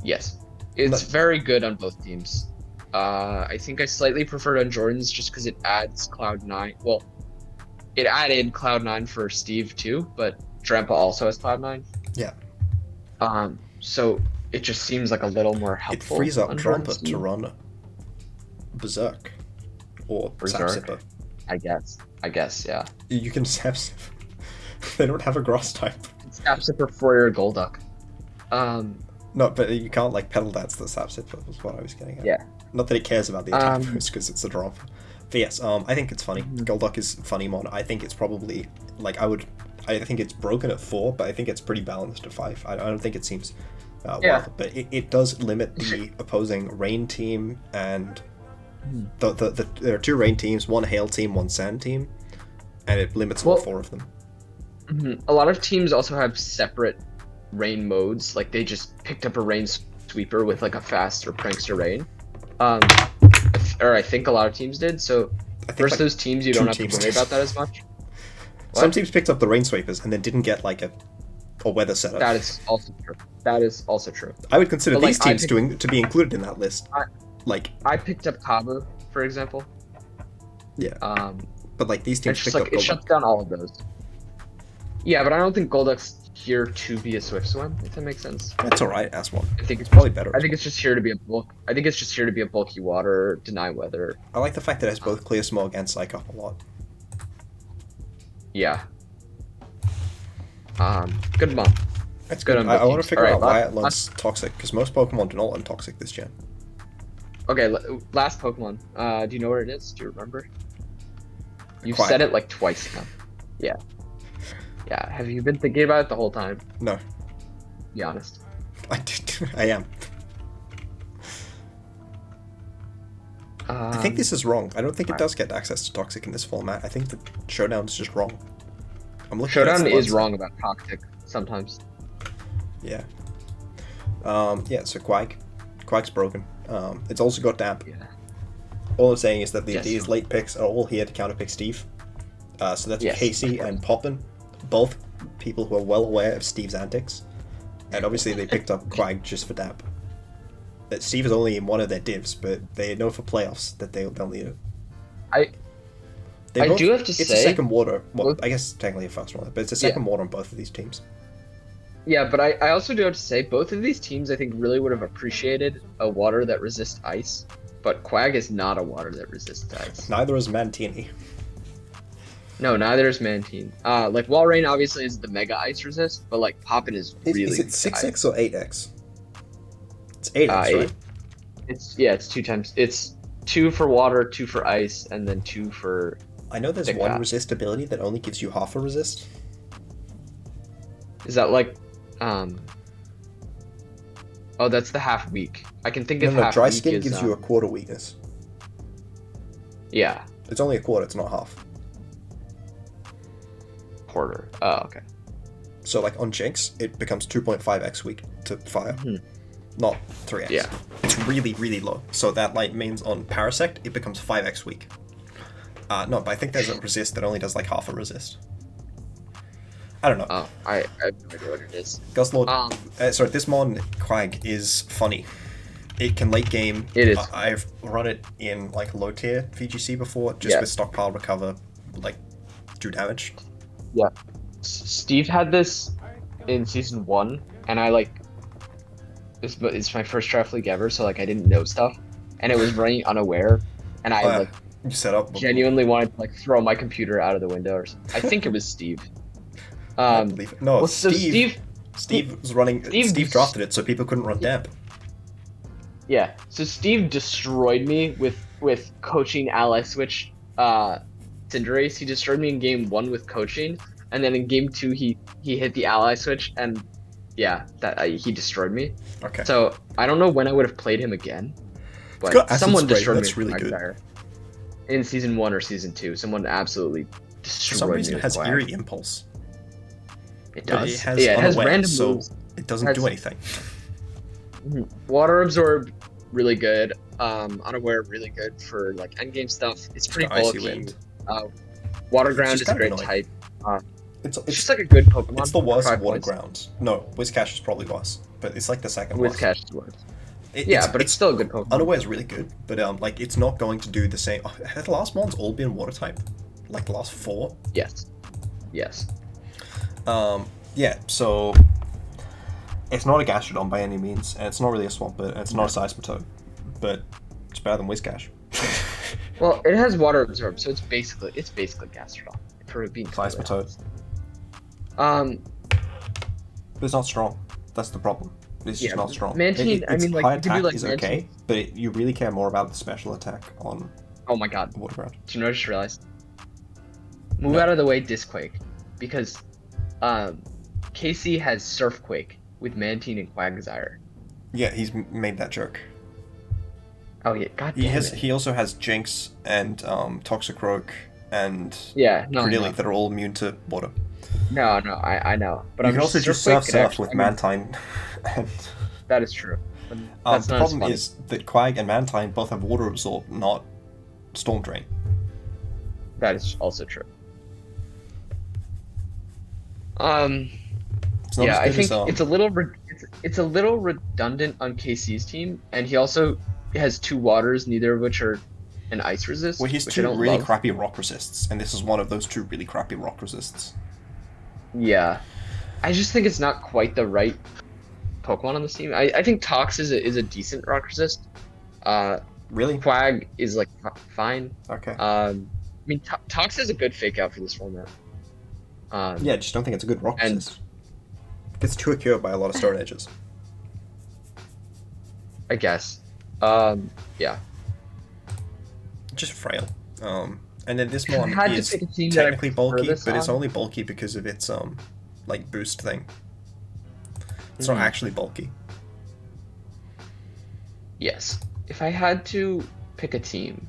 S2: Yes. It's very good on both teams. I think I slightly preferred on Jordan's just because it adds Cloud9. Well, it added Cloud9 for Steve too, but Drampa also has Cloud9.
S1: Yeah.
S2: So it just seems like a little more
S1: It
S2: helpful.
S1: frees up
S2: on Jordan's
S1: Drampa to
S2: team.
S1: run Berserk. Or
S2: Berserk.
S1: Sapsipper.
S2: I guess, yeah.
S1: You can Sapsip. They don't have a grass type.
S2: It's Sapsipper for your Golduck.
S1: No, but you can't like pedal dance the Sapsipper was what I was getting at.
S2: Yeah.
S1: Not that it cares about the attack boost because it's a drop. But yes, I think it's funny.
S2: Mm-hmm.
S1: Golduck is funny mon. I think it's probably like I think it's broken at 4, but I think it's pretty balanced at 5. I don't think it seems well, but it does limit the opposing rain team and there are 2 rain teams, 1 hail team, 1 sand team, and it limits all 4 of them.
S2: A lot of teams also have separate rain modes. Like they just picked up a rain sweeper with like a fast or prankster rain. Or I think a lot of teams did. So
S1: I think
S2: versus
S1: like
S2: those teams, you don't have to
S1: teams
S2: worry
S1: did.
S2: about that as much.
S1: Some
S2: What?
S1: teams picked up the rain sweepers and then didn't get like a weather setup.
S2: That is also true. That is also true.
S1: I would consider
S2: But, like,
S1: these teams to be included in that list.
S2: I-
S1: Like,
S2: I picked up Kabu, for example.
S1: yeah. But like these teams
S2: It's just
S1: picked
S2: like
S1: up
S2: it shuts
S1: Golduck.
S2: down all of those. Yeah, but I don't think Golduck's here to be a Swift Swim, if that makes sense.
S1: It's alright as one.
S2: I think it's
S1: Probably better.
S2: I think it's just here to be a bulk. I think it's just here to be a bulky water, deny weather.
S1: I like the fact that it has both Clear Smog and Psych Up a lot.
S2: Yeah. Good month.
S1: That's
S2: Good
S1: good.
S2: on both
S1: I want to
S2: teams.
S1: figure out
S2: Alright,
S1: why it learns Toxic, because most Pokemon do not learn Toxic this gen.
S2: Okay, last Pokemon. Do you know what it is? Do you remember? You've
S1: Quack.
S2: said it like twice now. Yeah. Yeah. Have you been thinking about it the whole time?
S1: No.
S2: Be honest.
S1: I am. I think
S2: Um,
S1: this is wrong. I don't think it does get access to Toxic in this format. I think the Showdown's just wrong. I'm looking at
S2: Showdown
S1: its
S2: is
S1: learns.
S2: wrong about Toxic sometimes.
S1: Yeah. Yeah, so Quack's broken. It's also got Damp.
S2: Yeah.
S1: All I'm saying is that
S2: Yes.
S1: these late picks are all here to counterpick Steve. So that's
S2: Yes,
S1: Casey
S2: of course.
S1: and Poppin, both people who are well aware of Steve's antics. And obviously they picked up Quag just for Damp. Steve is only in one of their divs, but they know for playoffs that they'll need it.
S2: I do have to
S1: it's
S2: say,
S1: a second water. Well,
S2: both-
S1: I guess technically a first one, but it's a second water on both of these teams.
S2: Yeah, but I also do have to say both of these teams I think really would have appreciated a water that resists ice, but Quag is not a water that resists ice.
S1: Neither is Mantini.
S2: No, neither is Mantine. Like Walrein obviously is the mega ice resist, but like Poppin is really
S1: Is it
S2: weak to
S1: 6x
S2: ice.
S1: or 8x? It's 8x,
S2: Eight.
S1: right?
S2: It's 2 times. It's 2 for water, 2 for ice, and then 2 for.
S1: I know there's
S2: Thick
S1: one
S2: Bat.
S1: resist ability that only gives you half a resist.
S2: Is that like, Oh, that's the half weak. I can think of
S1: No,
S2: half
S1: Dry
S2: weak
S1: Skin
S2: as,
S1: gives you a quarter weakness.
S2: Yeah,
S1: It's only a quarter, it's not half.
S2: quarter. Oh, okay.
S1: So like on Jinx, it becomes 2.5x weak to fire,
S2: Mhm.
S1: not 3x.
S2: Yeah.
S1: It's really, really low. So that like means on Parasect, it becomes 5x weak. No, but I think there's a resist that only does like half a resist. I don't know.
S2: Oh, I have no idea what it is.
S1: Guslord,
S2: Um,
S1: sorry, this Mon Quag is funny. It can late game.
S2: It is.
S1: I've run it in like low tier VGC before, just
S2: Yeah.
S1: with stockpile recover, like do damage.
S2: Steve had this in season 1, and I like it's my first draft league ever, so like I didn't know stuff, and it was running unaware, and I like
S1: You set up.
S2: genuinely wanted to like throw my computer out of the window or something. I think it was Steve.
S1: I believe it. No,
S2: well, so
S1: Steve was running. Steve drafted it so people couldn't run Damp.
S2: Yeah, so Steve destroyed me with coaching ally switch Cinderace. He destroyed me in game 1 with coaching, and then in game 2 he hit the ally switch, and yeah, that he destroyed me.
S1: Okay.
S2: So I don't know when I would have played him again,
S1: got
S2: but
S1: Acid
S2: someone
S1: Spray,
S2: destroyed
S1: that's
S2: me
S1: really
S2: with
S1: good.
S2: Quagsire. In season 1 or season 2. Someone absolutely destroyed
S1: For some reason,
S2: me
S1: it
S2: with
S1: has
S2: Quag.
S1: Eerie Impulse.
S2: It
S1: But
S2: does.
S1: it has
S2: yeah, it has
S1: Unaware,
S2: random
S1: so
S2: moves.
S1: it doesn't
S2: Has-
S1: do anything.
S2: Water Absorb, really good. Unaware, really good for like endgame stuff. It's pretty
S1: got Icy
S2: bulky.
S1: Wind.
S2: Water
S1: It's
S2: Ground
S1: just
S2: is a
S1: kinda
S2: great
S1: annoying.
S2: type.
S1: It's
S2: It's just like a good Pokemon.
S1: it's the worst
S2: for
S1: of
S2: 5
S1: Water
S2: points.
S1: Ground. No, Whiscash is probably worse, but it's like the second worst.
S2: Whiscash is worse.
S1: It-
S2: Yeah, but it's still a good Pokemon.
S1: Unaware is really good, but like it's not going to do the same. Have the last ones all been Water type? Like the last 4?
S2: Yes. Yes.
S1: Yeah, so it's not a Gastrodon by any means, and it's not really a Swampert, and it's not a Seismitoad, but it's better than Whiscash.
S2: Well, it has Water Absorb, so it's basically Gastrodon. For being completely
S1: Seismitoad.
S2: honest.
S1: But it's not strong. That's the problem. It's just
S2: Yeah,
S1: not strong.
S2: Mantine, I
S1: its
S2: mean, like,
S1: high
S2: you could do,
S1: attack
S2: like,
S1: is
S2: Mantine.
S1: okay, but you really care more about the special attack on
S2: Oh my god.
S1: Water Ground.
S2: Do you know what I just realized? Move
S1: No.
S2: out of the way, Disquake. Because Casey has Surfquake with Mantine and Quagsire.
S1: Yeah, he's made that joke.
S2: Oh yeah, god
S1: He
S2: damn
S1: has.
S2: it.
S1: He also has Jinx and Toxicroak and
S2: Yeah, no,
S1: Credilli that are all immune to water.
S2: no, I know. But
S1: You
S2: I'm
S1: can also just
S2: Surfquake
S1: surf
S2: could
S1: with
S2: actually- I mean,
S1: Mantine. And
S2: that is true. But that's
S1: the
S2: not as
S1: problem
S2: funny.
S1: is that Quag and Mantine both have Water Absorb, not Storm Drain.
S2: That is also true.
S1: It's not
S2: Yeah, I
S1: as
S2: think
S1: good as,
S2: it's a little redundant on KC's team, and he also has 2 waters, neither of which are and ice resist,
S1: Well, he's
S2: which I
S1: two
S2: don't
S1: really
S2: love.
S1: crappy rock resists, and this is one of those two really crappy rock resists.
S2: Yeah, I just think it's not quite the right Pokemon on this team. I think Tox is a decent rock resist. Uh,
S1: Really?
S2: Quag is like fine.
S1: Okay.
S2: I mean, Tox is a good fake out for this format.
S1: Yeah, I just don't think it's a good rock
S2: And
S1: resist. It's too acute by a lot of Stone Edges.
S2: I guess, yeah.
S1: Just frail. And then this
S2: If I
S1: one
S2: had to
S1: is
S2: pick a team that I
S1: technically
S2: prefer
S1: bulky,
S2: this
S1: but it's
S2: on-
S1: only bulky because of its like boost thing. It's not
S2: Mhm.
S1: actually bulky.
S2: Yes. If I had to pick a team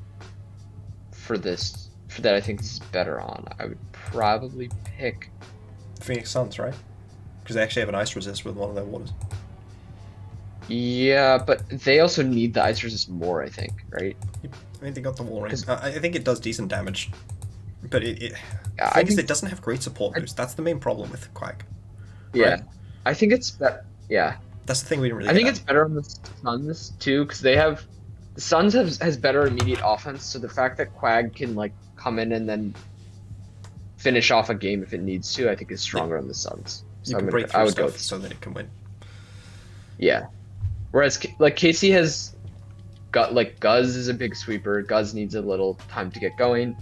S2: for this, for that I think this is better on, I would probably pick.
S1: Phoenix Suns, right? Because they actually have an ice resist with one of their waters.
S2: Yeah, but they also need the ice resist more, I think, right?
S1: I mean, they got the wall ring.
S2: 'Cause-
S1: I think it does decent damage, but
S2: Yeah,
S1: the
S2: I
S1: thing is,
S2: think,
S1: it doesn't have great support boost. That's the main problem with Quag.
S2: yeah,
S1: right?
S2: I think it's that. Yeah,
S1: That's the thing we didn't really.
S2: I think
S1: get
S2: it's better on the Suns too, because they have the Suns has better immediate offense. So the fact that Quag can like come in and then finish off a game if it needs to, I think is stronger on the Suns.
S1: You
S2: So
S1: can break
S2: I
S1: through
S2: would go
S1: stuff
S2: with
S1: so that it can win.
S2: yeah. Whereas like Casey has got like Guz is a big sweeper. Guz needs a little time to get going.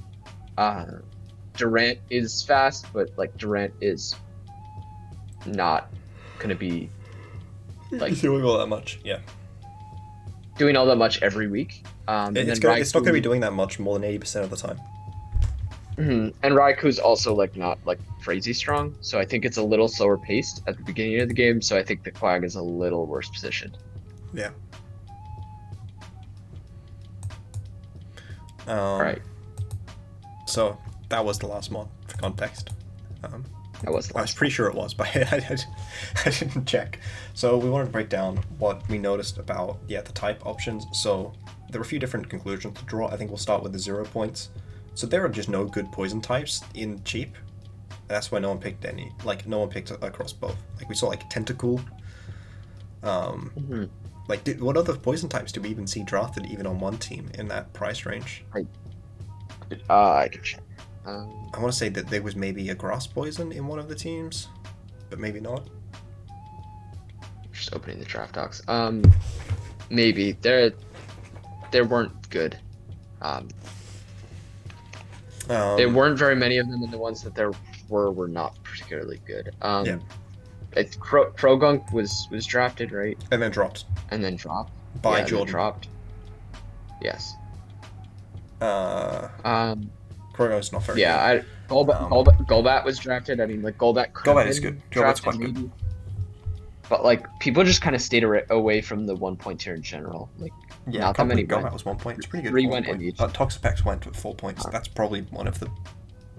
S2: Durant is fast, but like Durant is not gonna be like
S1: doing all that much. Yeah.
S2: doing all that much every week. And
S1: It's
S2: then
S1: not going to be
S2: Raikou-
S1: doing that much more than 80% of the time.
S2: Mhm. And Raikou's also like not like crazy strong, so I think it's a little slower paced at the beginning of the game. So I think the Quag is a little worse positioned.
S1: Yeah.
S2: All right,
S1: So that was the last mod for context.
S2: that was the
S1: I was
S2: last.
S1: pretty sure it was, but I didn't check. So we wanted to break down what we noticed about the type options. So there were a few different conclusions to draw. I think we'll start with the 0 points. So there are just no good poison types in cheap. That's why no one picked any. Like no one picked across both. Like we saw like Tentacool.
S2: Mhm.
S1: Like what other poison types do we even see drafted even on one team in that price range?
S2: I can check.
S1: I want to say that there was maybe a grass poison in one of the teams, but maybe not.
S2: Just opening the draft docs. Maybe there weren't good. There weren't very many of them, and the ones that there were not particularly good.
S1: Yeah.
S2: Krogunk was drafted, right?
S1: And then dropped
S2: And then dropped.
S1: by
S2: Yeah, and then
S1: Jordan.
S2: dropped. Yes.
S1: Krogo's not very
S2: Yeah.
S1: good.
S2: Golbat was drafted. I mean, like Golbat could have
S1: Golbat is
S2: been
S1: good. Golbat's
S2: drafted
S1: quite good.
S2: maybe. But like people just kind of stayed away from the 1 point tier in general. Like
S1: Yeah,
S2: not that many
S1: Golbat
S2: went.
S1: was 1 point. It's pretty good.
S2: 3
S1: for
S2: went
S1: 1
S2: in
S1: point.
S2: each.
S1: Toxapex went with 4 points. That's probably one of the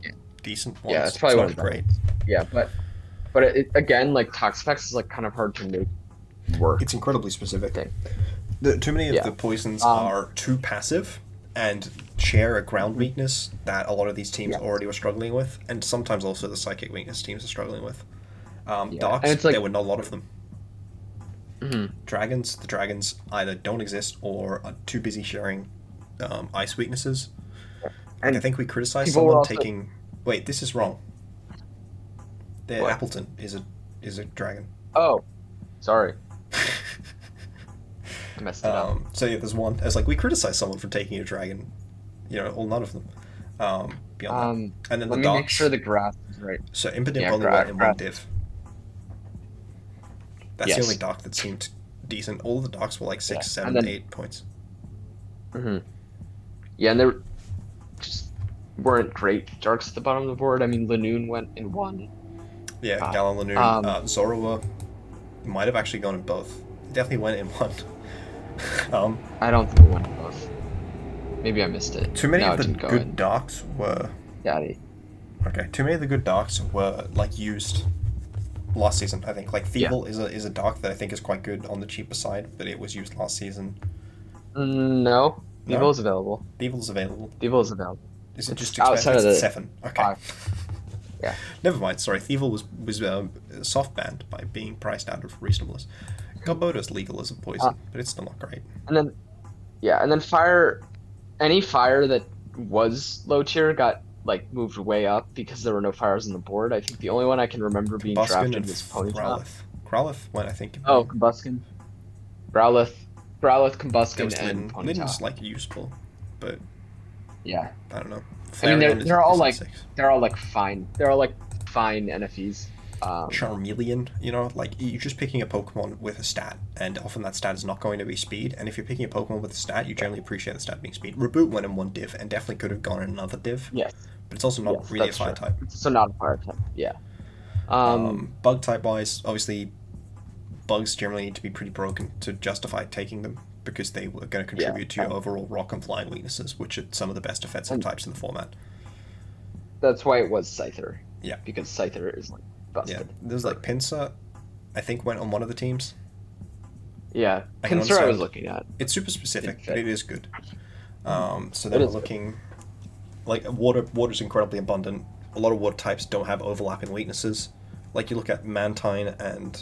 S2: Yeah.
S1: decent ones.
S2: Yeah, that's probably
S1: It's
S2: one
S1: not
S2: of the
S1: great.
S2: Yeah, but again, like Toxapex is like kind of hard to make work.
S1: It's incredibly specific.
S2: Thing.
S1: Too many of
S2: Yeah.
S1: the poisons are too passive and share a ground weakness that a lot of these teams already were struggling with, and sometimes also the psychic weakness teams are struggling with. Darks,
S2: and it's like-
S1: there were not a lot of them.
S2: Mhm.
S1: Dragons, the dragons either don't exist or are too busy sharing ice weaknesses. And I think we criticized
S2: people were
S1: someone
S2: also-
S1: taking. Wait, this is wrong. The
S2: What?
S1: Appleton is a dragon.
S2: Oh, sorry. I messed it up.
S1: So yeah, there's one. It's like we criticized someone for taking a dragon. Well, none of them. Beyond that. And then
S2: Let
S1: the
S2: me make
S1: darks.
S2: sure the graph is right.
S1: So Impidimp
S2: Yeah,
S1: only went in one div. That's
S2: Yes.
S1: the only dark that seemed decent. All of the darks were like 6,
S2: Yeah,
S1: 7,
S2: and then-
S1: 8 points.
S2: Yeah, and there just weren't great darks at the bottom of the board. I mean, Lanoon went in 1.
S1: Yeah, Galan Lanoon, Zorua might have actually gone in both. He definitely went in one.
S2: I don't think it went in both. Maybe I missed it.
S1: Too many
S2: No,
S1: of
S2: it
S1: the
S2: didn't go
S1: good
S2: in.
S1: darks were
S2: Daddy.
S1: okay. Too many of the good darks were like used last season. I think like Thievul is a dark that I think is quite good on the cheaper side, but it was used last season.
S2: No,
S1: No?
S2: Devil's available.
S1: Thievul's available.
S2: Devil's available.
S1: Is it just
S2: outside
S1: expensive?
S2: of
S1: It's
S2: the
S1: 7. Okay.
S2: 5. Yeah.
S1: Never mind. Sorry, Thievul was soft banned by being priced out of reasonableness. Galbota's legal as a poison, but it's still not great.
S2: And then, yeah, and then Fire any fire that was low tier got like moved way up because there were no fires on the board. I think the only one I can remember being
S1: Combuskin
S2: drafted
S1: and
S2: was Ponyta.
S1: Growlithe. Growlithe went, I think, in
S2: Oh,
S1: green.
S2: Combuskin, Growlithe, Growlithe,
S1: There
S2: Combuskin,
S1: was
S2: and
S1: Litten. Litten's
S2: Ponyta.
S1: like useful, but
S2: Yeah,
S1: I don't know.
S2: I mean
S1: Flareon
S2: they're all
S1: is in
S2: like
S1: 6.
S2: fine. They're all like fine NFEs.
S1: Charmeleon, you know, like you're just picking a Pokemon with a stat, and often that stat is not going to be speed. And if you're picking a Pokemon with a stat, you generally appreciate the stat being speed. Reboot went in one div, and definitely could have gone in another div,
S2: Yes,
S1: but it's also not
S2: yes,
S1: really a
S2: that's
S1: fire
S2: true.
S1: type.
S2: So not a fire type. Yeah.
S1: Bug type wise, obviously, bugs generally need to be pretty broken to justify taking them because they were going to contribute to your overall rock and flying weaknesses, which are some of the best offensive types in the format.
S2: That's why it was Scyther.
S1: Yeah.
S2: Because Scyther is like busted.
S1: Yeah, there's like Pinsir, I think went on one of the teams.
S2: Yeah,
S1: I can
S2: Pinsir I was
S1: understand.
S2: looking at.
S1: It's super specific, but it is good. So
S2: It
S1: then we're
S2: is good.
S1: looking like water's incredibly abundant. A lot of water types don't have overlapping weaknesses. Like you look at Mantine and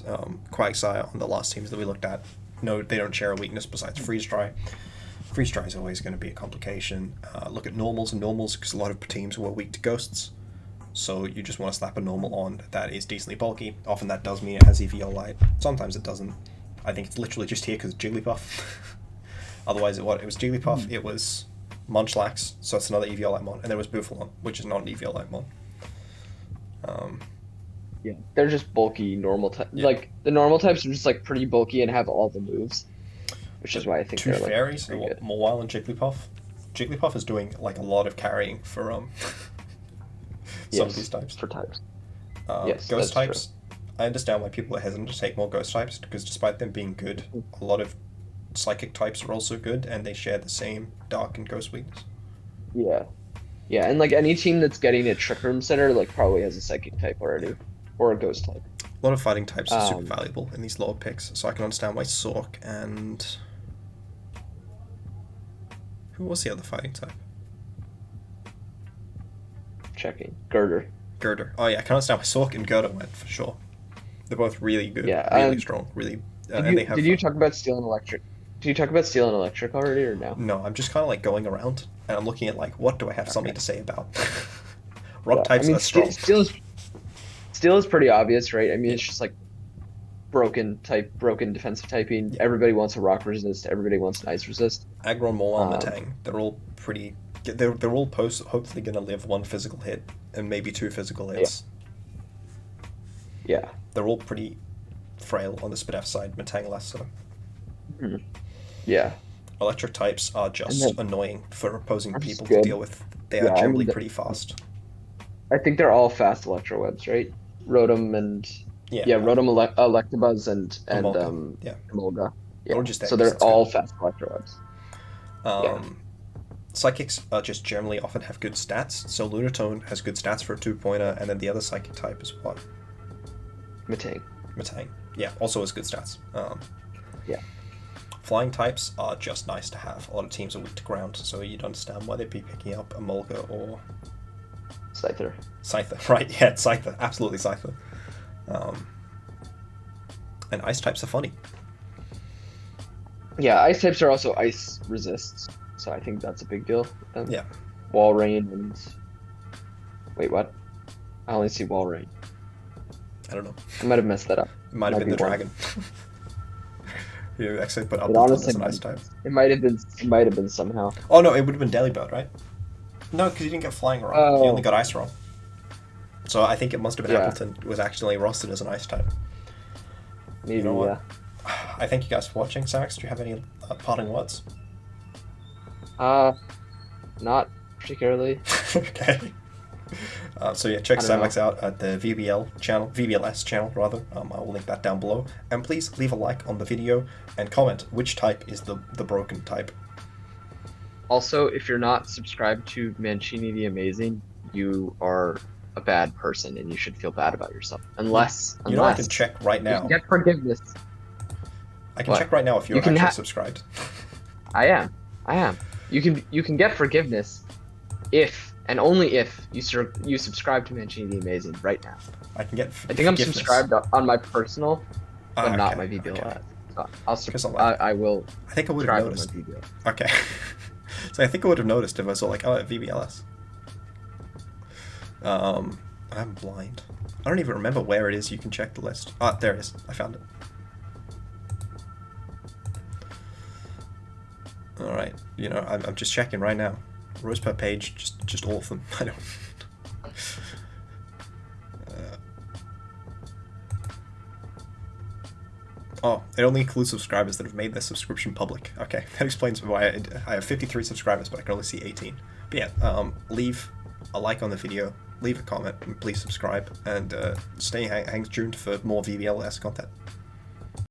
S1: Quagsire on the last teams that we looked at. No, they don't share a weakness besides freeze dry. Freeze dry is always going to be a complication. Look at normals because a lot of teams were weak to ghosts. So you just want to slap a normal on that is decently bulky. Often that does mean it has EVL light. Sometimes it doesn't. I think it's literally just here because Jigglypuff. Otherwise, it was Jigglypuff. It was Munchlax, so it's another EVL light mon, and there was Bouffalant, which is not an EVL light mon.
S2: Yeah, they're just bulky normal type.
S1: Yeah.
S2: Like the normal types are just like pretty bulky and have all the moves, which is why I think
S1: Two
S2: they're like
S1: fairies,
S2: pretty good.
S1: Mawile and Jigglypuff. Jigglypuff is doing like a lot of carrying for some of these types.
S2: For types.
S1: Yes, ghost types. I understand why people are hesitant to take more ghost types because despite them being good, a lot of psychic types are also good and they share the same dark and ghost weakness.
S2: Yeah. Yeah, and like any team that's getting a Trick Room Center like probably has a psychic type already. Or a ghost type.
S1: A lot of fighting types are super valuable in these lower picks, so I can understand why Sork and... Who was the other fighting type?
S2: Checking. Girder.
S1: Oh yeah, I can understand why Sork and Girder went, for sure. They're both really good,
S2: Yeah,
S1: really strong, really...
S2: Did you talk about Steel and Electric? Did you talk about Steel and Electric already, or no?
S1: No, I'm just kind of like going around, and I'm looking at like, what do I have something to say about? Rock types are strong.
S2: Steel is pretty obvious, right? I mean, it's just like broken defensive typing. Yeah. Everybody wants a rock resist. Everybody wants an ice resist.
S1: Aggron, Mawile, Matang. They're all pretty. They're all hopefully going to live one physical hit and maybe 2 physical hits.
S2: Yeah.
S1: They're all pretty frail on the Spadef side. Matang less so.
S2: Mm-hmm. Yeah.
S1: Electric types are just annoying for opposing people to deal with. They are generally pretty fast.
S2: I think they're all fast Electrowebs, right? Rotom and Rotom, Electabuzz and Emolga. Yeah. So they're all fast Electrowebs.
S1: Psychics just generally often have good stats. So Lunatone has good stats for a 2-pointer, and then the other psychic type is what?
S2: Matang.
S1: Yeah, also has good stats.
S2: Yeah.
S1: Flying types are just nice to have. A lot of teams are weak to ground, so you'd understand why they'd be picking up Emolga or
S2: Scyther,
S1: right? Yeah, Scyther. Absolutely Scyther. And ice types are funny.
S2: Yeah, ice types are also ice resists, so I think that's a big deal.
S1: Yeah.
S2: Wall Rain and... Wait, what? I only see Wall Rain.
S1: I don't know.
S2: I might have messed that up.
S1: It might have been the dragon. You actually put up
S2: honestly,
S1: as an ice type.
S2: It might have been somehow.
S1: Oh no, it would have been Delibird, right? No, because you didn't get flying wrong. You only got ice wrong. So I think it must have been Appleton was actually rostered as an ice type.
S2: Maybe,
S1: you know what? I thank you guys for watching. Samax, do you have any parting words?
S2: Not particularly.
S1: Okay. So yeah, check Samax out at the VBL-S channel rather. I will link that down below. And please leave a like on the video and comment which type is the broken type.
S2: Also, if you're not subscribed to Mancini the Amazing, you are a bad person and you should feel bad about yourself. Unless
S1: I can check right now.
S2: You can get forgiveness.
S1: I can check right now if you're actually subscribed.
S2: I am. You can get forgiveness if and only if you subscribe to Mancini the Amazing right now.
S1: I can get.
S2: I think I'm subscribed on my personal, but not my VBL.
S1: Okay.
S2: I will.
S1: I think I would have noticed.
S2: On my VBL.
S1: Okay. So So I think I would have noticed if I saw like, oh, VBL-S. I'm blind. I don't even remember where it is. You can check the list. Ah, there it is. I found it. All right. You know, I'm just checking right now. Rows per page, just all of them. I don't. Oh, it only includes subscribers that have made their subscription public. Okay, that explains why I have 53 subscribers, but I can only see 18. But yeah, leave a like on the video, leave a comment, and please subscribe, and stay hang tuned for more VBL-S content.